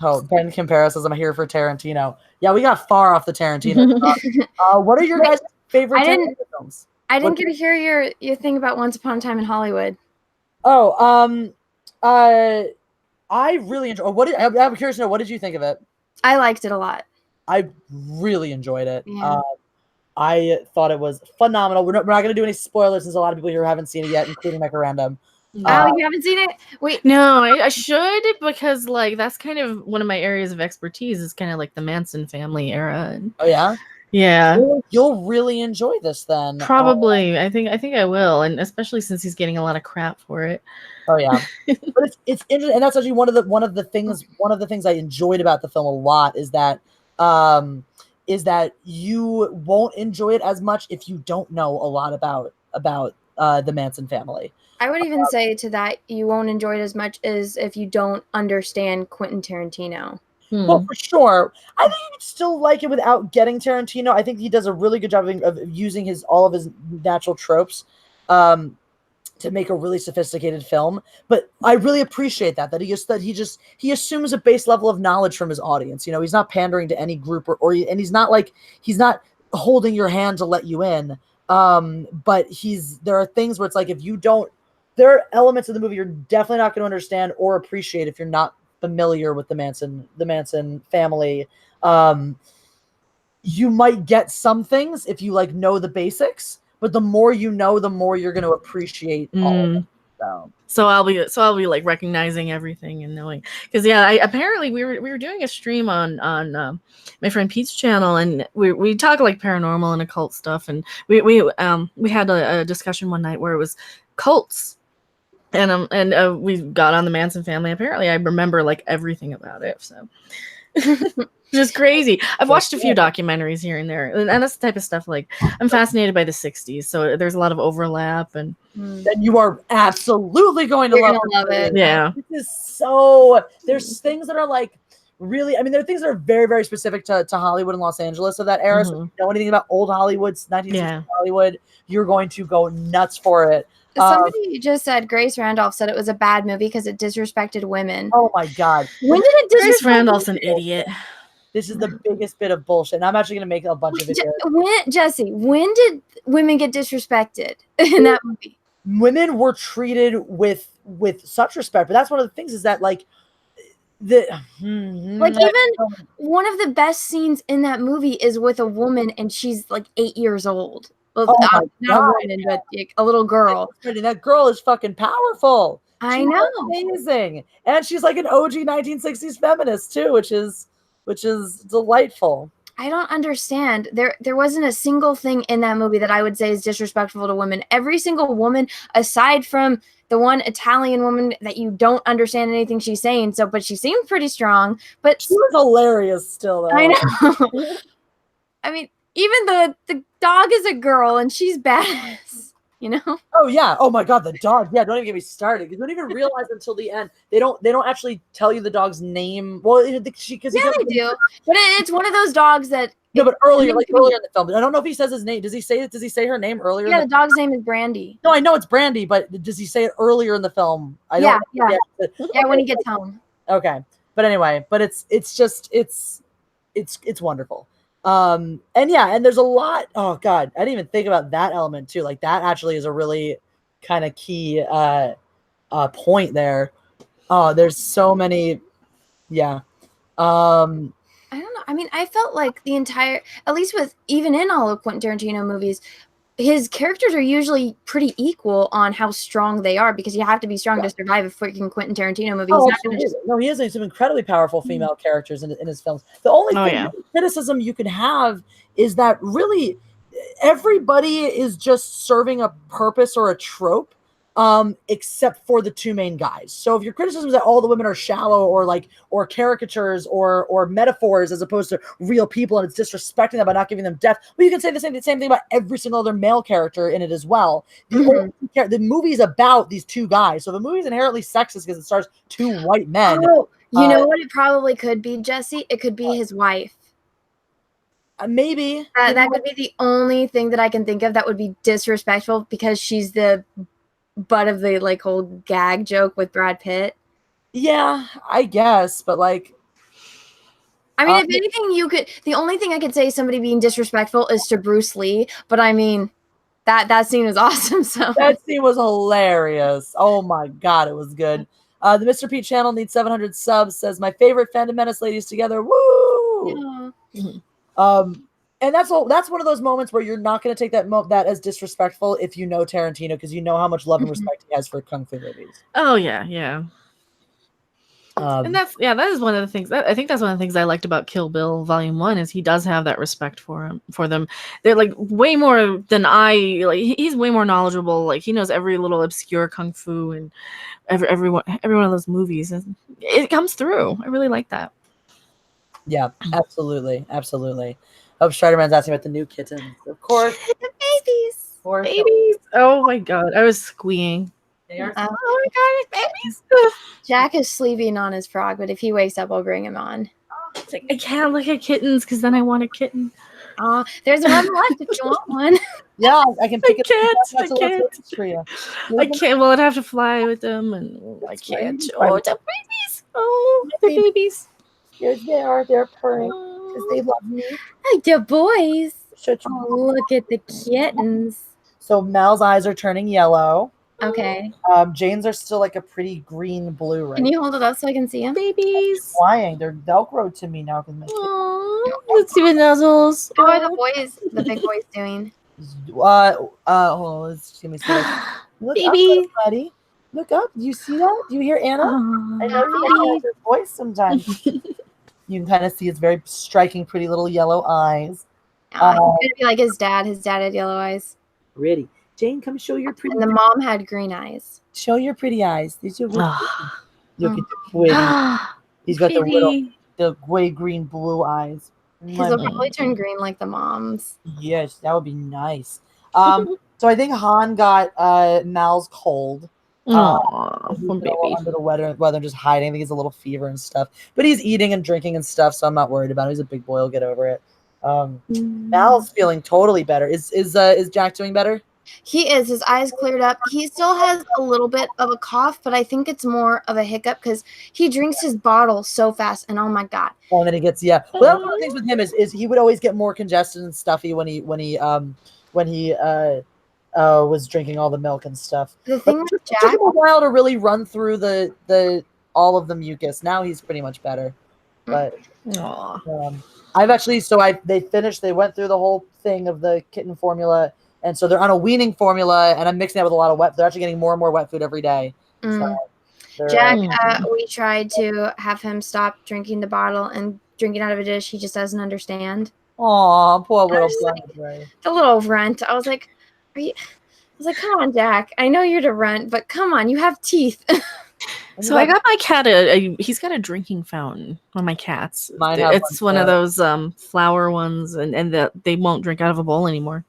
Ben Compara says I'm here for Tarantino. Yeah, we got far off the Tarantino stuff. What are your guys' favorite Tarantino films? I didn't get to hear your thing about Once Upon a Time in Hollywood. I really enjoyed. I'm curious to know, what did you think of it? I liked it a lot. I really enjoyed it. Yeah. I thought it was phenomenal. We're not going to do any spoilers since a lot of people here haven't seen it yet, including Mecha Random. You haven't seen it? Wait. No, I should, because like that's kind of one of my areas of expertise is kind of like the Manson family era. Oh yeah? Yeah. You'll really enjoy this then. Probably. I think I will, and especially since he's getting a lot of crap for it. Oh yeah. But it's interesting, and that's actually one of the things I enjoyed about the film a lot is that you won't enjoy it as much if you don't know a lot about the Manson family. I would even say to that you won't enjoy it as much as if you don't understand Quentin Tarantino. Well, for sure. I think you could still like it without getting Tarantino. I think he does a really good job of using all of his natural tropes to make a really sophisticated film. But I really appreciate that he assumes a base level of knowledge from his audience. You know, he's not pandering to any group and he's not holding your hand to let you in. But there are things where it's like, there are elements of the movie you're definitely not going to understand or appreciate if you're not familiar with the Manson family. You might get some things if you like know the basics, but the more you know, the more you're going to appreciate all of it. So I'll be like recognizing everything and knowing, because apparently we were doing a stream on my friend Pete's channel, and we talk like paranormal and occult stuff, and we had a discussion one night where it was cults. And we got on the Manson family. Apparently, I remember like everything about it. So, just crazy. I've watched a few documentaries here and there, and that's the type of stuff. Like, I'm fascinated by the '60s, so there's a lot of overlap. And then you are absolutely going to love it. Yeah, there's things that are like really. I mean, there are things that are very, very specific to Hollywood and Los Angeles of that era. So if you know anything about old Hollywood, 1960s Hollywood, you're going to go nuts for it. Somebody just said Grace Randolph said it was a bad movie because it disrespected women. Oh my God. When did it disrespect? Grace Randolph's an idiot. This is the biggest bit of bullshit. And I'm actually going to make a bunch of videos. Jesse, when did women get disrespected in that movie? Women were treated with such respect, but that's one of the things is that like even one of the best scenes in that movie is with a woman and she's like 8 years old. Well, not a woman, but a little girl. That girl is fucking powerful. I know, amazing, and she's like an OG 1960s feminist too, which is delightful. I don't understand. There wasn't a single thing in that movie that I would say is disrespectful to women. Every single woman, aside from the one Italian woman that you don't understand anything she's saying, but she seemed pretty strong. But she was hilarious still, though. I know. I mean, even the dog is a girl and she's badass, you know? Oh yeah. Oh my God, the dog. Yeah, don't even get me started. You don't even realize until the end. They don't actually tell you the dog's name. Well, because they do. But it's one of those dogs that. No, but earlier in the film. I don't know if he says his name. Does he say her name earlier? Yeah, the dog's name is Brandy. No, I know it's Brandy, but does he say it earlier in the film? Yeah, when he gets home. Okay, but anyway, it's wonderful. And there's a lot. Oh God, I didn't even think about that element too. Like that actually is a really kind of key point there. Oh, there's so many. Yeah. I don't know. I mean, I felt like the entire, at least even in all of Quentin Tarantino movies, his characters are usually pretty equal on how strong they are, because you have to be strong to survive a freaking Quentin Tarantino movie. He has some incredibly powerful female characters in his films. The only criticism you could have is that really everybody is just serving a purpose or a trope, except for the two main guys. So if your criticism is that all the women are shallow or caricatures or metaphors as opposed to real people, and it's disrespecting them by not giving them depth, well, you can say the same thing about every single other male character in it as well. The movie's about these two guys, so the movie's inherently sexist because it stars two white men. Oh, you know what it probably could be, Jesse? It could be his wife. Maybe that could be the only thing that I can think of that would be disrespectful, because she's the butt of the like whole gag joke with Brad Pitt. Yeah, I guess, but like, I mean, if anything, the only thing I could say is somebody being disrespectful is to Bruce Lee, but I mean, that scene was awesome. So that scene was hilarious. Oh my God, it was good. The Mr. Pete channel needs 700 subs. Says my favorite Phantom Menace ladies together. Woo! Yeah. And that's one of those moments where you're not going to take that as disrespectful if you know Tarantino, because you know how much love and respect he has for kung fu movies. Oh yeah. And that is one of the things. I think that's one of the things I liked about Kill Bill Volume 1 is he does have that respect for them. They're like way more than he's way more knowledgeable. Like he knows every little obscure kung fu and every one of those movies, and it comes through. I really like that. Yeah, absolutely. Oh, Striderman's asking about the new kittens. Of course. The babies. Babies. Oh my God. I was squeeing. They are. Oh my God, it's babies. Jack is sleeping on his frog, but if he wakes up, I'll bring him on. It's like, I can't look at kittens because then I want a kitten. There's one left if you want one. Yeah, I can pick it I up can't. for you. I can't. Well, I'd have to fly with them, and I can't. Oh, the babies! Oh, the babies! They are. They're purring because they love me. Like the boys. Such Look at the kittens. So Mal's eyes are turning yellow. Okay. Jane's are still like a pretty green blue right Can you hold it up so I can see them? Babies! flying. They're Velcro to me now. Let's see the nuzzles. How are the big boys doing? Hold on, let's see me see that. Look Baby. up, buddy. Look up. Do you see that? Do you hear Anna? I know you hear her voice sometimes. You can kind of see its very striking, pretty little yellow eyes. He's gonna be like his dad. His dad had yellow eyes. Pretty. Jane, come show your pretty. And the mom had green eyes. Show your pretty eyes. These are look at the pretty. He's got the gray, green, blue eyes. His will probably turn green like the mom's. Yes, that would be nice. So I think Han got Mal's cold. One baby. Under the weather, just hiding. I think he's a little fever and stuff. But he's eating and drinking and stuff, so I'm not worried about him. He's a big boy. He'll get over it. Mal's feeling totally better. Is Jack doing better? He is. His eyes cleared up. He still has a little bit of a cough, but I think it's more of a hiccup because he drinks his bottle so fast. And oh my god! Oh, and then he gets Well, one of the things with him is he would always get more congested and stuffy when he was drinking all the milk and stuff. The thing with It Jack, took him a while to really run through the all of the mucus. Now he's pretty much better. But they finished. They went through the whole thing of the kitten formula. And so they're on a weaning formula, and I'm mixing that with a lot of wet. They're actually getting more and more wet food every day. So Jack, we tried to have him stop drinking the bottle and drinking out of a dish. He just doesn't understand. Aw, poor little the little runt. I was like, come on, Jack. I know you're the runt, but come on, you have teeth. So I got my cat he's got a drinking fountain on my cats. It's one of those flower ones, and they won't drink out of a bowl anymore.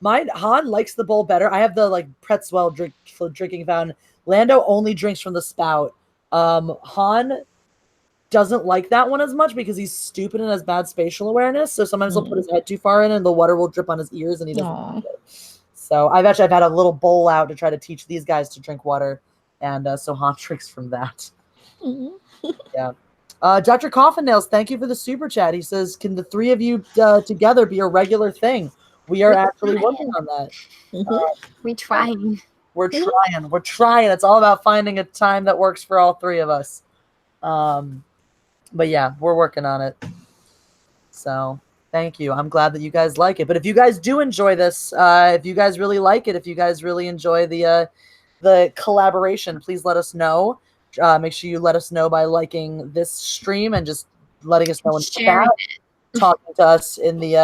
Mine Han likes the bowl better. I have the like pretzel drinking fountain. Lando only drinks from the spout. Han doesn't like that one as much because he's stupid and has bad spatial awareness. So sometimes he'll put his head too far in, and the water will drip on his ears, and he doesn't like it. So I've had a little bowl out to try to teach these guys to drink water, and so Han drinks from that. Yeah. Dr. Coffin-Nails, thank you for the super chat. He says, can the three of you together be a regular thing? We are actually working on that. We're trying. We're trying. It's all about finding a time that works for all three of us. But yeah, we're working on it. So thank you. I'm glad that you guys like it. But if you guys do enjoy this, if you guys really like it, if you guys really enjoy the collaboration, please let us know. Make sure you let us know by liking this stream and just letting us know in chat, talking to us in the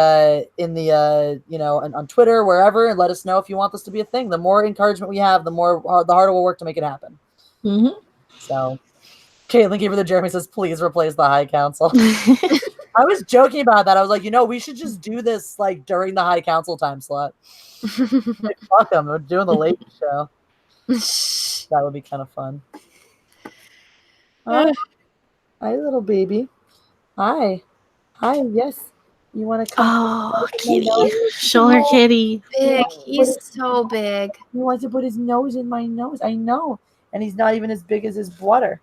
on Twitter, wherever, and let us know if you want this to be a thing. The more encouragement we have, the harder we'll work to make it happen. So, Caitlin Keeper the Jeremy says, please replace the High Council. I was joking about that. I was like, we should just do this like during the High Council time slot. Like, fuck them. We're doing the late show. That would be kind of fun. Hi, little baby. Hi. Yes. You want to come? Oh, kitty. Show her kitty. Big. He's so big. He wants to put his nose in my nose. I know. And he's not even as big as his brother.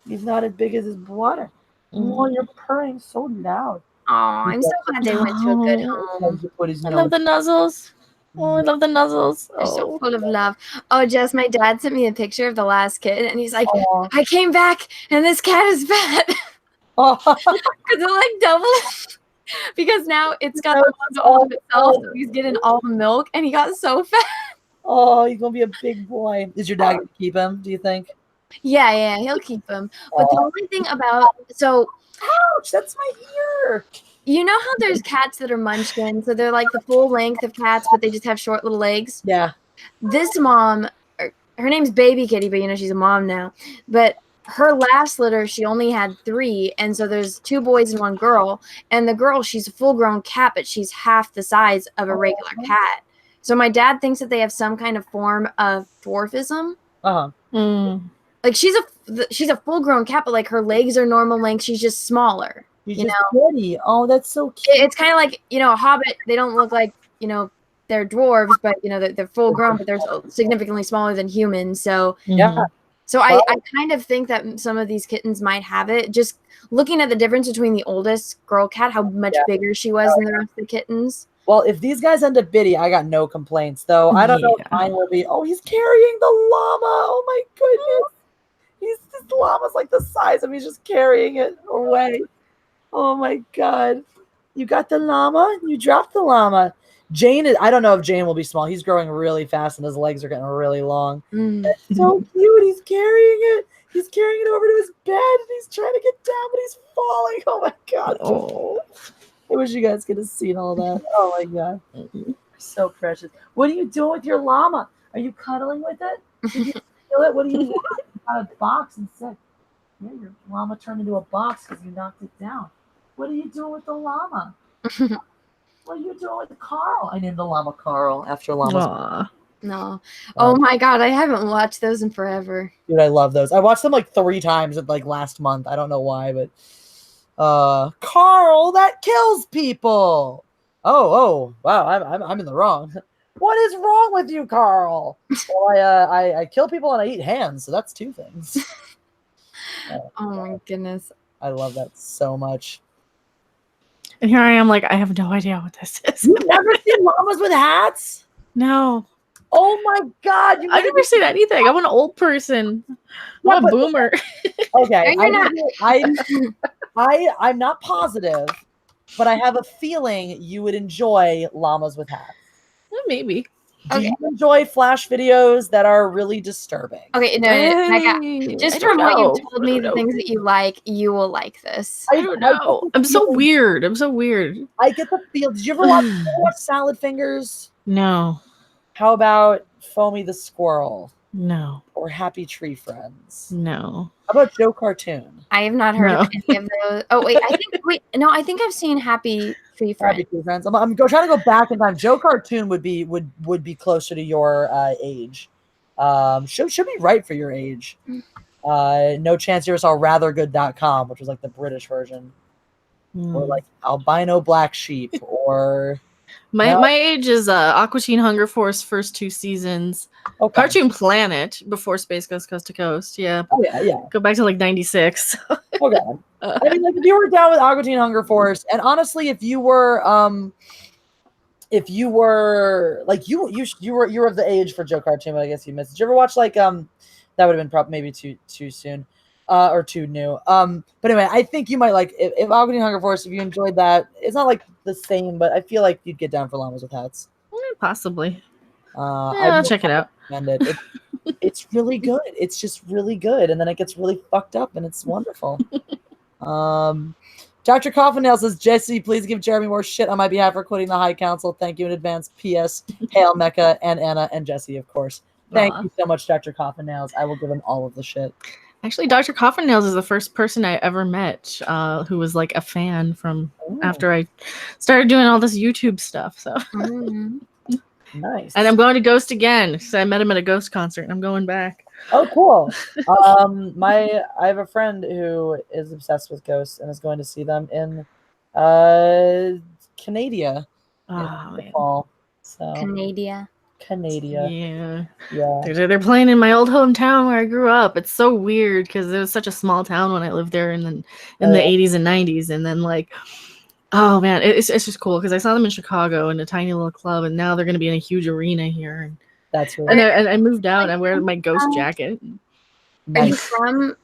He's not as big as his brother. Oh, you're purring so loud. Oh, I'm so glad they went to a good home. I love the nuzzles. Oh, I love the nuzzles. They're so full of love. Oh, Jess, my dad sent me a picture of the last kid, and he's like, I came back, and this cat is fat. Because it like doubled. Because now it's got the lungs all of itself, so he's getting all the milk, and he got so fat. Oh, he's going to be a big boy. Is your dad going to keep him, do you think? Yeah, he'll keep him. But the only thing about, ouch, that's my ear. You know how there's cats that are munchkin, so they're like the full length of cats, but they just have short little legs? Yeah. This mom, her name's Baby Kitty, but she's a mom now. But her last litter, she only had 3, and so there's 2 boys and 1 girl. And the girl, she's a full-grown cat, but she's half the size of a regular cat. So my dad thinks that they have some kind of form of dwarfism. Uh-huh. Like she's she's a full grown cat, but like her legs are normal length. She's just smaller. She's You just know? pretty. Oh, that's so cute. It's kind of like, you know, a hobbit. They don't look like, you know, they're dwarves, but you know, they're full grown, but they're significantly smaller than humans. So Yeah. so I kind of think that some of these kittens might have it. Just looking at the difference between the oldest girl cat, how much bigger she was than the rest of the kittens. Well, if these guys end up bitty, I got no complaints, though. I don't know if mine will be. Oh, he's carrying the llama. Oh, my goodness. This llama's like the size of him. He's just carrying it away. Oh, my God. You got the llama? You dropped the llama. Jane, I don't know if Jane will be small. He's growing really fast, and his legs are getting really long. That's so cute. He's carrying it. He's carrying it over to his bed, and he's trying to get down, but he's falling. Oh, my God. Oh. I wish you guys could have seen all that. Oh, my God. So precious. What are you doing with your llama? Are you cuddling with it? Did you feel it? What do you want? You got a box and said, yeah, your llama turned into a box because you knocked it down. What are you doing with the llama? What are you doing with Carl? I named the llama Carl after llama's. No. Oh my God, I haven't watched those in forever. Dude, I love those. I watched them like 3 times like last month. I don't know why, but Carl, that kills people. Oh, wow, I'm in the wrong. What is wrong with you, Carl? Well, I kill people and I eat hands, so that's 2 things. Oh my goodness. I love that so much. And here I am, like, I have no idea what this is. You've never seen llamas with hats? No. Oh my God! I've never seen anything. I'm an old person. I'm a boomer. Okay, I'm not positive, but I have a feeling you would enjoy llamas with hats. Well, maybe. Do you enjoy flash videos that are really disturbing? Okay, no, just from what you told me, the things that you like, you will like this. I don't know. I'm so weird. I get the feel. Did you ever watch Salad Fingers? No. How about Foamy the Squirrel? No. Or Happy Tree Friends? No. How about Joe Cartoon? I have not heard of any of those. Oh wait, I think I've seen Happy Tree Friends. Happy Tree Friends. I'm trying to go back in time. Joe Cartoon would be closer to your age. Should be right for your age. No chance you ever saw rathergood.com, which was like the British version. Or like Albino Black Sheep or my age is Aqua Teen Hunger Force first 2 seasons. Okay. Cartoon Planet before Space Ghost Coast to Coast. Yeah. Oh, yeah. Go back to like 96. Okay. I mean, like if you were down with Aqua Teen Hunger Force, and honestly, if you were like you were of the age for Joe Cartoon, but I guess you missed. Did you ever watch like that would have been probably maybe too soon. Or too new. But anyway, I think you might like if Aqua Teen Hunger Force, if you enjoyed that. It's not like the same, but I feel like you'd get down for llamas with hats. Possibly. I'll check it out. It's really good. It's just really good, and then it gets really fucked up, and it's wonderful. Dr. Coffinail says, Jesse, please give Jeremy more shit on my behalf for quitting the High Council. Thank you in advance. P.S. Hail Mecca and Anna and Jesse, of course. Thank you so much, Dr. Coffinails. I will give him all of the shit. Actually, Dr. Coffinails is the first person I ever met who was like a fan from after I started doing all this YouTube stuff. So nice. And I'm going to Ghost again. So I met him at a Ghost concert and I'm going back. Oh, cool. I have a friend who is obsessed with ghosts and is going to see them in Canada in the fall. So Canada. Yeah. They're playing in my old hometown where I grew up. It's so weird because it was such a small town when I lived there in the 80s and 90s. And then like, oh man, it's just cool because I saw them in Chicago in a tiny little club, and now they're going to be in a huge arena here. And that's really and I moved out. I wear my ghost jacket. Are you from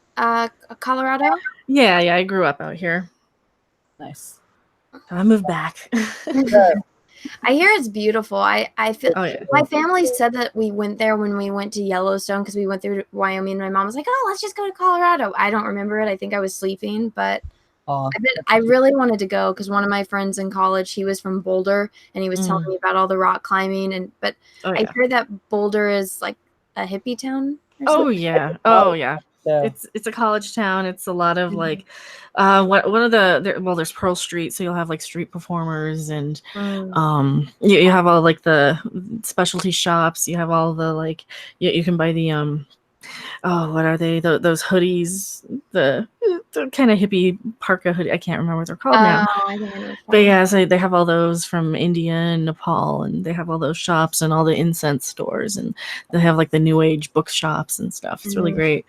Colorado? Yeah, I grew up out here. Nice. I moved back. I hear it's beautiful. I feel my family said that we went there when we went to Yellowstone because we went through Wyoming. My mom was like, "Oh, let's just go to Colorado." I don't remember it. I think I was sleeping, but I really wanted to go because one of my friends in college, he was from Boulder, and he was telling me about all the rock climbing. But I heard that Boulder is like a hippie town. Oh yeah. It's a college town. It's a lot of like one of there's Pearl Street, so you'll have like street performers and you have all like the specialty shops. You have all the like you can buy the Oh, what are they? Those hoodies, the kind of hippie parka hoodie. I can't remember what they're called now. I think I know. But yeah, so they have all those from India and Nepal, and they have all those shops and all the incense stores, and they have like the new age bookshops and stuff. It's really great.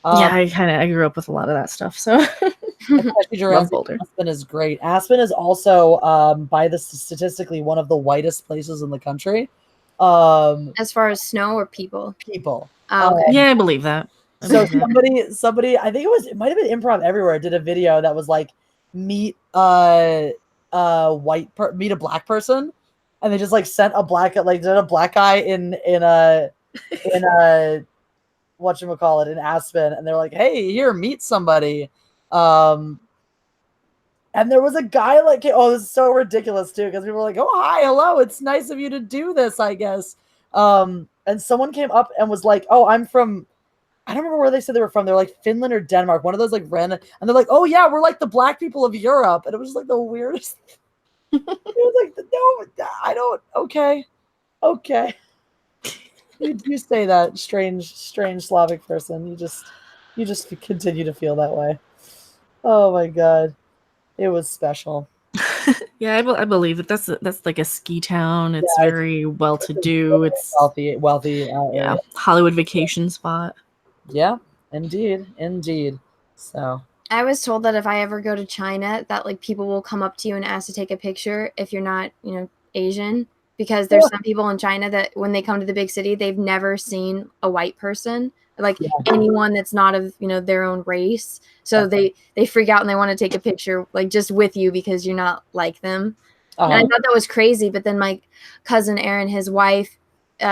Yeah, I grew up with a lot of that stuff. So Love Boulder. Aspen is great. Aspen is also by the statistically one of the whitest places in the country. As far as snow or people? People. Oh, okay. Yeah, I believe that. So somebody, I think it might have been Improv Everywhere, did a video that was like meet a black person, and they just like sent a black guy in a whatchamacallit in Aspen, and they're like, hey, here, meet somebody. And there was a guy like, oh, this is so ridiculous too, because people were like, oh, hi, hello, it's nice of you to do this, I guess. And someone came up and was like, oh, I'm from, I don't remember where they said they were from. They're like Finland or Denmark, one of those like random, and they're like, oh yeah, we're like the black people of Europe. And it was just like the weirdest. It was like, no, I don't, okay. You say that, strange Slavic person. You just continue to feel that way. Oh my God. It was special. Yeah, I believe that that's like a ski town. It's very well to do. It's wealthy. Yeah, Hollywood vacation spot. Yeah, indeed. So I was told that if I ever go to China, that like people will come up to you and ask to take a picture if you're not, Asian, because there's some people in China that when they come to the big city, they've never seen a white person, like anyone that's not of, their own race. So they freak out and they want to take a picture like just with you because you're not like them. And I thought that was crazy. But then my cousin Erin, his wife,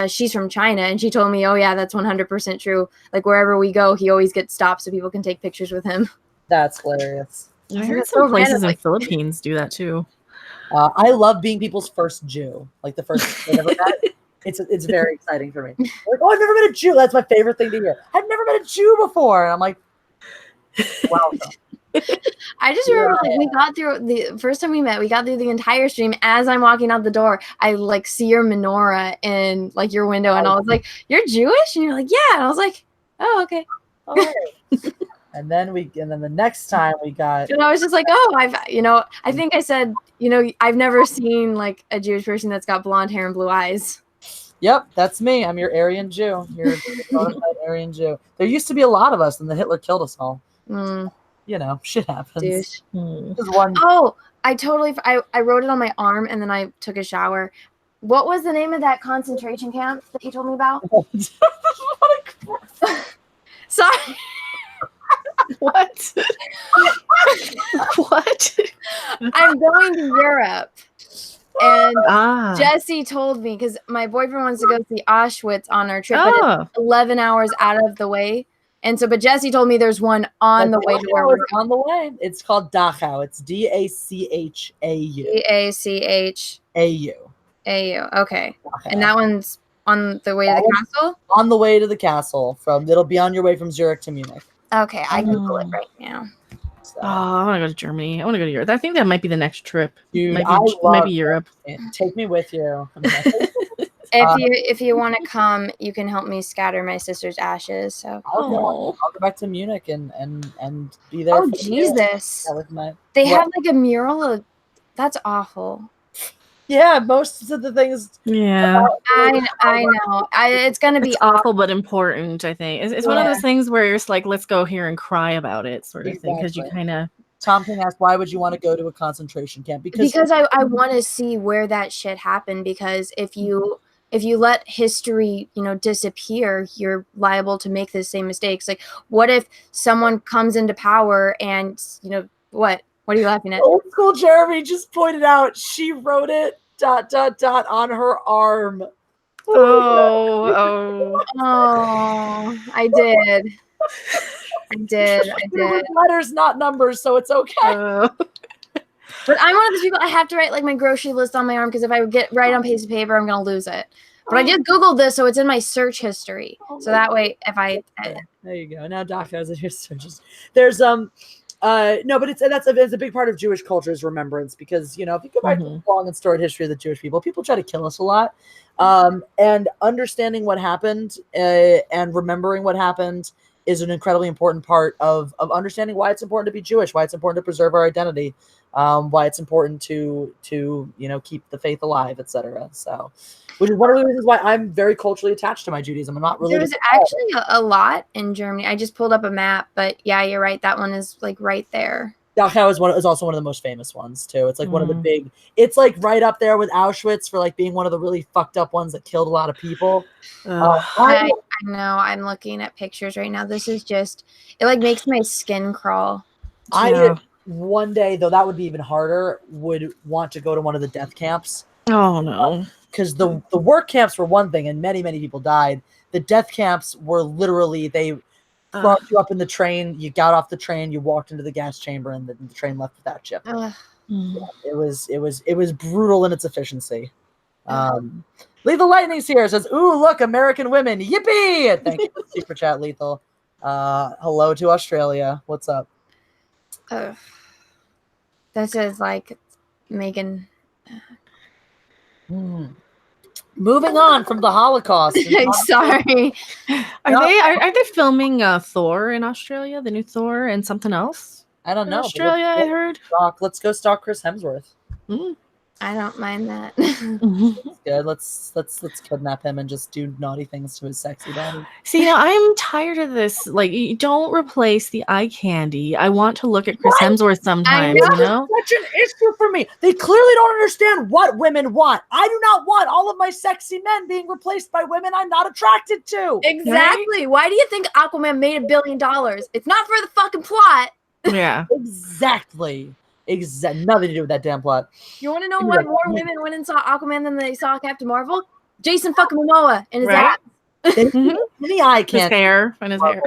she's from China, and she told me, oh yeah, that's 100% true. Like wherever we go, he always gets stopped so people can take pictures with him. That's hilarious. I heard some places in Philippines do that too. I love being people's first Jew, like the first I've ever met. It's very exciting for me. Like, oh, I've never met a Jew. That's my favorite thing to hear. I've never met a Jew before, and I'm like, wow. I just remember we got through the first time we met. We got through the entire stream. As I'm walking out the door, I like see your menorah in like your window, and I was like, "You're Jewish?" And you're like, "Yeah." And I was like, "Oh, okay." All right. And then the next time we got, and I was just like, "Oh, I think I said, I've never seen like a Jewish person that's got blonde hair and blue eyes." Yep, that's me. I'm your Aryan Jew. You're a bona fide Aryan Jew. There used to be a lot of us, and then Hitler killed us all. Shit happens. Oh, I wrote it on my arm, and then I took a shower. What was the name of that concentration camp that you told me about? Sorry. What? What? I'm going to Europe. And Jesse told me, because my boyfriend wants to go see Auschwitz on our trip, but it's 11 hours out of the way. And so, but Jesse told me there's one on the way to where we're on the way. It's called Dachau. It's Dachau. Au. Okay. Dachau. And that one's on the way to the castle? On the way to the castle. It'll be on your way from Zurich to Munich. Okay, I Google it right now. So. Oh, I want to go to Germany. I want to go to Europe. I think that might be the next trip. Dude, might be Europe. Take me with you. If you want to come, you can help me scatter my sister's ashes. So I'll go back to Munich and be there. Oh Jesus! They have like a mural. That's awful. Yeah, most of the things. Yeah, I know. It's gonna be awful, but important. I think it's one of those things where you're just like, let's go here and cry about it, sort of thing, because you kind of. Tom King asked, "Why would you want to go to a concentration camp?" Because I want to see where that shit happened. Because if you let history, disappear, you're liable to make the same mistakes. Like, what if someone comes into power and what? What are you laughing at? Old school Jeremy just pointed out she wrote it ... on her arm. Oh, I did. Letters, not numbers, so it's okay. But I'm one of those people, I have to write like my grocery list on my arm, because if I write on a piece of paper, I'm gonna lose it. But I just Googled this, so it's in my search history. So that way, if I there you go. Now Dachau is in your searches. There's No, but it's a big part of Jewish culture is remembrance, because if you go back to the long and storied history of the Jewish people try to kill us a lot, and understanding what happened and remembering what happened is an incredibly important part of understanding why it's important to be Jewish, why it's important to preserve our identity, why it's important to keep the faith alive, etc. So, which is one of the reasons why I'm very culturally attached to my Judaism. I'm not religious. There's actually a lot in Germany. I just pulled up a map, but yeah, you're right. That one is like right there. Dachau is also one of the most famous ones too. It's like one of the big. It's like right up there with Auschwitz for like being one of the really fucked up ones that killed a lot of people. I know. I'm looking at pictures right now. This is just. It like makes my skin crawl. One day though, that would be even harder. Would want to go to one of the death camps. Oh no. Because the work camps were one thing, and many people died. The death camps were literally they brought you up in the train. You got off the train. You walked into the gas chamber, and the train left without you. Yeah, it was brutal in its efficiency. Lethal Lightning's here says, "Ooh, look, American women, yippee!" Thank you for the super chat, Lethal. Hello to Australia. What's up? This is like Megan. Moving on from the Holocaust. Sorry. Are they filming Thor in Australia, the new Thor, and something else? I don't know. Australia, I heard. Let's go stalk Chris Hemsworth. I don't mind that. That's good. Let's kidnap him and just do naughty things to his sexy body. See, I'm tired of this. Like, you don't replace the eye candy. I want to look at Chris Hemsworth sometimes, Such an issue for me. They clearly don't understand what women want. I do not want all of my sexy men being replaced by women I'm not attracted to. Exactly. Right? Why do you think Aquaman made $1 billion? It's not for the fucking plot. Yeah. Exactly. Nothing to do with that damn plot. You want to know why more women went and saw Aquaman than they saw Captain Marvel? Jason fucking Momoa and his ass. The eye can't. His hair and his hair.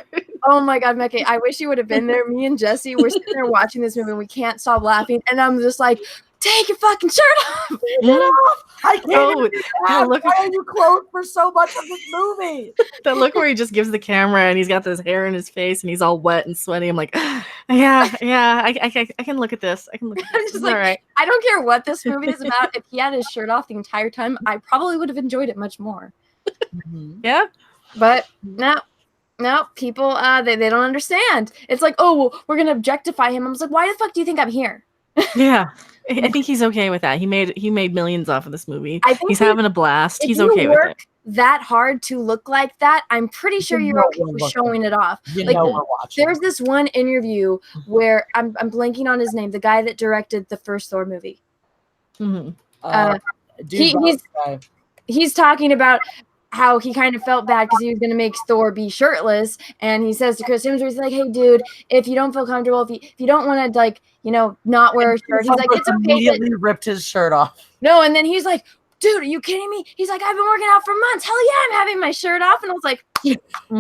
Oh my God, Mekke, I wish you would have been there. Me and Jesse were sitting there watching this movie and we can't stop laughing. And I'm just like, take your fucking shirt off. Get off. I can't. Look, why are you clothed for so much of this movie? The look where he just gives the camera and he's got this hair in his face and he's all wet and sweaty. I'm like, yeah, I can look at this. I can look at this. I'm just like, all right. I don't care what this movie is about. If he had his shirt off the entire time, I probably would have enjoyed it much more. Yeah. But no, people, they don't understand. It's like, oh, well, we're going to objectify him. I was like, why the fuck do you think I'm here? Yeah. I think he's okay with that. He made millions off of this movie. He's having a blast. He's okay with it. That hard to look like that, I'm pretty sure you're okay with showing it off. There's this one interview where I'm blanking on his name, the guy that directed the first Thor movie. He's talking about how he kind of felt bad because he was going to make Thor be shirtless, and he says to Chris Hemsworth, he's like, "Hey, dude, if you don't feel comfortable, if you don't want to, like, not wear a shirt," he's like, "It's okay." Immediately ripped his shirt off. No, and then he's like, "Dude, are you kidding me?" He's like, "I've been working out for months. Hell yeah, I'm having my shirt off." And I was like,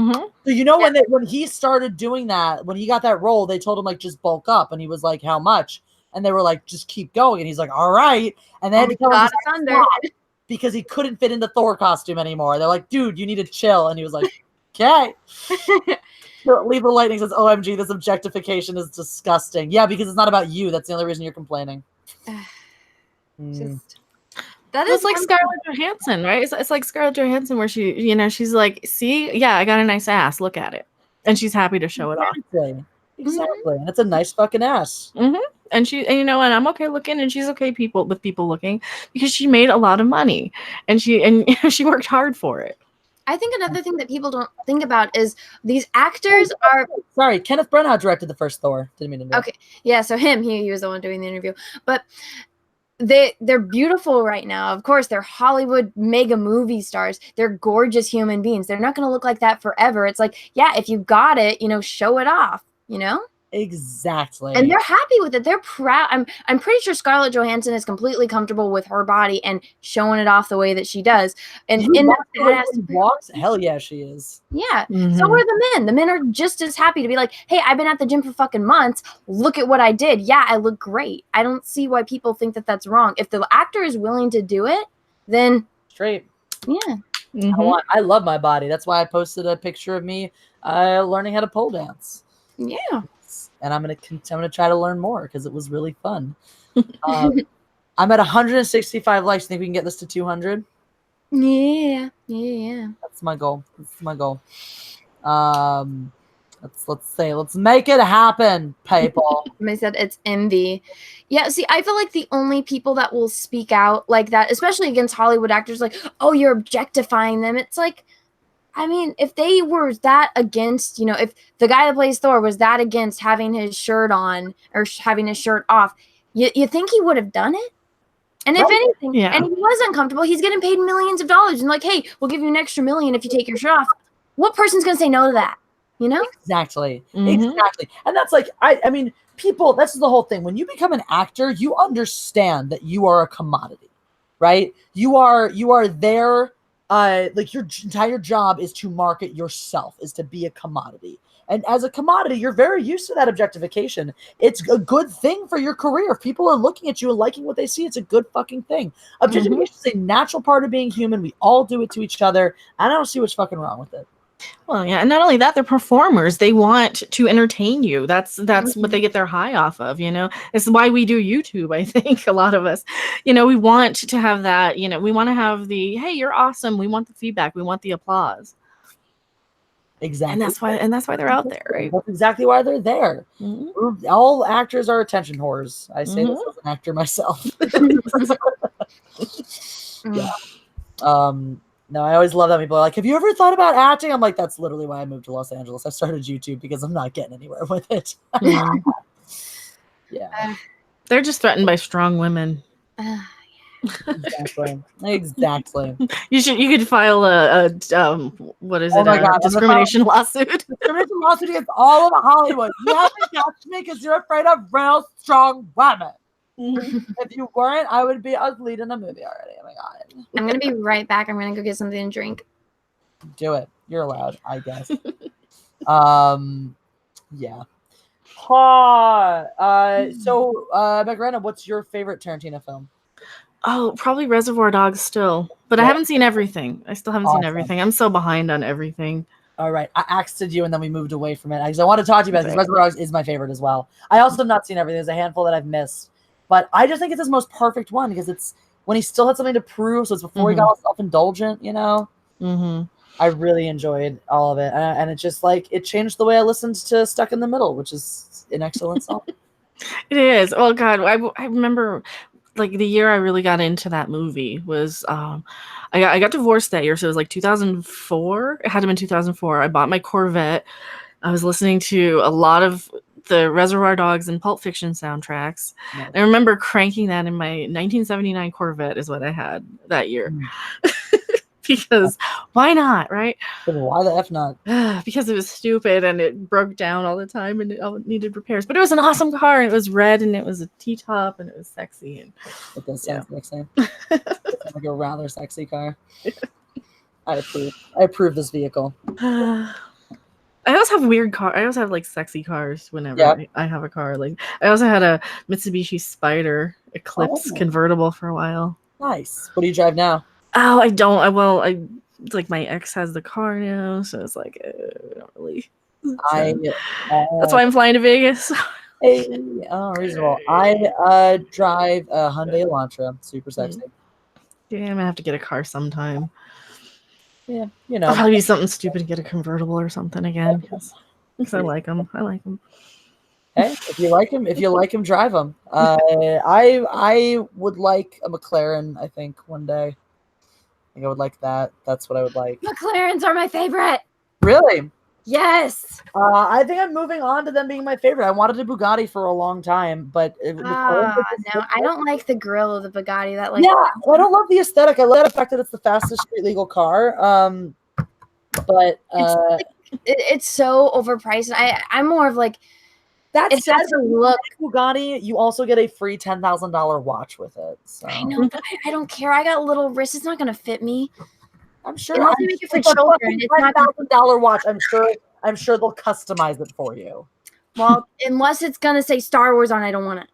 So when he started doing that, when he got that role, they told him like just bulk up, and he was like, "How much?" And they were like, "Just keep going." And he's like, "All right." And then because he couldn't fit in the Thor costume anymore. They're like, "Dude, you need to chill." And he was like, "Okay." Lethal Lightning says, "OMG, this objectification is disgusting." Yeah, because it's not about you. That's the only reason you're complaining. That is like Scarlett Johansson, right? It's like Scarlett Johansson where she, she's like, "See, yeah, I got a nice ass. Look at it," and she's happy to show it off. Exactly, and it's a nice fucking ass. And and I'm okay looking, and she's okay with people looking because she made a lot of money, and she worked hard for it. I think another thing that people don't think about is these actors are. Sorry, Kenneth Branagh directed the first Thor. Didn't mean to. Okay, yeah, so he was the one doing the interview, but they're beautiful right now. Of course, they're Hollywood mega movie stars. They're gorgeous human beings. They're not going to look like that forever. It's like, yeah, if you got it, show it off. Exactly. And they're happy with it. They're proud. I'm pretty sure Scarlett Johansson is completely comfortable with her body and showing it off the way that she does. And in that badass walks, hell yeah, she is. Yeah. So are the men. The men are just as happy to be like, "Hey, I've been at the gym for fucking months. Look at what I did. Yeah, I look great." I don't see why people think that that's wrong. If the actor is willing to do it, then straight. Yeah. I love my body. That's why I posted a picture of me learning how to pole dance. Yeah. Angeles, and I'm gonna try to learn more because it was really fun. I'm at 165 likes. Think we can get this to 200? Yeah. That's my goal. Let's make it happen, people. Somebody said it's envy. Yeah, see, I feel like the only people that will speak out like that, especially against Hollywood actors, like, oh, you're objectifying them. It's like, I mean, if they were that against, if the guy that plays Thor was that against having his shirt on or having his shirt off, you think he would have done it? And if anything, and if he was uncomfortable, he's getting paid millions of dollars. And like, hey, we'll give you an extra $1 million if you take your shirt off. What person's going to say no to that? Exactly. And that's like, I mean, people, that's the whole thing. When you become an actor, you understand that you are a commodity, right? You are there. Like your entire job is to market yourself, is to be a commodity. And as a commodity, you're very used to that objectification. It's a good thing for your career. If people are looking at you and liking what they see, it's a good fucking thing. Objectification is a natural part of being human. We all do it to each other. I don't see what's fucking wrong with it. Well, yeah, and not only that, they're performers. They want to entertain you. That's what they get their high off of, This is why we do YouTube, I think, a lot of us. We want to have that, we want to have the, hey, you're awesome. We want the feedback. We want the applause. Exactly. And that's why they're out there, right? That's exactly why they're there. All actors are attention whores. I say this as an actor myself. Yeah. No, I always love that people are like, have you ever thought about acting? I'm like, that's literally why I moved to Los Angeles. I started YouTube because I'm not getting anywhere with it. Yeah. They're just threatened by strong women. Exactly. You could file a what is it? God, discrimination lawsuit. Discrimination lawsuit against all of Hollywood. You haven't touched me because you're afraid of real strong women. If you weren't, I was leading a movie already. Oh my god. I'm gonna be right back. I'm gonna go get something to drink. Do it. You're allowed, I guess. Yeah. So Macarena, what's your favorite Tarantino film? Oh, probably Reservoir Dogs still. But I haven't seen everything. I still haven't seen everything. I'm so behind on everything. All right. I asked you and then we moved away from it. Because I want to talk to you about it because Reservoir Dogs is my favorite as well. I also have not seen everything. There's a handful that I've missed. But I just think it's his most perfect one because it's when he still had something to prove. So it's before he got all self-indulgent, I really enjoyed all of it. And it's just like, it changed the way I listened to Stuck in the Middle, which is an excellent song. It is. Oh, God. I remember like the year I really got into that movie was I got divorced that year. So it was like 2004. It had to have been 2004. I bought my Corvette. I was listening to a lot of the Reservoir Dogs and Pulp Fiction soundtracks. Nice. I remember cranking that in my 1979 Corvette is what I had that year. Because why not, right? Why the F not? Because it was stupid and it broke down all the time and it needed repairs. But it was an awesome car. It was red and it was a T-top and it was sexy. And it does sound sexy. It's like a rather sexy car. I approve this vehicle. I always have weird car. I always have like sexy cars whenever I have a car. Like I also had a Mitsubishi Spider Eclipse convertible for a while. Nice. What do you drive now? Oh, I don't. It's like my ex has the car now, so it's like I don't really. That's why I'm flying to Vegas. Reasonable. I drive a Hyundai Elantra. Super sexy. Yeah, I'm gonna have to get a car sometime. Yeah, I'll probably do something stupid to get a convertible or something again because I like them. Hey, if you like him, drive him. I would like a McLaren. I think one day. I think I would like that. That's what I would like. McLarens are my favorite. Really? Yes. I think I'm moving on to them being my favorite. I wanted a Bugatti for a long time, but no, I don't like the grill of the Bugatti. I don't love the aesthetic. I love the fact that it's the fastest street legal car. But it's so overpriced. I'm more of like that. It has to look Bugatti. You also get a free $10,000 watch with it. So. I know, but I don't care. I got little wrists. It's not going to fit me. I'm sure. Unless they make it for children, it's not $10,000 watch. I'm sure they'll customize it for you. Well, unless it's gonna say Star Wars on, I don't want it.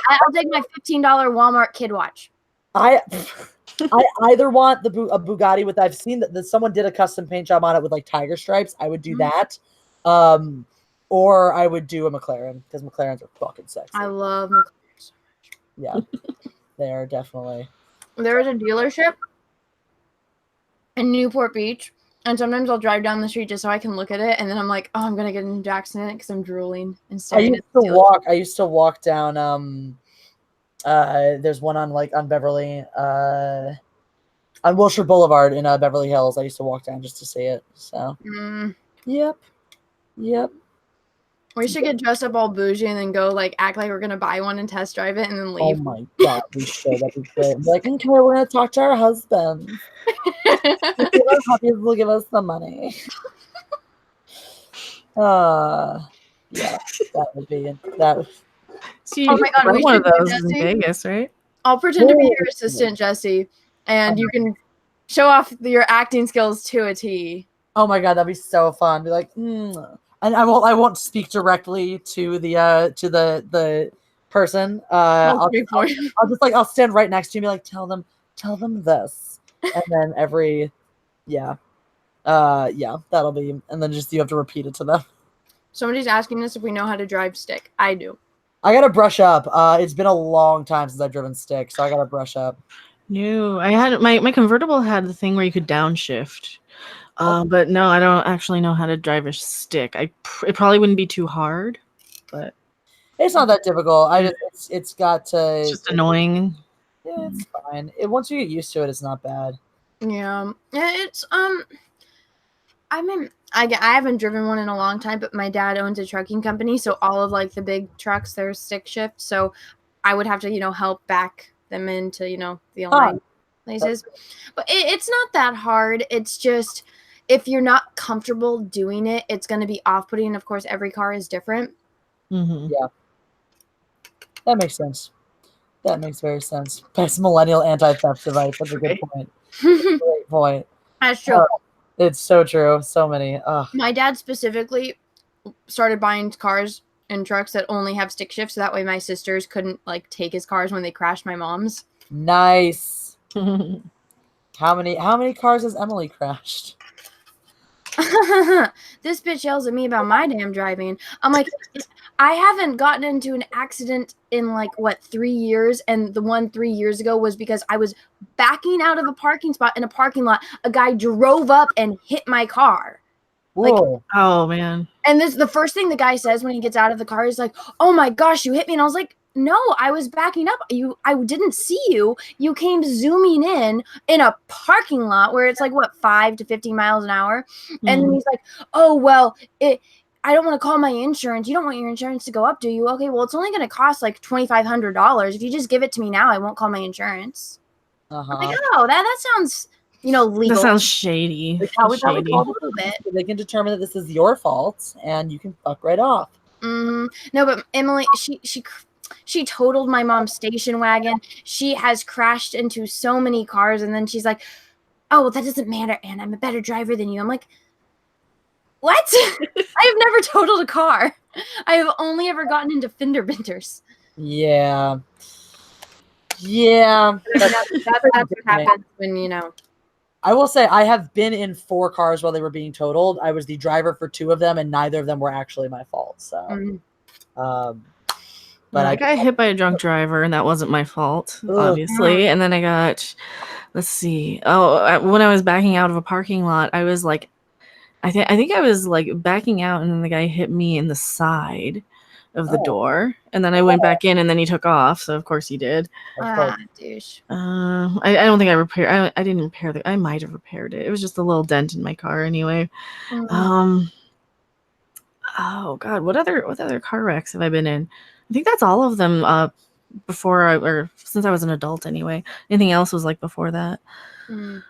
I'll take my $15 Walmart kid watch. I either want a Bugatti with. I've seen that someone did a custom paint job on it with like tiger stripes. I would do that. Or I would do a McLaren because McLarens are fucking sexy. I love McLaren. Yeah, they are definitely. There is a dealership in Newport Beach, and sometimes I'll drive down the street just so I can look at it, and then I'm like, oh, I'm gonna get into Jackson in it because I'm drooling and staring at the dealership. I used to walk down. There's one on Beverly, on Wilshire Boulevard in Beverly Hills. I used to walk down just to see it. So, yep. We should get dressed up all bougie and then go act like we're gonna buy one and test drive it and then Oh leave. my god, we should. That'd be great. Be like, okay, we're gonna talk to our husbands. If our puppies will give us the money. Yeah, that would be that. See, Oh my God, we one of should do those in Jesse. Vegas, right? I'll pretend to be your assistant, Jesse, and you can show off your acting skills to a T. Oh my god, that'd be so fun. Be like, and I won't speak directly to the person. I'll just stand right next to you and be like, tell them this, and then that'll be, and then just you have to repeat it to them. Somebody's asking us if we know how to drive stick. I do. I gotta brush up. It's been a long time since I've driven stick, so I gotta brush up. No, I had my convertible had the thing where you could downshift. But no, I don't actually know how to drive a stick. It probably wouldn't be too hard, but it's not that difficult. It's just annoying. Yeah, it's fine. Once you get used to it, it's not bad. Yeah, it's I mean, I haven't driven one in a long time, but my dad owns a trucking company, so all of the big trucks, they're stick shift. So I would have to help back them into the aligned places. But it's not that hard. It's just if you're not comfortable doing it, it's going to be off-putting. Of course, every car is different. Mm-hmm. Yeah, that makes sense. That makes very sense. Best millennial anti-theft device. That's a good point. Great point. That's true. It's so true. So many. My dad specifically started buying cars and trucks that only have stick shift, so that way my sisters couldn't take his cars when they crashed my mom's. Nice. How many cars has Emily crashed? This bitch yells at me about my damn driving. I'm like, I haven't gotten into an accident in 3 years, and the one 3 years ago was because I was backing out of a parking spot in a parking lot. A guy drove up and hit my car. Oh man. And the first thing the guy says when he gets out of the car is like, "Oh my gosh, you hit me." And I was like, "No, I was backing up. I didn't see you. You came zooming in a parking lot where it's 5 to 15 miles an hour." Mm-hmm. And then he's like, "Oh, well, I don't want to call my insurance. You don't want your insurance to go up, do you? Okay, well, it's only going to cost $2,500. If you just give it to me now, I won't call my insurance." I'm like, oh, that sounds, legal. That sounds shady. They can determine that this is your fault, and you can fuck right off. No, but Emily, she totaled my mom's station wagon. She has crashed into so many cars, and then she's like, "Oh, well, that doesn't matter, Anne. I'm a better driver than you." I'm like, what? I have never totaled a car. I have only ever gotten into fender benders. Yeah. That's what happens when, I will say I have been in 4 cars while they were being totaled. I was the driver for 2 of them, and neither of them were actually my fault. So, but I got hit by a drunk driver, and that wasn't my fault, obviously. And then I got, let's see. When I was backing out of a parking lot, I was I think I was backing out, and then the guy hit me in the side of the door, and then I went back in, and then he took off. So of course he did. Douche. I don't think I repaired. I didn't repair it. I might have repaired it. It was just a little dent in my car anyway. Oh God, what other car wrecks have I been in? I think that's all of them. Or since I was an adult anyway. Anything else was before that. There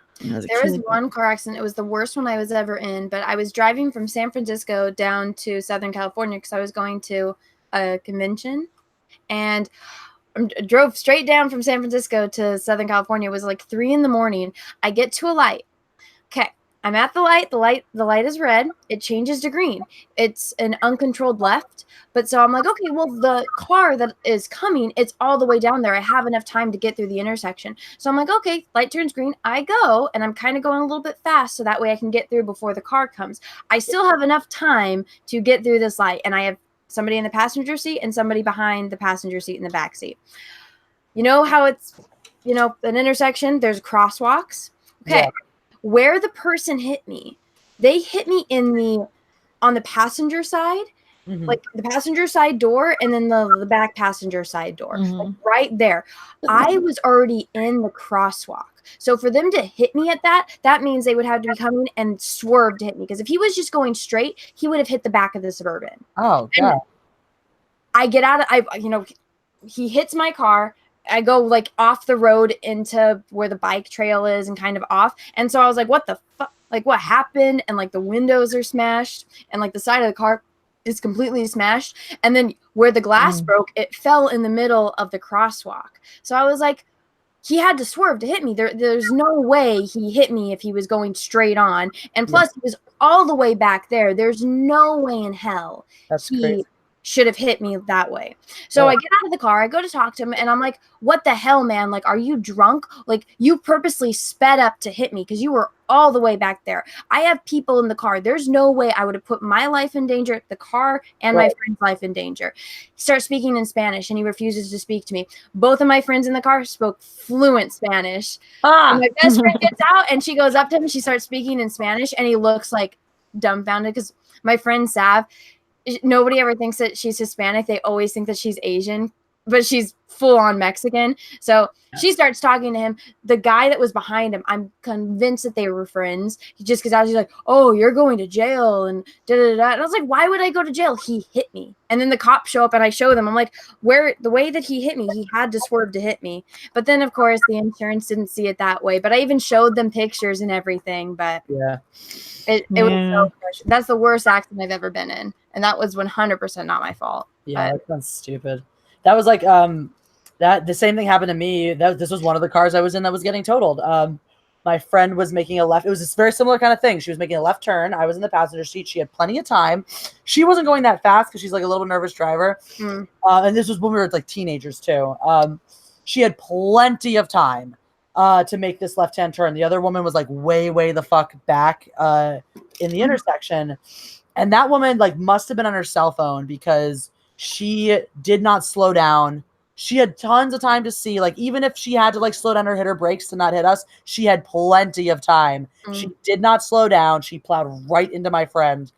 was one car accident. It was the worst one I was ever in, but I was driving from San Francisco down to Southern California because I was going to a convention, and I drove straight down from San Francisco to Southern California. It was 3 a.m. I get to a light. Okay, I'm at the light. The light is red. It changes to green. It's an uncontrolled left. But so I'm like, okay, well, the car that is coming, it's all the way down there. I have enough time to get through the intersection. So I'm like, okay, light turns green. I go, and I'm kind of going a little bit fast so that way I can get through before the car comes. I still have enough time to get through this light, and I have somebody in the passenger seat and somebody behind the passenger seat in the back seat. You know how it's, an intersection, there's crosswalks. Okay. Yeah. Where the person hit me, they hit me on the passenger side, like the passenger side door, and then the back passenger side door, like right there. I was already in the crosswalk. So for them to hit me at that means they would have to be coming and swerve to hit me. Because if he was just going straight, he would have hit the back of the Suburban. Oh, God. And I get out of, he hits my car. I go like off the road into where the bike trail is and kind of off. And so I was like, what the fuck? Like, what happened? And like the windows are smashed and like the side of the car is completely smashed. And then where the glass broke, it fell in the middle of the crosswalk. So I was like, he had to swerve to hit me. There's no way he hit me if he was going straight on. And plus, he was all the way back there. There's no way in hell he should have hit me that way. So I get out of the car, I go to talk to him, and I'm like, what the hell, man? Like, are you drunk? Like, you purposely sped up to hit me because you were all the way back there. I have people in the car. There's no way I would have put my life in danger, the car, and my friend's life in danger. He starts speaking in Spanish, and he refuses to speak to me. Both of my friends in the car spoke fluent Spanish. And my best friend gets out, and she goes up to him, and she starts speaking in Spanish, and he looks like dumbfounded because my friend Sav, nobody ever thinks that she's Hispanic. They always think that she's Asian, but she's full on Mexican. So she starts talking to him. The guy that was behind him, I'm convinced that they were friends. He just gets out. He's like, oh, you're going to jail. And da-da-da. And I was like, why would I go to jail? He hit me. And then the cops show up and I show them. I'm like, the way that he hit me, he had to swerve to hit me. But then, of course, the insurance didn't see it that way. But I even showed them pictures and everything. But it was so fresh. That's the worst accident I've ever been in. And that was 100% not my fault. Yeah, that sounds stupid. That was like the same thing happened to me. This was one of the cars I was in that was getting totaled. My friend was making a left. It was this very similar kind of thing. She was making a left turn. I was in the passenger seat. She had plenty of time. She wasn't going that fast because she's like a little nervous driver. And this was when we were like teenagers too. She had plenty of time to make this left-hand turn. The other woman was like way the fuck back in the intersection. And that woman like must have been on her cell phone because she did not slow down. She had tons of time to see, like, even if she had to like slow down or hit her brakes to not hit us, she had plenty of time. She did not slow down. She plowed right into my friend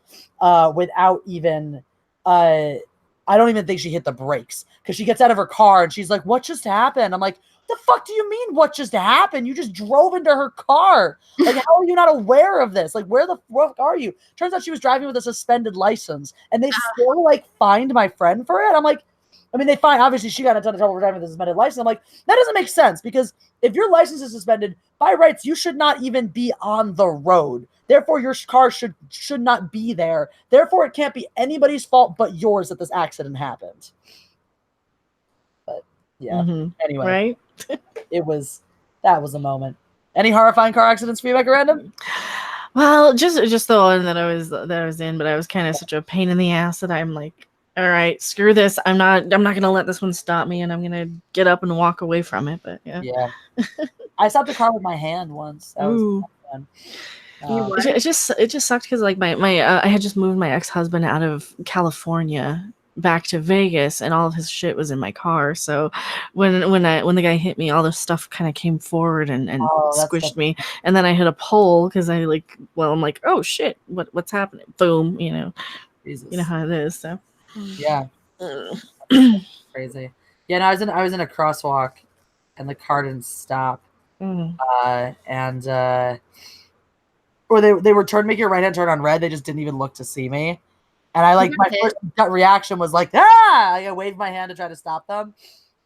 without even, I don't even think she hit the brakes because she gets out of her car and she's like, what just happened? I'm like, the fuck do you mean what just happened? You just drove into her car. Like, how are you not aware of this? Like, where the fuck are you? Turns out she was driving with a suspended license and they still like fined my friend for it. I'm like, I mean, they find obviously she got in a ton of trouble for driving with a suspended license. I'm like, that doesn't make sense because if your license is suspended, by rights, you should not even be on the road. Therefore, your car should not be there. Therefore, it can't be anybody's fault but yours that this accident happened. But yeah, anyway, right? that was a moment. Any horrifying car accidents for you, Becca Random? Well, just the one that I was in, but I was kind of such a pain in the ass that I'm like, all right, screw this. I'm not gonna let this one stop me, and I'm gonna get up and walk away from it. But yeah. I stopped a car with my hand once. That was fun. It just sucked because like my I had just moved my ex-husband out of California back to Vegas, and all of his shit was in my car. So when the guy hit me, all this stuff kind of came forward and squished me, and then I hit a pole because I'm like, oh shit, what's happening? Boom, Jesus. You know how it is. So yeah, crazy. Yeah, no, I was in a crosswalk, and the car didn't stop, or they were making a right hand turn on red. They just didn't even look to see me. And I like my first gut reaction was like, I waved my hand to try to stop them.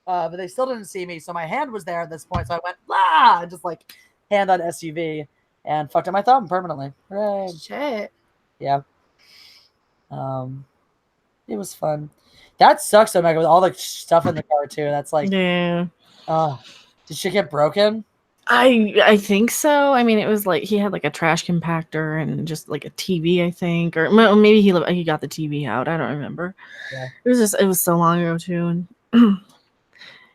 But they still didn't see me. So my hand was there at this point. So I went, and just like hand on SUV and fucked up my thumb permanently. Hooray. Shit. Yeah. It was fun. That sucks so much with all the stuff in the car too. That's like, yeah. Did shit get broken? I think so. I mean, it was like he had like a trash compactor and just like a TV, I think, or maybe he got the TV out. I don't remember. Yeah. It was so long ago too, and and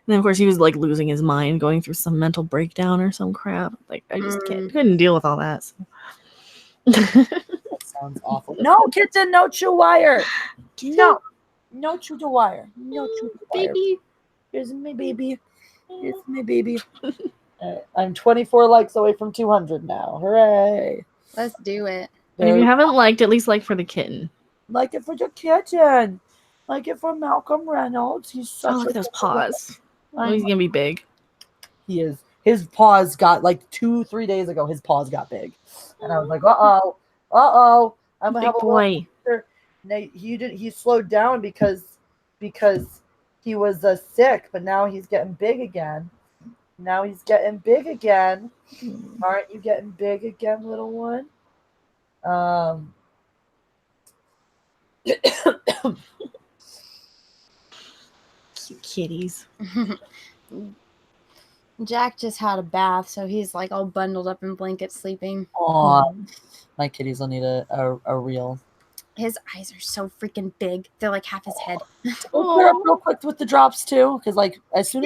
then of course he was like losing his mind, going through some mental breakdown or some crap. Like I just couldn't deal with all that. So. That sounds awful. No, kitten, no chew wire. No chew the wire. No chew the wire. Baby. Here's my baby. Here's my baby. I'm 24 likes away from 200 now. Hooray. Let's do it. And if you haven't liked, at least like for the kitten. Like it for the kitten. Like it for Malcolm Reynolds. He's such look at those paws. Oh, he's gonna be big. He is. His paws got like 2-3 days ago. His paws got big, and I was like, I'm gonna have a boy. He slowed down because he was sick, but now he's getting big again. Aren't you getting big again, little one? Cute kitties. Jack just had a bath, so he's like all bundled up in blankets sleeping. Aw, my kitties will need a real. His eyes are so freaking big. They're like half his head. We'll clear up real quick with the drops too, because like as soon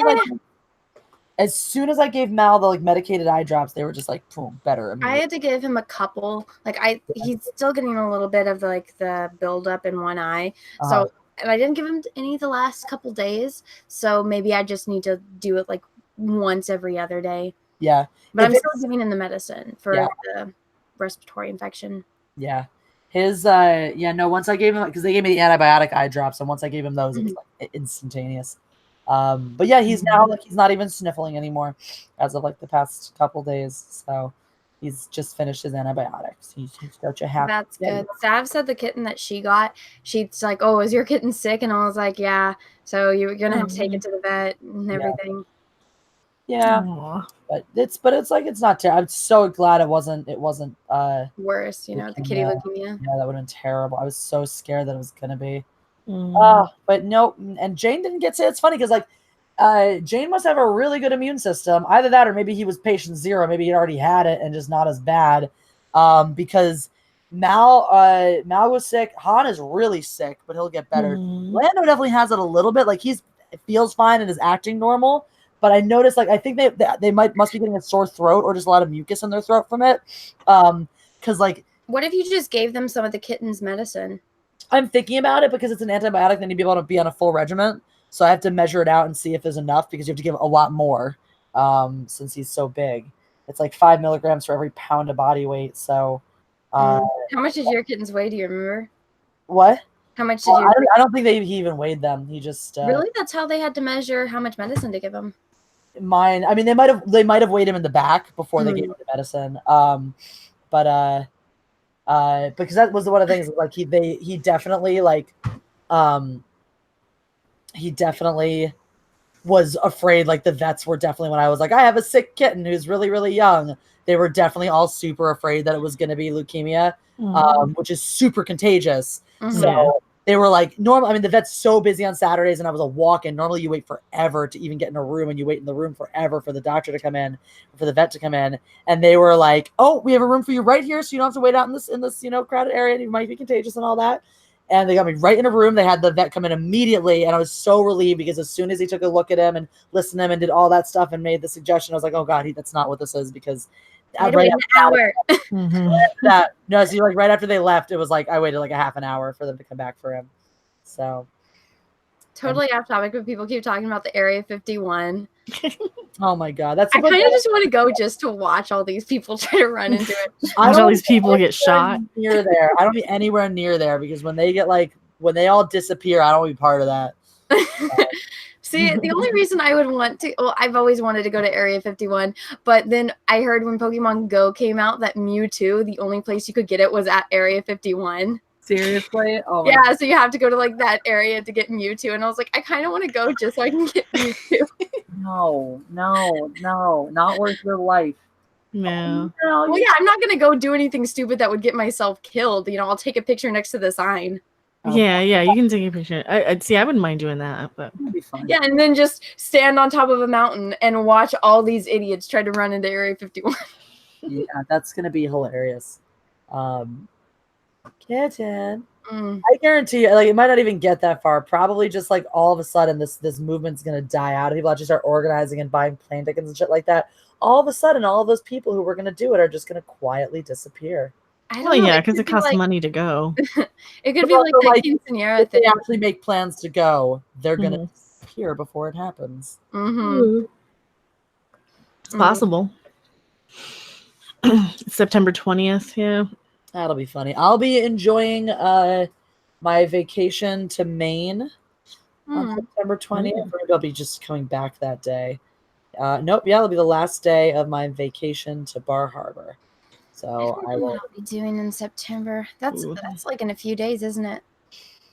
as I gave Mal the like medicated eye drops, they were just like boom, better. I had to give him a couple. He's still getting a little bit of like the buildup in one eye. So and I didn't give him any the last couple days. So maybe I just need to do it like once every other day. Yeah. But I'm still giving him the medicine for the respiratory infection. Yeah. His once I gave him, because they gave me the antibiotic eye drops, and once I gave him those, it was like instantaneous. But yeah, he's now like he's not even sniffling anymore as of like the past couple days. So he's just finished his antibiotics. He's such a happy. That's good. Sav said the kitten that she got, she's like, "Oh, is your kitten sick?" And I was like, "Yeah." So you're gonna have to take it to the vet and everything. Yeah. But it's like it's not terrible. I'm so glad it wasn't worse, the kitty leukemia. Yeah, that would have been terrible. I was so scared that it was gonna be. But no, and Jane didn't get sick. It's funny because like Jane must have a really good immune system. Either that or maybe he was patient zero. Maybe he already had it and just not as bad. Because Mal was sick. Han is really sick, but he'll get better. Lando definitely has it a little bit. Like feels fine and is acting normal. But I noticed, like, I think they must be getting a sore throat or just a lot of mucus in their throat from it. Because, like... What if you just gave them some of the kitten's medicine? I'm thinking about it because it's an antibiotic. They need to be able to be on a full regimen. So I have to measure it out and see if there's enough because you have to give a lot more since he's so big. It's like 5 milligrams for every pound of body weight. So... How much did your kittens weigh? Do you remember? What? How much did you... I don't think he even weighed them. He just... Really? That's how they had to measure how much medicine to give him? Mine, I mean, they might have weighed him in the back before they gave him the medicine. But because that was one of the things, like he definitely was afraid. Like the vets were definitely, when I was like, I have a sick kitten who's really, really young, they were definitely all super afraid that it was going to be leukemia, which is super contagious. So they were like, normal. I mean, the vet's so busy on Saturdays, and I was a walk-in. Normally, you wait forever to even get in a room, and you wait in the room forever for the doctor to come in, for the vet to come in. And they were like, "Oh, we have a room for you right here, so you don't have to wait out in this crowded area, and you might be contagious and all that." And they got me right in a room. They had the vet come in immediately, and I was so relieved because as soon as he took a look at him and listened to him and did all that stuff and made the suggestion, I was like, "Oh God, that's not what this is." Because right after that, no, so like right after they left, it was like I waited like a half an hour for them to come back for him. So totally off topic, but people keep talking about the Area 51. Oh my God, I kind of just want to go just to watch all these people try to run into it. Watch all these people get shot near there. I don't be anywhere near there because when they all disappear, I don't want to be part of that. See, the only reason I would want to, I've always wanted to go to Area 51, but then I heard when Pokemon Go came out that Mewtwo, the only place you could get it was at Area 51. Seriously? Oh yeah, God. So you have to go to like that area to get Mewtwo, and I was like, I kind of want to go just so I can get Mewtwo. No, not worth your life. No. Well, yeah, I'm not gonna go do anything stupid that would get myself killed. I'll take a picture next to the sign. Yeah, you can take a picture. I'd see. I wouldn't mind doing that, but It'll be fun. Yeah, and then just stand on top of a mountain and watch all these idiots try to run into Area 51. Yeah, that's gonna be hilarious. Kitten. I guarantee you, like, it might not even get that far. Probably just like all of a sudden this movement's gonna die out. People actually start organizing and buying plane tickets and shit like that. All of a sudden, all of those people who were gonna do it are just gonna quietly disappear. I don't well, know. yeah, It because could it be costs like, money to go. it could But be like also, the like, quinceanera If they thing. actually make plans to go, they're gonna Mhm. disappear before it happens. Mm-hmm. It's possible. September 20th. Yeah. That'll be funny. I'll be enjoying my vacation to Maine on September 20th. Maybe I'll be just coming back that day. Nope, yeah, it'll be the last day of my vacation to Bar Harbor. So I will. What I'll be doing in September. That's Ooh. like in a few days, isn't it?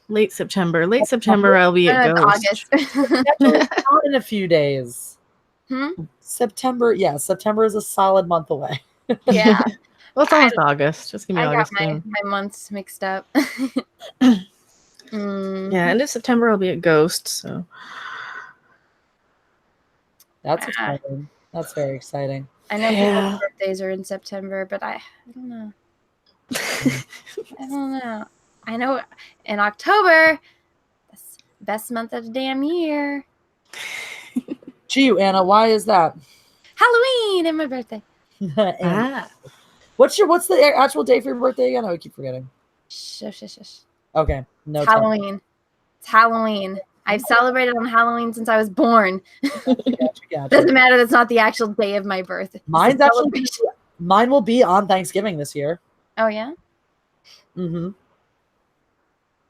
Late September. I'll be at Ghost. It's August. It's not in a few days. Hmm? September is a solid month away. Yeah. Well, it's almost August. It's gonna be I got August my soon. months mixed up. Yeah, end of September I'll be at Ghost. So That's exciting. That's very exciting. I know people's birthdays are in September, but I don't know. I don't know. I know in October, that's best month of the damn year. Gee, Anna, why is that? Halloween and my birthday. What's the actual day for your birthday again? I would keep forgetting. Shush. Okay, no. It's Halloween. It's Halloween. I've celebrated on Halloween since I was born. Gotcha. Doesn't matter. That's not the actual day of my birth. Mine will be on Thanksgiving this year. Oh yeah. Mm-hmm.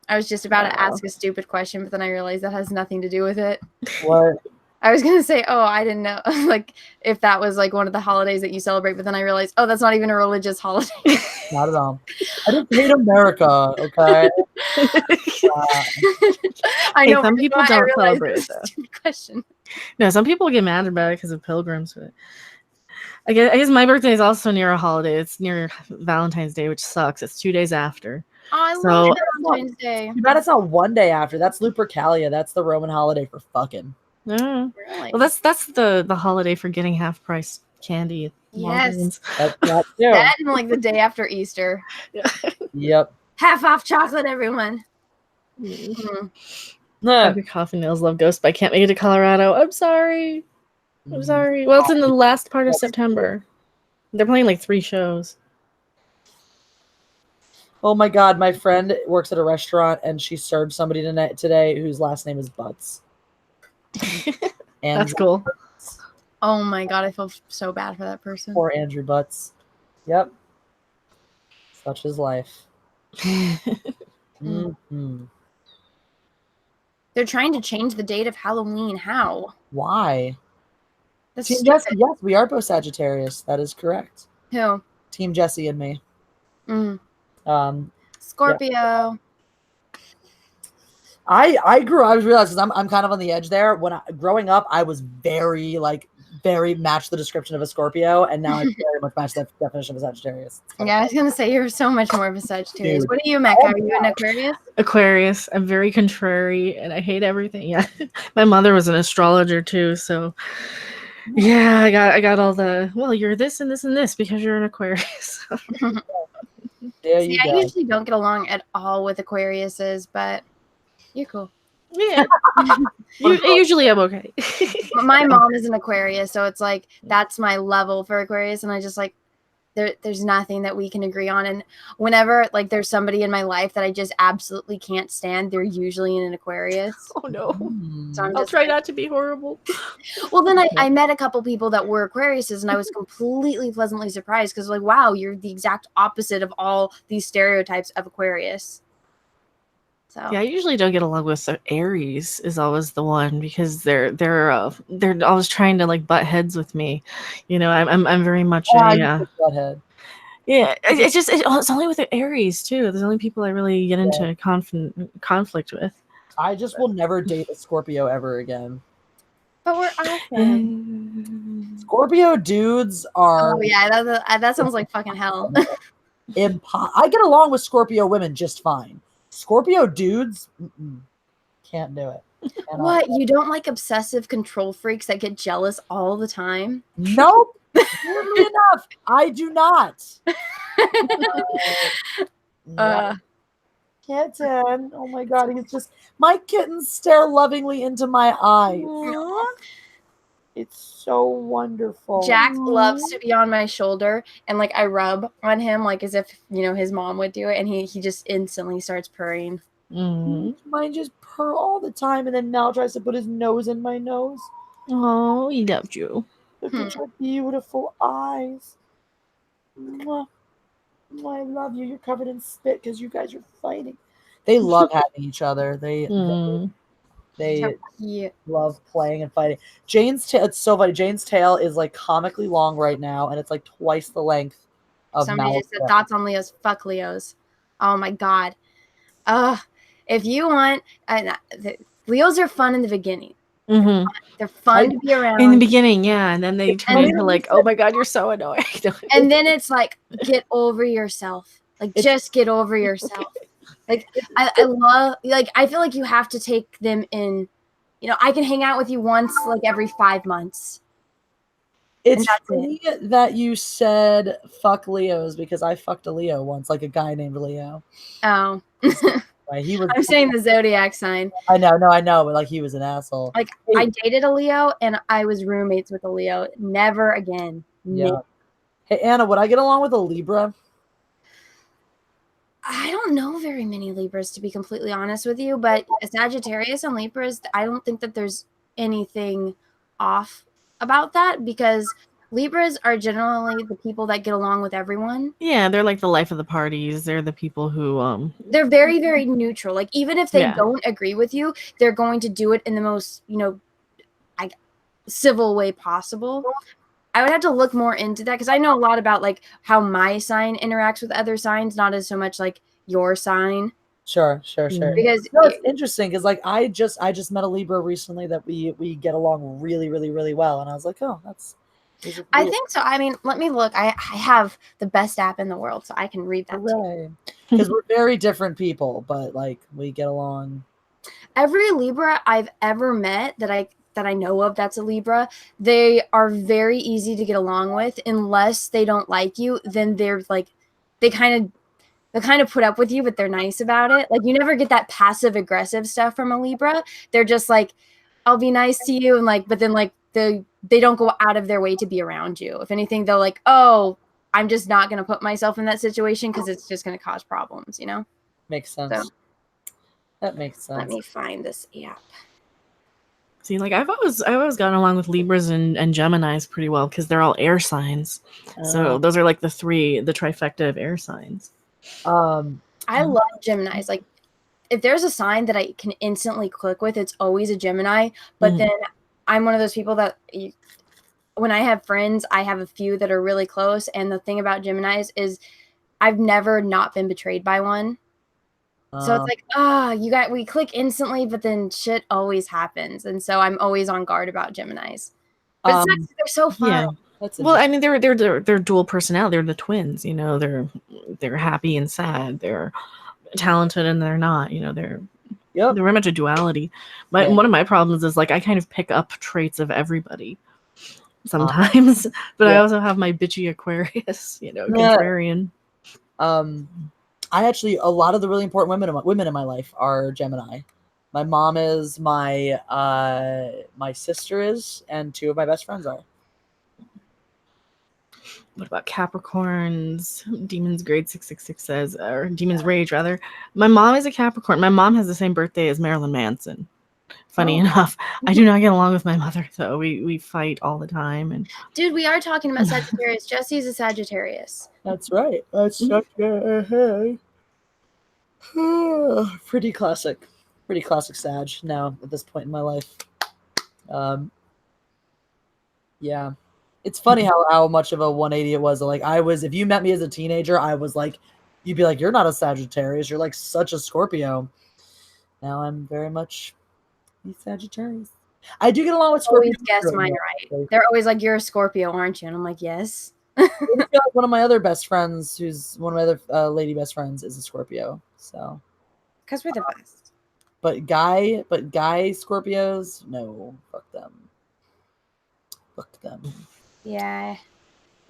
I was just about to ask a stupid question, but then I realized that has nothing to do with it. What? I was gonna say, oh, I didn't know, like if that was like one of the holidays that you celebrate, but then I realized, oh, that's not even a religious holiday. Not at all. I just hate America. Okay. I know. Some people don't celebrate this though. stupid question. No, some people get mad about it because of pilgrims. But I guess my birthday is also near a holiday. It's near Valentine's Day, which sucks. It's 2 days after. Oh, I love Valentine's Day. Too bad it's not one day after. That's Lupercalia. That's the Roman holiday for fucking. Yeah. Really? Well, that's the holiday for getting half price candy. At Yes. That and like the day after Easter. Yep. Half off chocolate, everyone. Your coffee nails love Ghost, but I can't make it to Colorado. I'm sorry. Well, it's in the last part of September. They're playing like 3 shows. Oh my god, my friend works at a restaurant and she served somebody today whose last name is Butts. That's cool. Oh my god, I feel so bad for that person. Poor Andrew Butts. Yep. Such is life. Mm-hmm. They're trying to change the date of Halloween. How? Why? That's Team Jesse, yes, we are both Sagittarius. That is correct. Who? Team Jesse and me. Scorpio. Yeah. I realized because I'm kind of on the edge there. Growing up, I was very matched the description of a Scorpio, and now I very much match that definition of a Sagittarius. Yeah, I was gonna say you're so much more of a Sagittarius. What are you, Mecca? Are you an Aquarius? Aquarius. I'm very contrary, and I hate everything. Yeah, my mother was an astrologer too, so yeah, I got all the you're this and this and this because you're an Aquarius. There See, you I go. usually don't get along at all with Aquariuses, but you're cool. Yeah, usually I'm okay. My mom is an Aquarius, so it's like that's my level for Aquarius, and I just like there's nothing that we can agree on. And whenever like there's somebody in my life that I just absolutely can't stand, they're usually in an Aquarius. Oh no! So I'll try not to be horrible. Well, then I met a couple people that were Aquariuses, and I was completely pleasantly surprised because like, wow, you're the exact opposite of all these stereotypes of Aquarius. So yeah, I usually don't get along with Aries is always the one because they're always trying to like butt heads with me. You know, I'm very much butthead. Yeah, it's only with Aries too. There's only people I really get into conflict with. I just will never date a Scorpio ever again. But we're awesome. Scorpio dudes are. Oh yeah, that sounds like fucking hell. I get along with Scorpio women just fine. Scorpio dudes, can't do it. Cannot. What? You don't like obsessive control freaks that get jealous all the time? Nope. Weirdly enough, I do not. No. Kitten. Oh my god, he's just my kittens stare lovingly into my eyes. It's so wonderful. Jack loves to be on my shoulder and like I rub on him like as if his mom would do it, and he just instantly starts purring. Mine just purr all the time, and then Mal tries to put his nose in my nose. Oh, he loved you. Look at your beautiful eyes. Mwah. I love you. You're covered in spit because you guys are fighting. They love having each other. They love playing and fighting. Jane's tail. It's so funny. Jane's tail is like comically long right now, and it's like twice the length of Somebody Mal's just said tail. thoughts on Leos. Fuck Leos. Oh my god. If you want, Leos are fun in the beginning. They're fun to be around in the beginning, yeah, and then they turn into like, oh my god, you're so annoying. And then it's like, get over yourself. Like, just get over yourself. Like, I love, like, I feel like you have to take them in. I can hang out with you once, like, every 5 months. It's funny that you said fuck Leos because I fucked a Leo once, like a guy named Leo. Oh. Right, he was. I'm saying the zodiac sign. I know, but like he was an asshole. Like I dated a Leo and I was roommates with a Leo. Never again. Yeah. Hey Anna, would I get along with a Libra? I don't know very many Libras, to be completely honest with you, but Sagittarius and Libras, I don't think that there's anything off about that because Libras are generally the people that get along with everyone. Yeah, they're like the life of the parties. They're the people who they're very, very neutral. Like even if they don't agree with you, they're going to do it in the most, civil way possible. I would have to look more into that because I know a lot about like how my sign interacts with other signs, not as so much like your sign. Sure. Because it's interesting because like I just met a Libra recently that we get along really, really, really well, and I was like, oh, that's. I think so. I mean, let me look. I have the best app in the world, so I can read that. Right. Because we're very different people, but like we get along. Every Libra I've ever met that I know of that's a Libra, they are very easy to get along with unless they don't like you. Then they're like, they kind of put up with you, but they're nice about it. Like you never get that passive aggressive stuff from a Libra. They're just like, I'll be nice to you, and like, but then like they don't go out of their way to be around you. If anything, they're like, oh, I'm just not going to put myself in that situation because it's just going to cause problems, Makes sense. So, that makes sense. Let me find this app. See, like I've always gotten along with Libras and Geminis pretty well because they're all air signs. So those are like the trifecta of air signs. I love Geminis. Like if there's a sign that I can instantly click with, it's always a Gemini. But then I'm one of those people that when I have friends, I have a few that are really close. And the thing about Geminis is I've never not been betrayed by one. So it's like, we click instantly, but then shit always happens. And so I'm always on guard about Geminis. But they're so fun. Yeah. Well, I mean, they're dual personality. They're the twins, they're happy and sad. They're talented and they're not, they're very much a duality. But one of my problems is like I kind of pick up traits of everybody sometimes, but I also have my bitchy Aquarius, contrarian. I actually, a lot of the really important women in my life are Gemini. My mom is, my sister is, and 2 of my best friends are. What about Capricorns? Demons Grade 666 says, or Demons Rage rather. My mom is a Capricorn. My mom has the same birthday as Marilyn Manson. Funny enough, I do not get along with my mother, though. We fight all the time. And dude, we are talking about Sagittarius. Jesse's a Sagittarius. That's right. That's pretty classic Sag now at this point in my life. Yeah. It's funny how much of a 180 it was. Like if you met me as a teenager, I was like, you'd be like, you're not a Sagittarius. You're like such a Scorpio. Now I'm very much a Sagittarius. I do get along with Scorpio. Always guess mine right. They're always like, you're a Scorpio, aren't you? And I'm like, yes. I feel like one of my other best friends, who's one of my other lady best friends, is a Scorpio. So because we're the best. But guy Scorpios, no, fuck them. Fuck them. Yeah.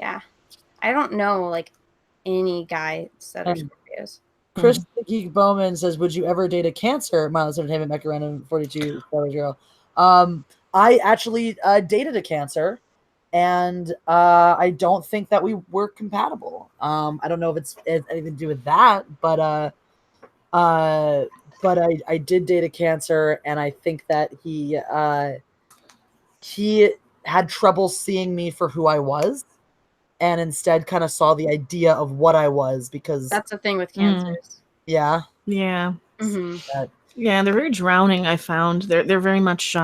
I don't know like any guys that are And Scorpios. Chris the Geek Bowman says, "Would you ever date a Cancer?" Mindless Entertainment, Mecca Random 42 0. I actually dated a Cancer, and I don't think that we were compatible. I don't know if it's anything to do with that, but I did date a Cancer, and I think that he had trouble seeing me for who I was, and instead kind of saw the idea of what I was, because That's the thing with Cancers. yeah. Mm-hmm. Yeah, they're very drowning. I found they're very much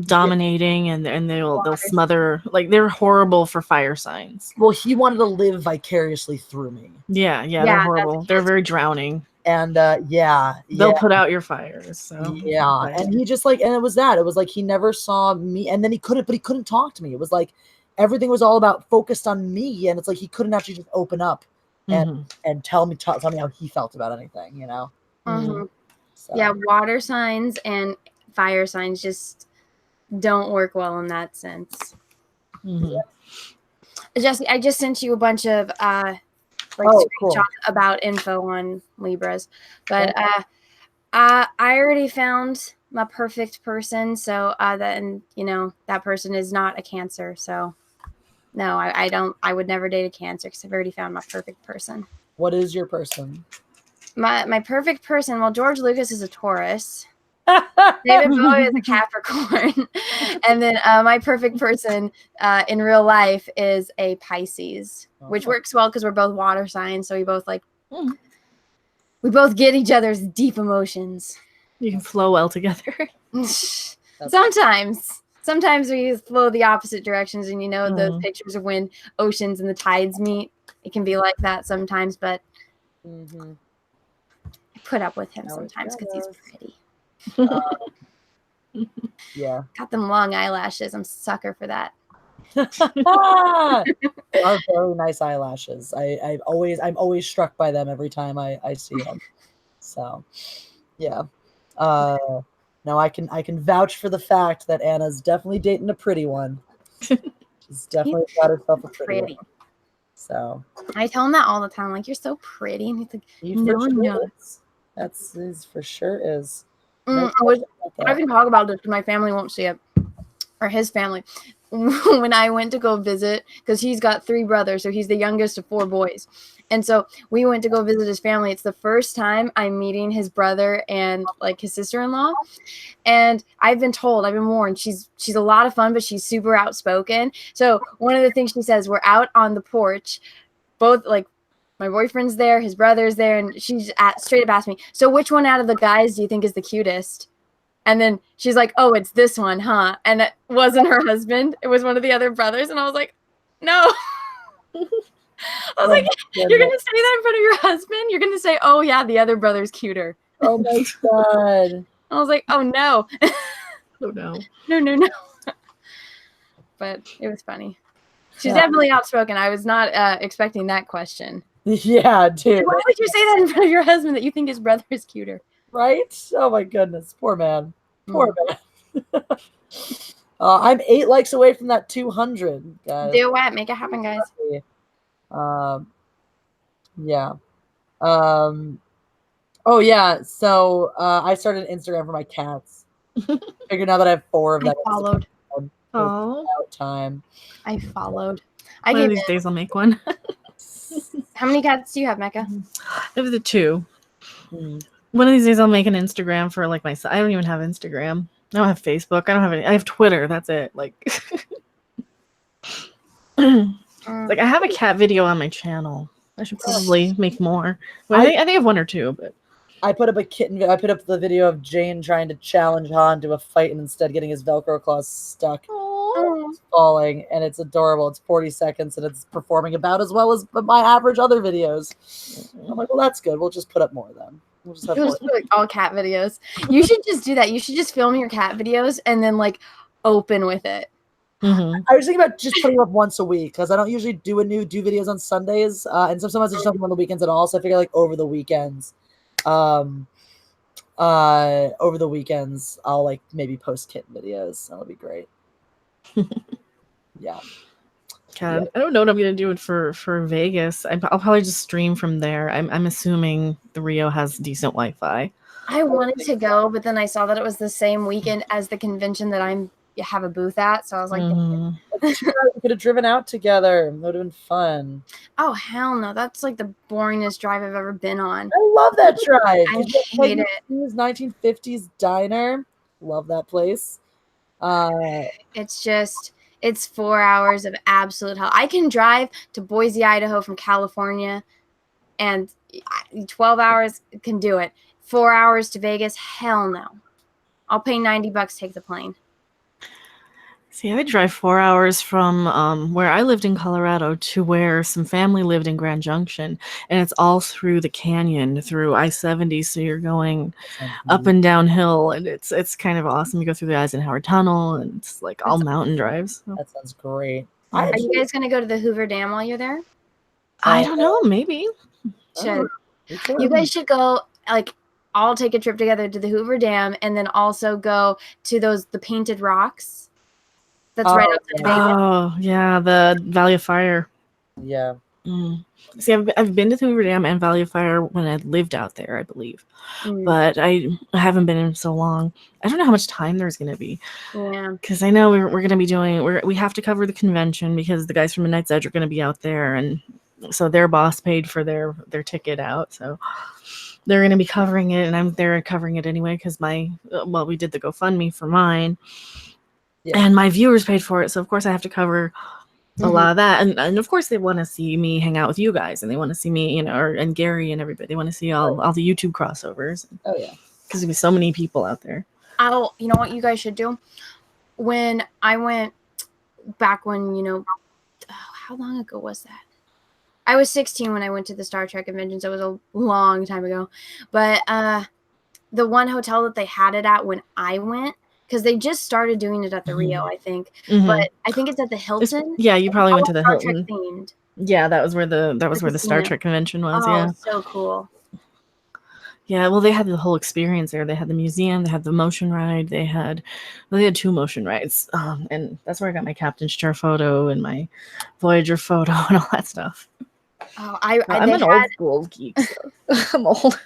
dominating, and they'll smother. Like, they're horrible for fire signs. Well, he wanted to live vicariously through me. Yeah, they're horrible. They're very drowning. And they'll put out your fires. So yeah, and he just like, and it was like he never saw me, and then he couldn't talk to me. It was like everything was all about focused on me, and it's like he couldn't actually just open up and tell me how he felt about anything, you know. So. Yeah, water signs and fire signs just don't work well in that sense. Jesse, I just sent you a bunch of screenshots about info on Libras, but I already found my perfect person, so that person is not a Cancer. So no, I would never date a Cancer because I've already found my perfect person. What is your person? My perfect person. Well, George Lucas is a Taurus. David Bowie is a Capricorn. And then my perfect person in real life is a Pisces, which works well because we're both water signs. So we both we both get each other's deep emotions. You can flow well together. Sometimes we flow the opposite directions, and those pictures of when oceans and the tides meet. It can be like that sometimes, but I put up with him sometimes because he's pretty. Yeah, got them long eyelashes. I'm a sucker for that. They are very nice eyelashes. I'm always struck by them every time I see them. So yeah, no, I can vouch for the fact that Anna's definitely dating a pretty one. She's definitely got herself a pretty one. So I tell him that all the time. Like, you're so pretty, and he's like, no. That's for sure is. I can talk about this because my family won't see it, or his family. When I went to go visit, because he's got 3 brothers, so he's the youngest of 4 boys. And so we went to go visit his family. It's the first time I'm meeting his brother and like his sister-in-law. And I've been warned, she's a lot of fun, but she's super outspoken. So one of the things she says, we're out on the porch, both like my boyfriend's there, his brother's there, and she's straight up asked me, so which one out of the guys do you think is the cutest? And then she's like, oh, it's this one, huh? And it wasn't her husband. It was one of the other brothers. And I was like, no. I was like, you're going to say that in front of your husband? You're going to say, oh, yeah, the other brother's cuter. Oh, my God. I was like, oh, no. Oh, no. No. But it was funny. She's definitely outspoken. I was not expecting that question. Yeah, dude. Why would you say that in front of your husband that you think his brother is cuter? Right? Oh my goodness. Poor man. Poor man. I'm 8 likes away from that 200, guys. Do it. Make it happen, guys. Yeah. Oh, yeah. So I started an Instagram for my cats. Figured now that I have 4 of them. I followed. Oh. I followed. One of these days I'll make one. How many cats do you have, Mecca? I have the 2. One of these days I'll make an Instagram for like myself. I don't even have Instagram. I don't have Facebook. I don't have any. I have Twitter. That's it. Like, like I have a cat video on my channel. I should probably make more. Well, I think I have 1 or 2, but I put up a kitten. I put up the video of Jane trying to challenge Han to a fight and instead getting his Velcro claws stuck, falling, and it's adorable. It's 40 seconds and it's performing about as well as my average other videos. I'm like, well, that's good. We'll just put up more of them. We'll just have like all cat videos. You should just do that. You should just film your cat videos and then like open with it. I was thinking about just putting them up once a week because I don't usually do videos on Sundays, and sometimes I just don't do them on the weekends at all. So I figure like over the weekends. over the weekends, I'll like maybe post kitten videos. That'll be great. Yeah. God, I don't know what I'm gonna do for Vegas. I'll probably just stream from there. I'm assuming the Rio has decent Wi-Fi. I wanted to go, but then I saw that it was the same weekend as the convention that I have a booth at. So I was like, We could have driven out together. That would have been fun. oh, hell no. That's like the boringest drive I've ever been on. I love that drive. I hate it. His 1950s diner. Love that place. It's 4 hours of absolute hell. I can drive to Boise, Idaho from California, and 12 hours can do it. 4 hours to Vegas, hell no. I'll pay $90 to take the plane. See, I drive 4 hours from where I lived in Colorado to where some family lived in Grand Junction, and it's all through the canyon, through I-70. So you're going up and downhill, and it's kind of awesome. You go through the Eisenhower Tunnel, and it's like all mountain drives. So. That sounds great. Are you guys going to go to the Hoover Dam while you're there? I don't know. Maybe. You guys should go. Like, I'll take a trip together to the Hoover Dam, and then also go to the painted rocks. That's right outside Vegas. Oh, yeah, the Valley of Fire. Yeah. See, I've been to the Hoover Dam and Valley of Fire when I lived out there, I believe. But I haven't been in so long. I don't know how much time there's going to be. Yeah. Because I know we're going to be we have to cover the convention because the guys from Midnight's Edge are going to be out there. And so their boss paid for their ticket out. So they're going to be covering it. And I'm there covering it anyway because we did the GoFundMe for mine. Yeah. And my viewers paid for it, so of course I have to cover a lot of that. And of course they want to see me hang out with you guys, and they want to see me, and Gary and everybody. They want to see all the YouTube crossovers. Oh yeah, because there'll be so many people out there. You know what you guys should do? When I went back when, how long ago was that? I was 16 when I went to the Star Trek convention, so it was a long time ago. But the one hotel that they had it at when I went, because they just started doing it at the Rio, I think. But I think it's at the Hilton. You probably went to the Star Hilton. Trek themed. Yeah, that was where the Star Trek convention was. Oh, yeah, so cool. Yeah, well, they had the whole experience there. They had the museum, they had the motion ride, they had 2 motion rides, and that's where I got my captain's chair photo and my Voyager photo and all that stuff. Oh, I'm an old school geek. So I'm old.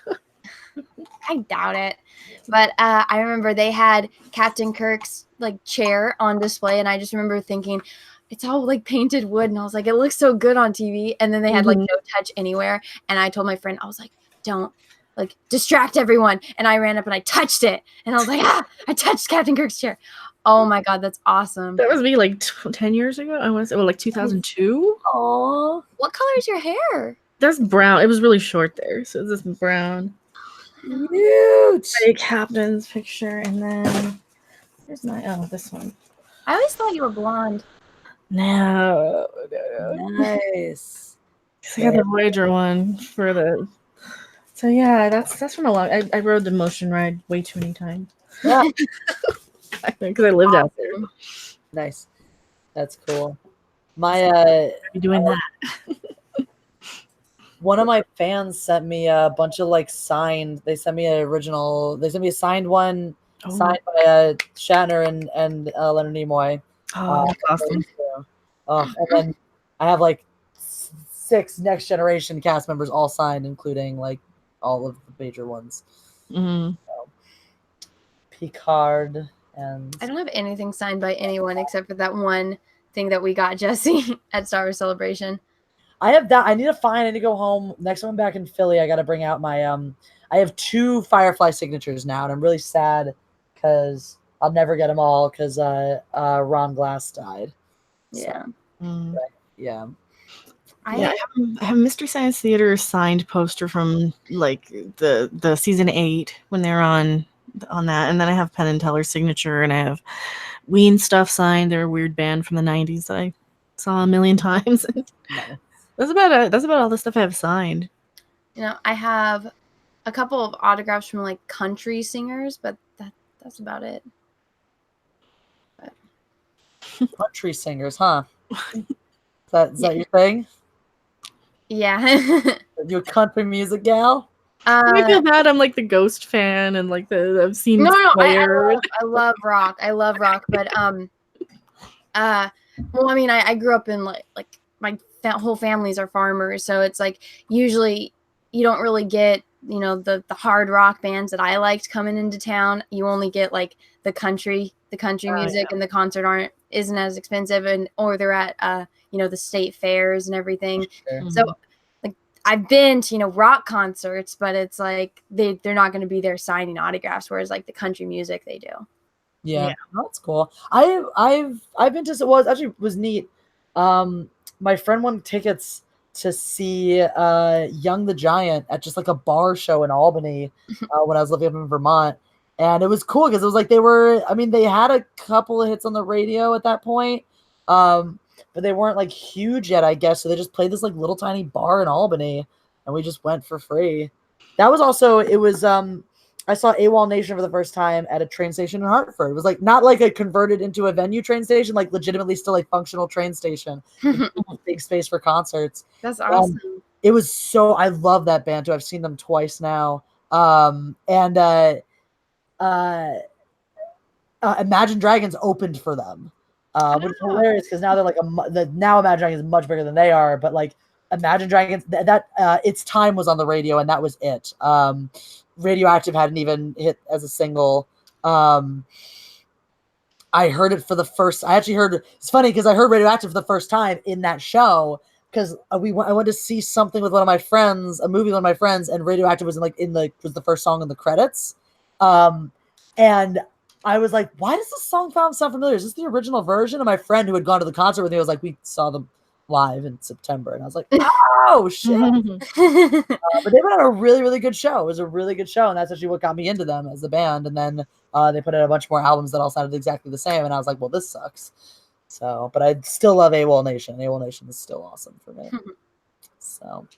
I doubt it. But I remember they had Captain Kirk's chair on display, and I just remember thinking, it's all painted wood, and I was like, it looks so good on TV. And then they had no touch anywhere, and I told my friend, I was like, don't distract everyone. And I ran up and I touched it, and I was like, I touched Captain Kirk's chair. Oh my god, that's awesome. That was me 10 years ago. I want to say 2002. Oh, what color is your hair? That's brown. It was really short there, so it's just brown. Cute. My captain's picture, and then here's this one. I always thought you were blonde. No. Nice. I got the Voyager one for the. So yeah, that's from a long. I rode the motion ride way too many times. Yeah. Because I lived out there. Nice. That's cool. My you doing that. One of my fans sent me a bunch of signed. They sent me They sent me a signed one, signed by Shatner and Leonard Nimoy. Oh, that's awesome. And then I have 6 Next Generation cast members all signed, including all of the major ones. So, Picard and I don't have anything signed by anyone except for that one thing that we got Jesse at Star Wars Celebration. I have that. I need to go home. Next time I'm back in Philly, I got to bring out my I have 2 Firefly signatures now, and I'm really sad because I'll never get them all because Ron Glass died. Yeah. So, yeah. I have Mystery Science Theater signed poster from the season 8 when they're on that, and then I have Penn and Teller's signature, and I have Ween stuff signed. They're a weird band from the 90s that I saw a million times. That's about all the stuff I have signed. I have a couple of autographs from country singers, but that's about it. But. Country singers, huh? Is that your thing? Yeah. You a country music gal? I feel bad. I'm like the Ghost fan, and like I've seen No, Slayer. I love rock. I love rock, but well, I mean, I grew up in like my whole families are farmers, so it's like usually you don't really get the hard rock bands that I liked coming into town. You only get like the country music, and the concert isn't as expensive, or they're at the state fairs and everything. Sure. So like I've been to rock concerts, but it's like they're not going to be there signing autographs, whereas like the country music they do. Yeah, that's cool. I've been to, well, it actually was neat. My friend won tickets to see Young the Giant at just like a bar show in Albany when I was living up in Vermont, and it was cool because it was like they had a couple of hits on the radio at that point, but they weren't like huge yet, I guess. So they just played this like little tiny bar in Albany, and we just went for free. That was also I saw AWOL Nation for the first time at a train station in Hartford. It was like not like a converted into a venue train station, like legitimately still like functional train station, big space for concerts. That's awesome. It was I love that band too. I've seen them twice now. Imagine Dragons opened for them, which is hilarious because now they're like now Imagine Dragons is much bigger than they are, but like Imagine Dragons that Its Time was on the radio and that was it. Radioactive hadn't even hit as a single. I heard it for the first. It's funny because I heard Radioactive for the first time in that show because I went to see something with one of my friends, a movie with one of my friends, and Radioactive was was the first song in the credits. And I was like, why does this song sound familiar? Is this the original version? And my friend who had gone to the concert with me was like, we saw them live in September. And I was like, oh, shit. But they put out a really, really good show. It was a really good show. And that's actually what got me into them as a band. And then they put out a bunch more albums that all sounded exactly the same. And I was like, well, this sucks. So, but I still love AWOL Nation. AWOL Nation is still awesome for me. So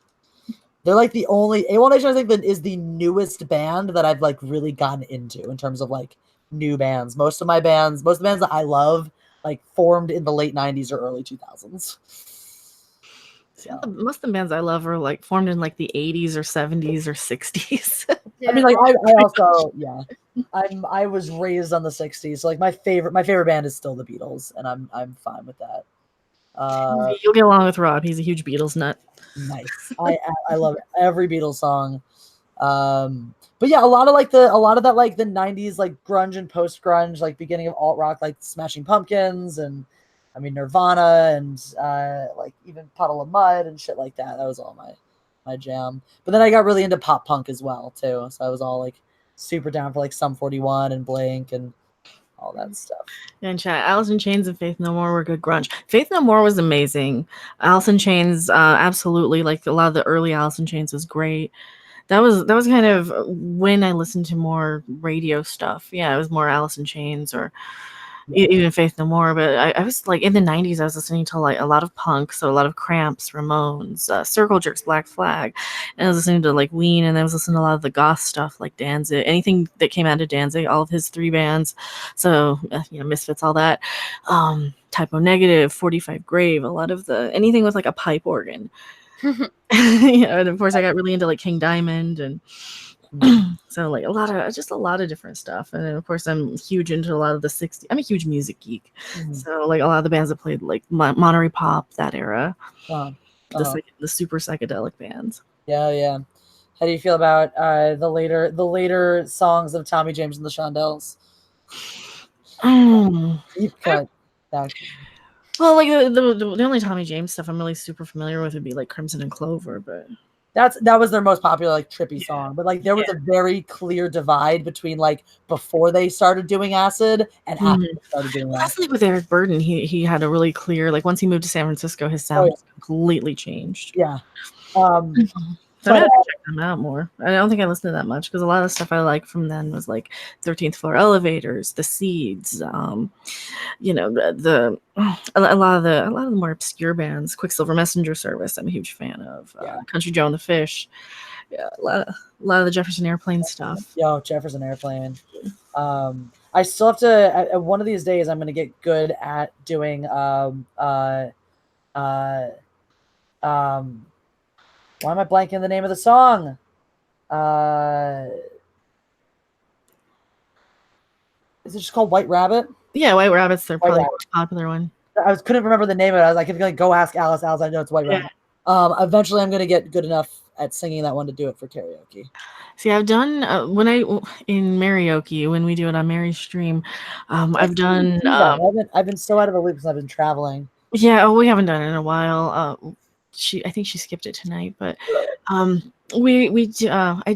they're like the only AWOL Nation, I think, that is the newest band that I've like really gotten into in terms of like new bands. Most of the bands that I love like formed in the late 90s or early 2000s. So. Most of the bands I love are like formed in like the 80s or 70s or 60s. I mean, like I also, I was raised on the 60s, so like my favorite band is still the Beatles, and I'm fine with that. You'll get along with Rob. He's a huge Beatles nut. Nice. I love every Beatles song. But yeah, a lot of that like the 90s like grunge and post grunge, like beginning of alt rock, like Smashing Pumpkins and I mean Nirvana and like even Puddle of Mud and shit like that. That was all my jam. But then I got really into pop punk as well too. So I was all like super down for like Sum 41 and Blink and all that stuff. Yeah, in chat, Alice in Chains and Faith No More were good grunge. Faith No More was amazing. Alice in Chains, absolutely. Like a lot of the early Alice in Chains was great. That was kind of when I listened to more radio stuff. Yeah, it was more Alice in Chains or even Faith No More. But I was like in the 90s, I was listening to like a lot of punk, so a lot of Cramps, Ramones, Circle Jerks, Black Flag, and I was listening to like Ween, and I was listening to a lot of the goth stuff like Danzig, anything that came out of Danzig, all of his 3 bands. So Misfits, all that. Typo Negative, 45 Grave, a lot of anything with like a pipe organ. And of course I got really into like King Diamond and so like a lot of different stuff. And then of course I'm huge into a lot of the 60s. I'm a huge music geek. So like a lot of the bands that played like Monterey Pop, that era, the super psychedelic bands. Yeah. How do you feel about the later songs of Tommy James and the Shondells? Deep cut. Well, like the only Tommy James stuff I'm really super familiar with would be like Crimson and Clover, but that was their most popular like trippy song. But like there was a very clear divide between like before they started doing acid and after they started doing acid. That's like with Eric Burden, he had a really clear, like once he moved to San Francisco, his sound completely changed. Yeah. So I gotta check them out more. I don't think I listened to that much because a lot of the stuff I liked from then was like 13th Floor Elevators, The Seeds, a lot of the more obscure bands, Quicksilver Messenger Service. I'm a huge fan of Country Joe and the Fish. Yeah, a lot of the Jefferson Airplane stuff. Yo, Jefferson Airplane. I still have to. One of these days, I'm gonna get good at doing why am I blanking the name of the song? Is it just called White Rabbit? Yeah, White Rabbit's their White probably Rabbit. most popular one. Couldn't remember the name of it. I was like, if you like, go ask Alice. Alice, I know it's White Rabbit. Eventually, I'm gonna get good enough at singing that one to do it for karaoke. See, I've done in Marioke when we do it on Mary's stream. I've done. I've been so out of the loop because I've been traveling. Yeah, we haven't done it in a while. I think she skipped it tonight, but I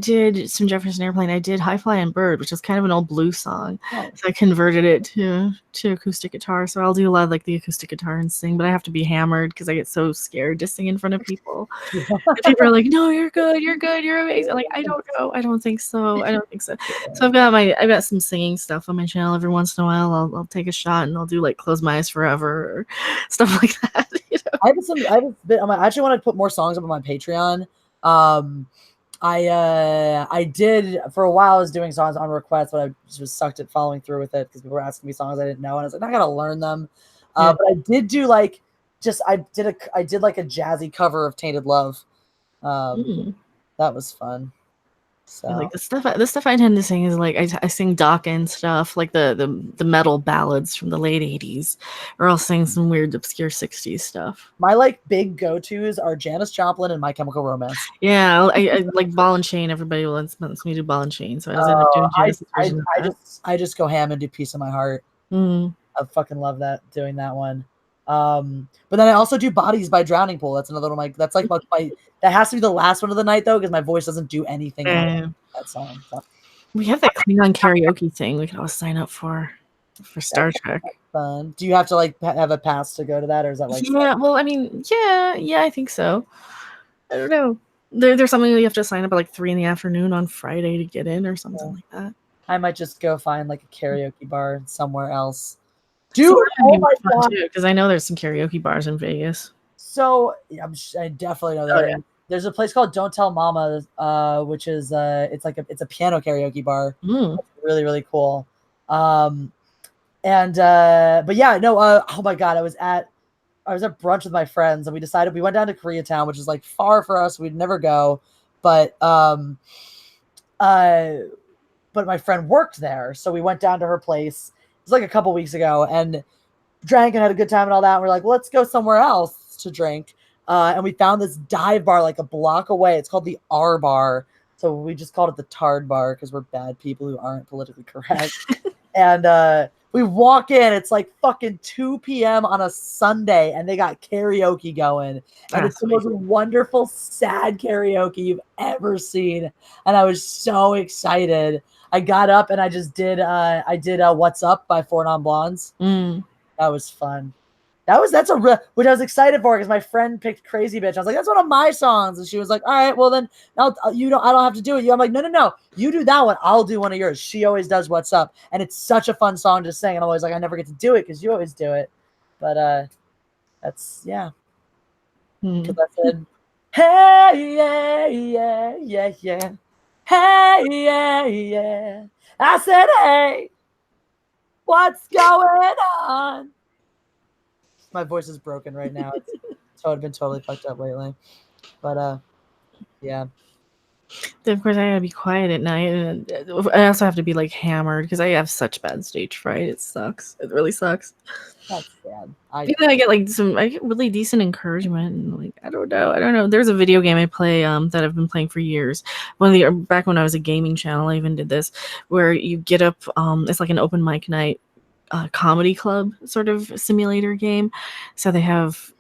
did some Jefferson Airplane. I did High Fly and Bird, which is kind of an old blues song. Oh. So I converted it to acoustic guitar. So I'll do a lot of like the acoustic guitar and sing, but I have to be hammered because I get so scared to sing in front of people. People are like, "No, you're good, you're amazing." I'm like, I don't know, I don't think so. So I've got some singing stuff on my channel. Every once in a while, I'll take a shot and I'll do like Close My Eyes Forever or stuff like that. You know? I actually want to put more songs up on my Patreon. I did for a while. I was doing songs on request, but I just was sucked at following through with it because people were asking me songs I didn't know, and I was like, I gotta learn them. But I did do like I did like a jazzy cover of Tainted Love. That was fun. So like the stuff I tend to sing is like I sing Dawkins stuff, like the metal ballads from the late 80s, or I'll sing some weird obscure 60s stuff. My like big go-tos are Janis Joplin and My Chemical Romance. Yeah, I like Ball and Chain. Everybody wants me to do Ball and Chain, so I just end up doing Janis' version of that. I just go ham and do Piece of My Heart. I fucking love doing that one. But then I also do Bodies by Drowning Pool. That's another one. That's like my that has to be the last one of the night though, because my voice doesn't do anything else that song. So. We have that Klingon karaoke thing we can always sign up for Star Trek. Fun. Do you have to like have a pass to go to that, or is that like? Yeah, well, I mean, yeah, I think so. I don't know. There's something you have to sign up at like 3 PM on Friday to get in, or something like that. I might just go find like a karaoke bar somewhere else. Dude, oh my god! Because I know there's some karaoke bars in Vegas. So I definitely know that. Oh, yeah. There's a place called Don't Tell Mama, which is it's a piano karaoke bar. It's really, really cool. But yeah, no. Oh my god, I was at brunch with my friends, and we decided we went down to Koreatown, which is like far for us. We'd never go, but my friend worked there, so we went down to her place. It was like a couple weeks ago, and drank and had a good time and all that. And we're like, let's go somewhere else to drink. And we found this dive bar like a block away. It's called the R Bar. So we just called it the Tard Bar because we're bad people who aren't politically correct. And we walk in. It's like fucking 2 PM on a Sunday, and they got karaoke going. And it's the most wonderful, sad karaoke you've ever seen. And I was so excited. I got up and I just did What's Up by Four Non Blondes. That was fun. That's a real, which I was excited for because my friend picked Crazy Bitch. I was like, that's one of my songs. And she was like, all right, well then I don't have to do it. I'm like, no. You do that one. I'll do one of yours. She always does What's Up. And it's such a fun song to sing. And I'm always like, I never get to do it because you always do it. But that's, yeah. Because I said, hey, yeah. Hey, yeah. I said, hey, what's going on? My voice is broken right now. I've been totally fucked up lately. But yeah. Then of course I gotta be quiet at night, and I also have to be like hammered because I have such bad stage fright. It sucks. It really sucks. That's sad. I get really decent encouragement, and like I don't know. There's a video game I play that I've been playing for years. Back when I was a gaming channel, I even did this where you get up. It's like an open mic night. Comedy club sort of simulator game. So they have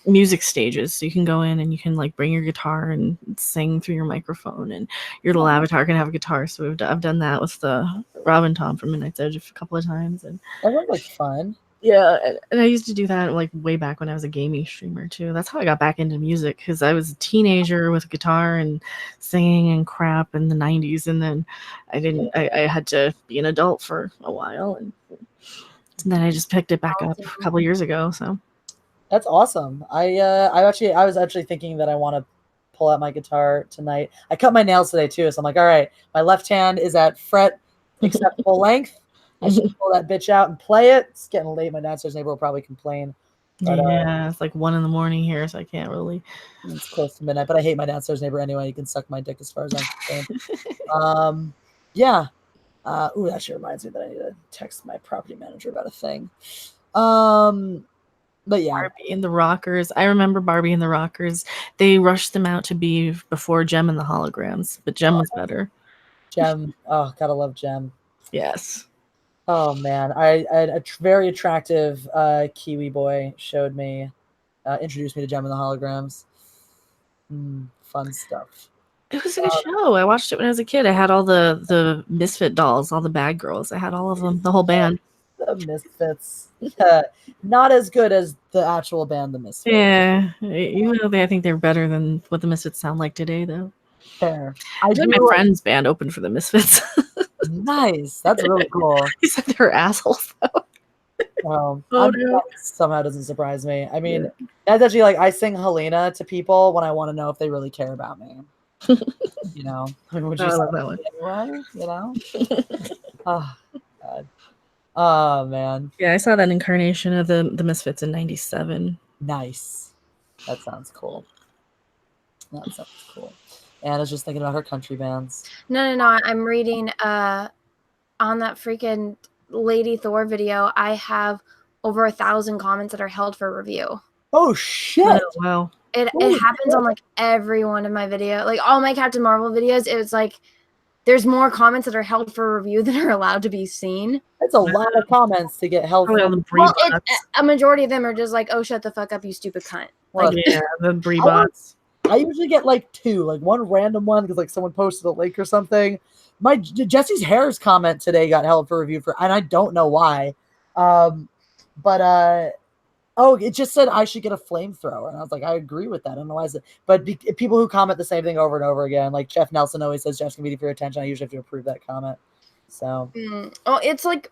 music stages, so you can go in and you can like bring your guitar and sing through your microphone, and your little avatar can have a guitar. So I've done that with the Rob and Tom from Midnight's Edge a couple of times, and that was like fun. Yeah, and I used to do that like way back when I was a gaming streamer too. That's how I got back into music, because I was a teenager with a guitar and singing and crap in the 90s, and then I had to be an adult for a while, and then I just picked it back up a couple years ago. So that's awesome. I was actually thinking that I want to pull out my guitar tonight. I cut my nails today too, so I'm like, all right, my left hand is at fret acceptable length. I should pull that bitch out and play it. It's getting late. My downstairs neighbor will probably complain. But, yeah, it's like 1 a.m. here, so I can't really. It's close to midnight, but I hate my downstairs neighbor anyway. You can suck my dick as far as I'm concerned. Yeah. Ooh, that actually reminds me that I need to text my property manager about a thing. But yeah. Barbie and the Rockers. I remember Barbie and the Rockers. They rushed them out to be before Gem and the Holograms, but Gem was better. Gem. Oh, gotta love Gem. Yes. Oh man, a very attractive Kiwi boy showed me, introduced me to Gem and the Holograms. Fun stuff. It was a good show. I watched it when I was a kid. I had all the Misfit dolls, all the bad girls. I had all of them, the whole band. The Misfits. Not as good as the actual band, the Misfits. Yeah, even though I think they're better than what the Misfits sound like today, though. Fair. My friend's band opened for the Misfits. Nice. That's really cool. He said they were assholes, though. That somehow doesn't surprise me. I mean, that's actually like I sing Helena to people when I want to know if they really care about me. You know, I mean, would you I say love that one. anyway? You know? Oh, God. Oh, man. Yeah, I saw that incarnation of the Misfits in '97. Nice. That sounds cool. That sounds cool. Anna's just thinking about her country bands. No. I'm reading on that freaking Lady Thor video. I have over 1,000 comments that are held for review. Oh shit! Oh, wow. It happens on like every one of my videos, like all my Captain Marvel videos. It's like there's more comments that are held for review than are allowed to be seen. That's a lot of comments to get held for. Well, a majority of them are just like, "Oh, shut the fuck up, you stupid cunt." Like, yeah, the Brie bots. I usually get like 2, like one random one because like someone posted a link or something. My Jesse's Hair's comment today got held for review and I don't know why. It just said I should get a flamethrower, and I was like, I agree with that. I don't know why is it, but people who comment the same thing over and over again, like Jeff Nelson always says, "Jeff's competing for your attention." I usually have to approve that comment. So, it's like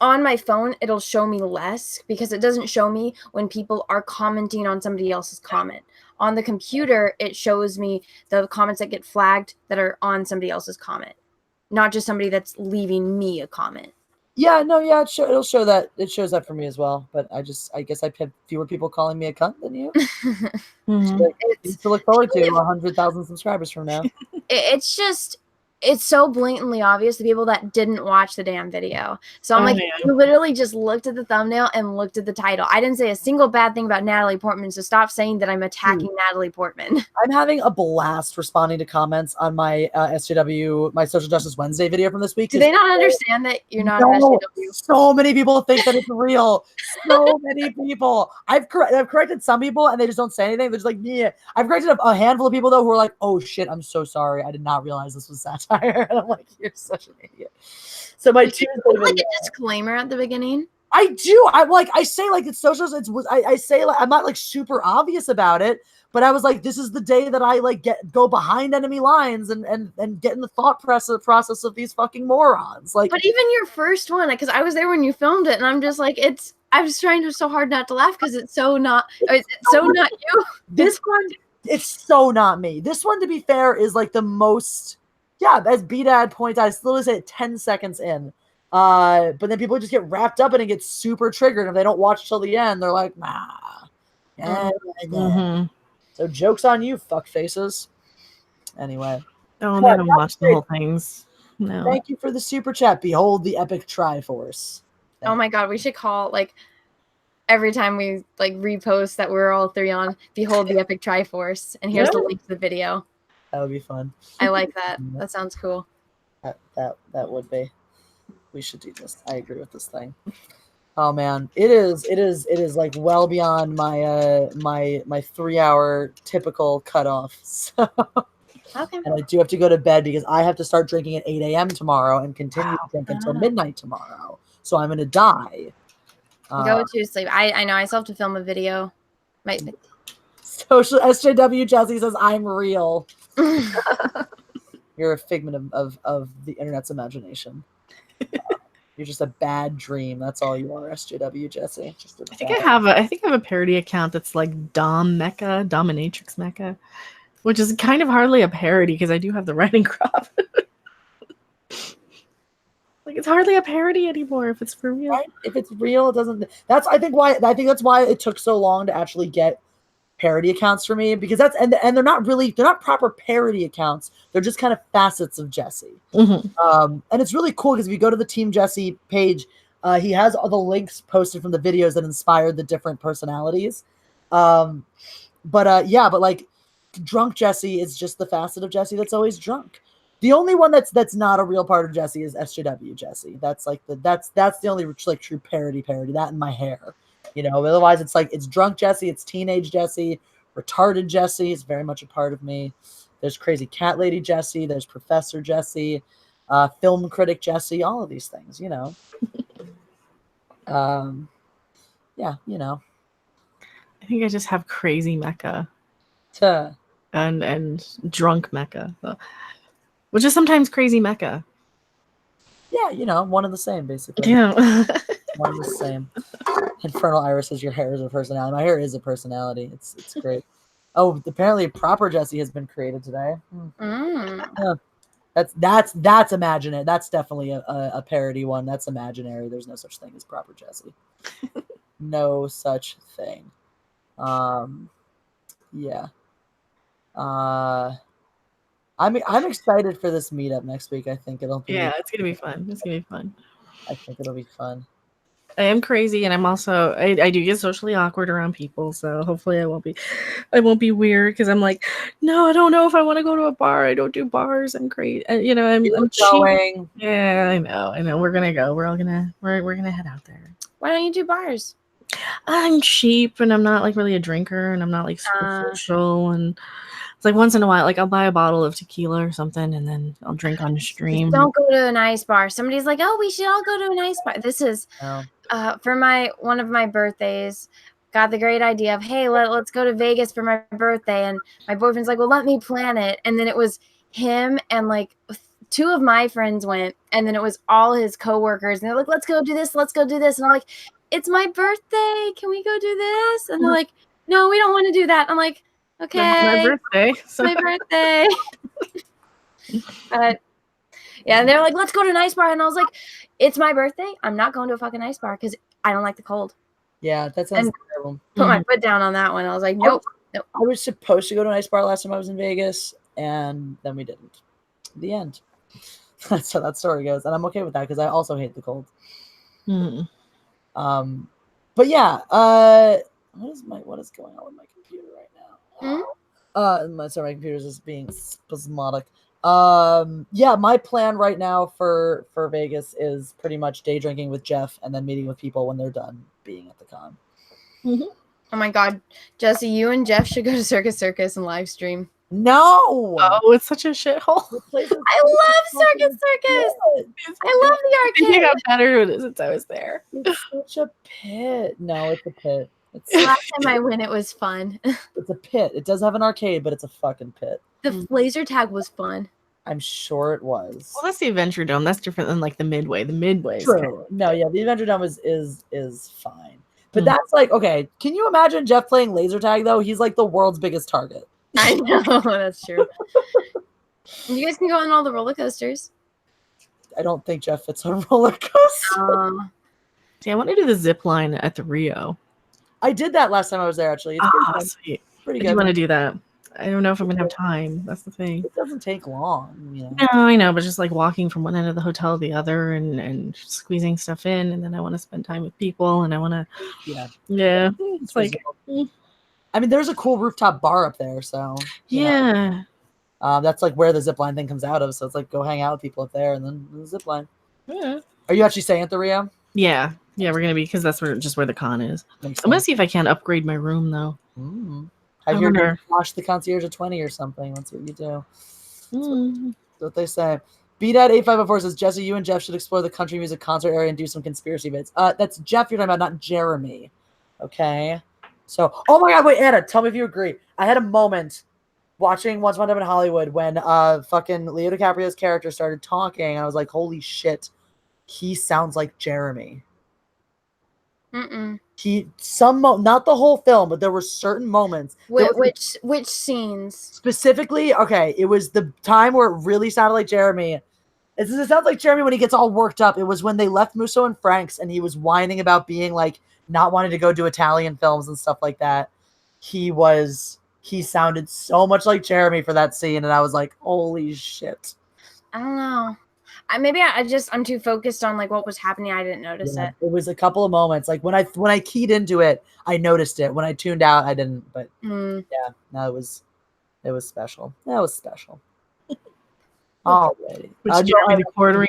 on my phone, it'll show me less because it doesn't show me when people are commenting on somebody else's comment. On the computer, it shows me the comments that get flagged that are on somebody else's comment, not just somebody that's leaving me a comment. Yeah, no, yeah, it'll show that. It shows that for me as well. But I guess I have fewer people calling me a cunt than you. It's to look forward to 100,000 subscribers from now. It's so blatantly obvious to people that didn't watch the damn video. So I'm you literally just looked at the thumbnail and looked at the title. I didn't say a single bad thing about Natalie Portman, so stop saying that I'm attacking Natalie Portman. I'm having a blast responding to comments on my SJW, my Social Justice Wednesday video from this week. Do they not understand that you're not SJW? So many people think that it's real. So many people. I've corrected some people and they just don't say anything. They're just like, yeah. I've corrected a handful of people though who are like, oh shit, I'm so sorry. I did not realize this was satire. And I'm like, you're such an idiot. So my Tuesday like a disclaimer at the beginning. I do. I say like it's socials. I say like I'm not like super obvious about it, but I was like, this is the day that I like go behind enemy lines and get in the thought process of these fucking morons. Like, but even your first one, because I was there when you filmed it, and I'm just like, I was trying so hard not to laugh because it's so not you. This one, it's so not me. This one, to be fair, is like the most. Yeah, as B-Dad points out, I literally say it 10 seconds in. But then people just get wrapped up in it and get super triggered. And if they don't watch till the end, they're like, nah. So joke's on you, fuck faces. Anyway. Oh, they haven't watched the whole things. No. Thank you for the super chat. Behold the epic Triforce. Oh my god, we should call like every time we like repost that we're all 3 on, behold the epic Triforce. And here's the link to the video. That would be fun. I like that. That sounds cool. That would be. We should do this. I agree with this thing. Oh man, it is like well beyond my my 3-hour typical cutoff. So, okay. And I do have to go to bed because I have to start drinking at 8 a.m. tomorrow and continue to drink until midnight tomorrow. So I'm gonna die. Go to sleep. I know. I still have to film a video. Social SJW Jesse says I'm real. You're a figment of the internet's imagination. You're just a bad dream. That's all you are, SJW Jesse. I think I have a parody account that's like Dominatrix Mecha, which is kind of hardly a parody because I do have the writing crop. Like it's hardly a parody anymore if it's for real. Right? If it's real, it doesn't. I think that's why it took so long to actually get parody accounts for me, because and they're not proper parody accounts. They're just kind of facets of Jesse. Mm-hmm. And it's really cool because if you go to the Team Jesse page, he has all the links posted from the videos that inspired the different personalities. But like drunk Jesse is just the facet of Jesse that's always drunk. The only one that's not a real part of Jesse is SJW Jesse. That's like that's the only like true parody. That and my hair, Otherwise, it's like it's drunk Jesse, it's teenage Jesse, retarded Jesse is very much a part of me. There's crazy cat lady Jesse. There's Professor Jesse, film critic Jesse. All of these things, Yeah, I think I just have crazy Mecca and drunk Mecca, which is sometimes crazy Mecca. Yeah, one and the same, basically. Yeah. One and the same. Infernal Iris says your hair is a personality. My hair is a personality. It's great. Oh, apparently proper Jesse has been created today. Yeah. That's imaginary. That's definitely a parody one. That's imaginary. There's no such thing as proper Jesse. No such thing. Yeah. I'm excited for this meetup next week. I think it'll be. Yeah, it's gonna be fun. I think it'll be fun. I am crazy, and I'm also I do get socially awkward around people, so hopefully I won't be weird because I'm like, no, I don't know if I want to go to a bar. I don't do bars. I'm crazy. I'm going. Cheap. Yeah, I know. We're gonna go. We're gonna head out there. Why don't you do bars? I'm cheap, and I'm not like really a drinker, and I'm not like super social, and it's like once in a while, like I'll buy a bottle of tequila or something, and then I'll drink on stream. Don't go to a nice bar. Somebody's like, oh, we should all go to a nice bar. This is for one of my birthdays. Got the great idea of, hey, let's go to Vegas for my birthday, and my boyfriend's like, well, let me plan it, and then it was him and like 2 of my friends went, and then it was all his coworkers, and they're like, let's go do this, and I'm like, it's my birthday, can we go do this? And they're like, no, we don't want to do that. I'm like, okay, my birthday. It's my birthday. But yeah, and they're like, let's go to an ice bar, and I was like, it's my birthday, I'm not going to a fucking ice bar because I don't like the cold. Yeah, that sounds terrible. Put my foot down on that one. I was like, nope. I was supposed to go to an ice bar last time I was in Vegas, and then we didn't. The end. That's how that story goes, and I'm okay with that because I also hate the cold. But yeah, what is going on with my computer right now? My computer's just being spasmodic. Yeah, my plan right now for Vegas is pretty much day drinking with Jeff and then meeting with people when they're done being at the con. Oh my god, Jesse, you and Jeff should go to Circus and live stream. No! Oh, it's such a shithole. I love Circus. I love the arcade. I think how better it is since I was there. It's such a pit. No, it's a pit. Last time I went, it was fun. It's a pit. It does have an arcade, but it's a fucking pit. The laser tag was fun. I'm sure it was. Well, that's the Adventure Dome. That's different than like the Midway. The Midway. True. No, yeah, the Adventure Dome is fine. But that's like, okay, can you imagine Jeff playing laser tag though? He's like the world's biggest target. I know, that's true. You guys can go on all the roller coasters. I don't think Jeff fits on a roller coaster. See, I want to do the zip line at the Rio. I did that last time I was there, actually. It's sweet. Pretty I good. do want to do that. I don't know if I'm going to have time. That's the thing. It doesn't take long. No, I know, but just like walking from one end of the hotel to the other and squeezing stuff in, and then I want to spend time with people, and I want to... Yeah. It's like... I mean, there's a cool rooftop bar up there, so... Yeah. That's like where the zipline thing comes out of, so it's like go hang out with people up there, and then the zipline. Yeah. Are you actually staying at the Rio? Yeah. Yeah, we're going to be, because that's where the con is. I'm going to see if I can upgrade my room, though. Have you watched the concierge at 20 or something? That's what you do. That's what they say. BDad8504 says, Jesse, you and Jeff should explore the country music concert area and do some conspiracy bits. That's Jeff you're talking about, not Jeremy. Okay? So, oh my God, wait, Anna, tell me if you agree. I had a moment watching Once Upon a Time in Hollywood when fucking Leo DiCaprio's character started talking, and I was like, holy shit, he sounds like Jeremy. Not the whole film, but there were certain moments. Which scenes? Specifically, okay, it was the time where it really sounded like Jeremy It sounds like Jeremy when he gets all worked up. It was when they left Musso and Frank's and he was whining about being like not wanting to go do Italian films and stuff like that. He sounded so much like Jeremy for that scene, and I was like, holy shit. I don't know. I'm too focused on like what was happening. I didn't notice it. It was a couple of moments. Like when I keyed into it, I noticed it. When I tuned out, I didn't. But yeah, no, it was special. That was special. Alrighty. Jeremy the quartering?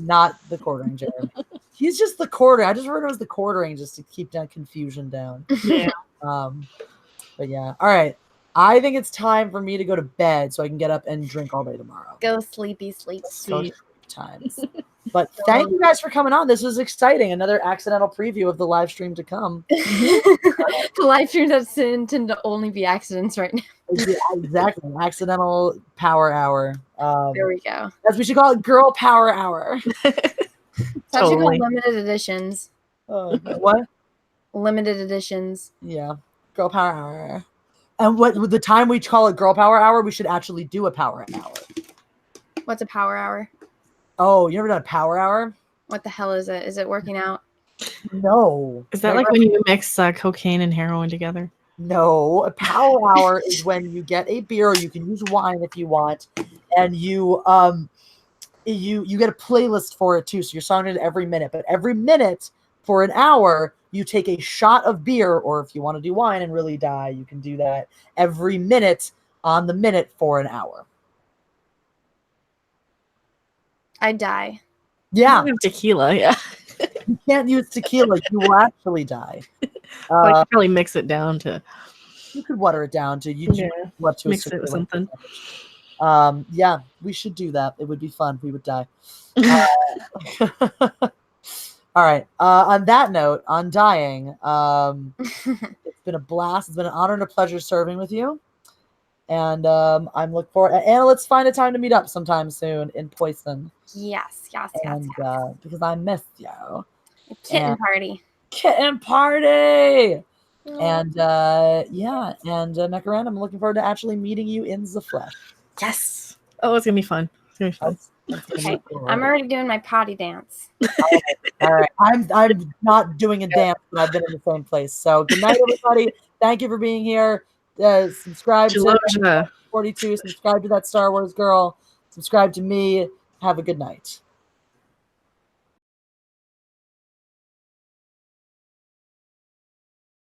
Not the quartering, Jeremy. He's just the quartering. I just referred to him as the quartering just to keep that confusion down. Yeah. But yeah. All right. I think it's time for me to go to bed so I can get up and drink all day tomorrow. Go sleepy sleep. Go to sleep times. But thank you guys for coming on. This was exciting. Another accidental preview of the live stream to come. The live stream that's intended to only be accidents right now. Yeah, exactly. Accidental power hour. There we go. As we should call it, girl power hour. That's called limited editions. What? Limited editions. Yeah. Girl power hour. And what with the time we call it girl power hour, we should actually do a power hour. What's a power hour? Oh, you never done a power hour? What the hell is it? Is it working out? No. Is that like when you mix cocaine and heroin together? No. A power hour is when you get a beer, or you can use wine if you want, and you get a playlist for it too. So you're songing it every minute. But every minute for an hour, you take a shot of beer, or if you want to do wine and really die, you can do that every minute on the minute for an hour. I die. Yeah. Tequila, yeah. You can't use tequila. You will actually die. I could probably mix it down to. You could water it down to mix it with something. Yeah, we should do that. It would be fun. We would die. All right. On that note, on dying, it's been a blast. It's been an honor and a pleasure serving with you. And I'm looking forward. Anna, let's find a time to meet up sometime soon in Poison. Yes. Because I missed you. Kitten party. Kitten party. And Macaran, I'm looking forward to actually meeting you in the flesh. Yes. Oh, it's gonna be fun. It's gonna be fun. Okay. I'm already doing my potty dance. All right. I'm not doing a dance, but I've been in the same place. So good night, everybody. Thank you for being here. Subscribe to 42. Subscribe to that Star Wars girl. Subscribe to me. Have a good night.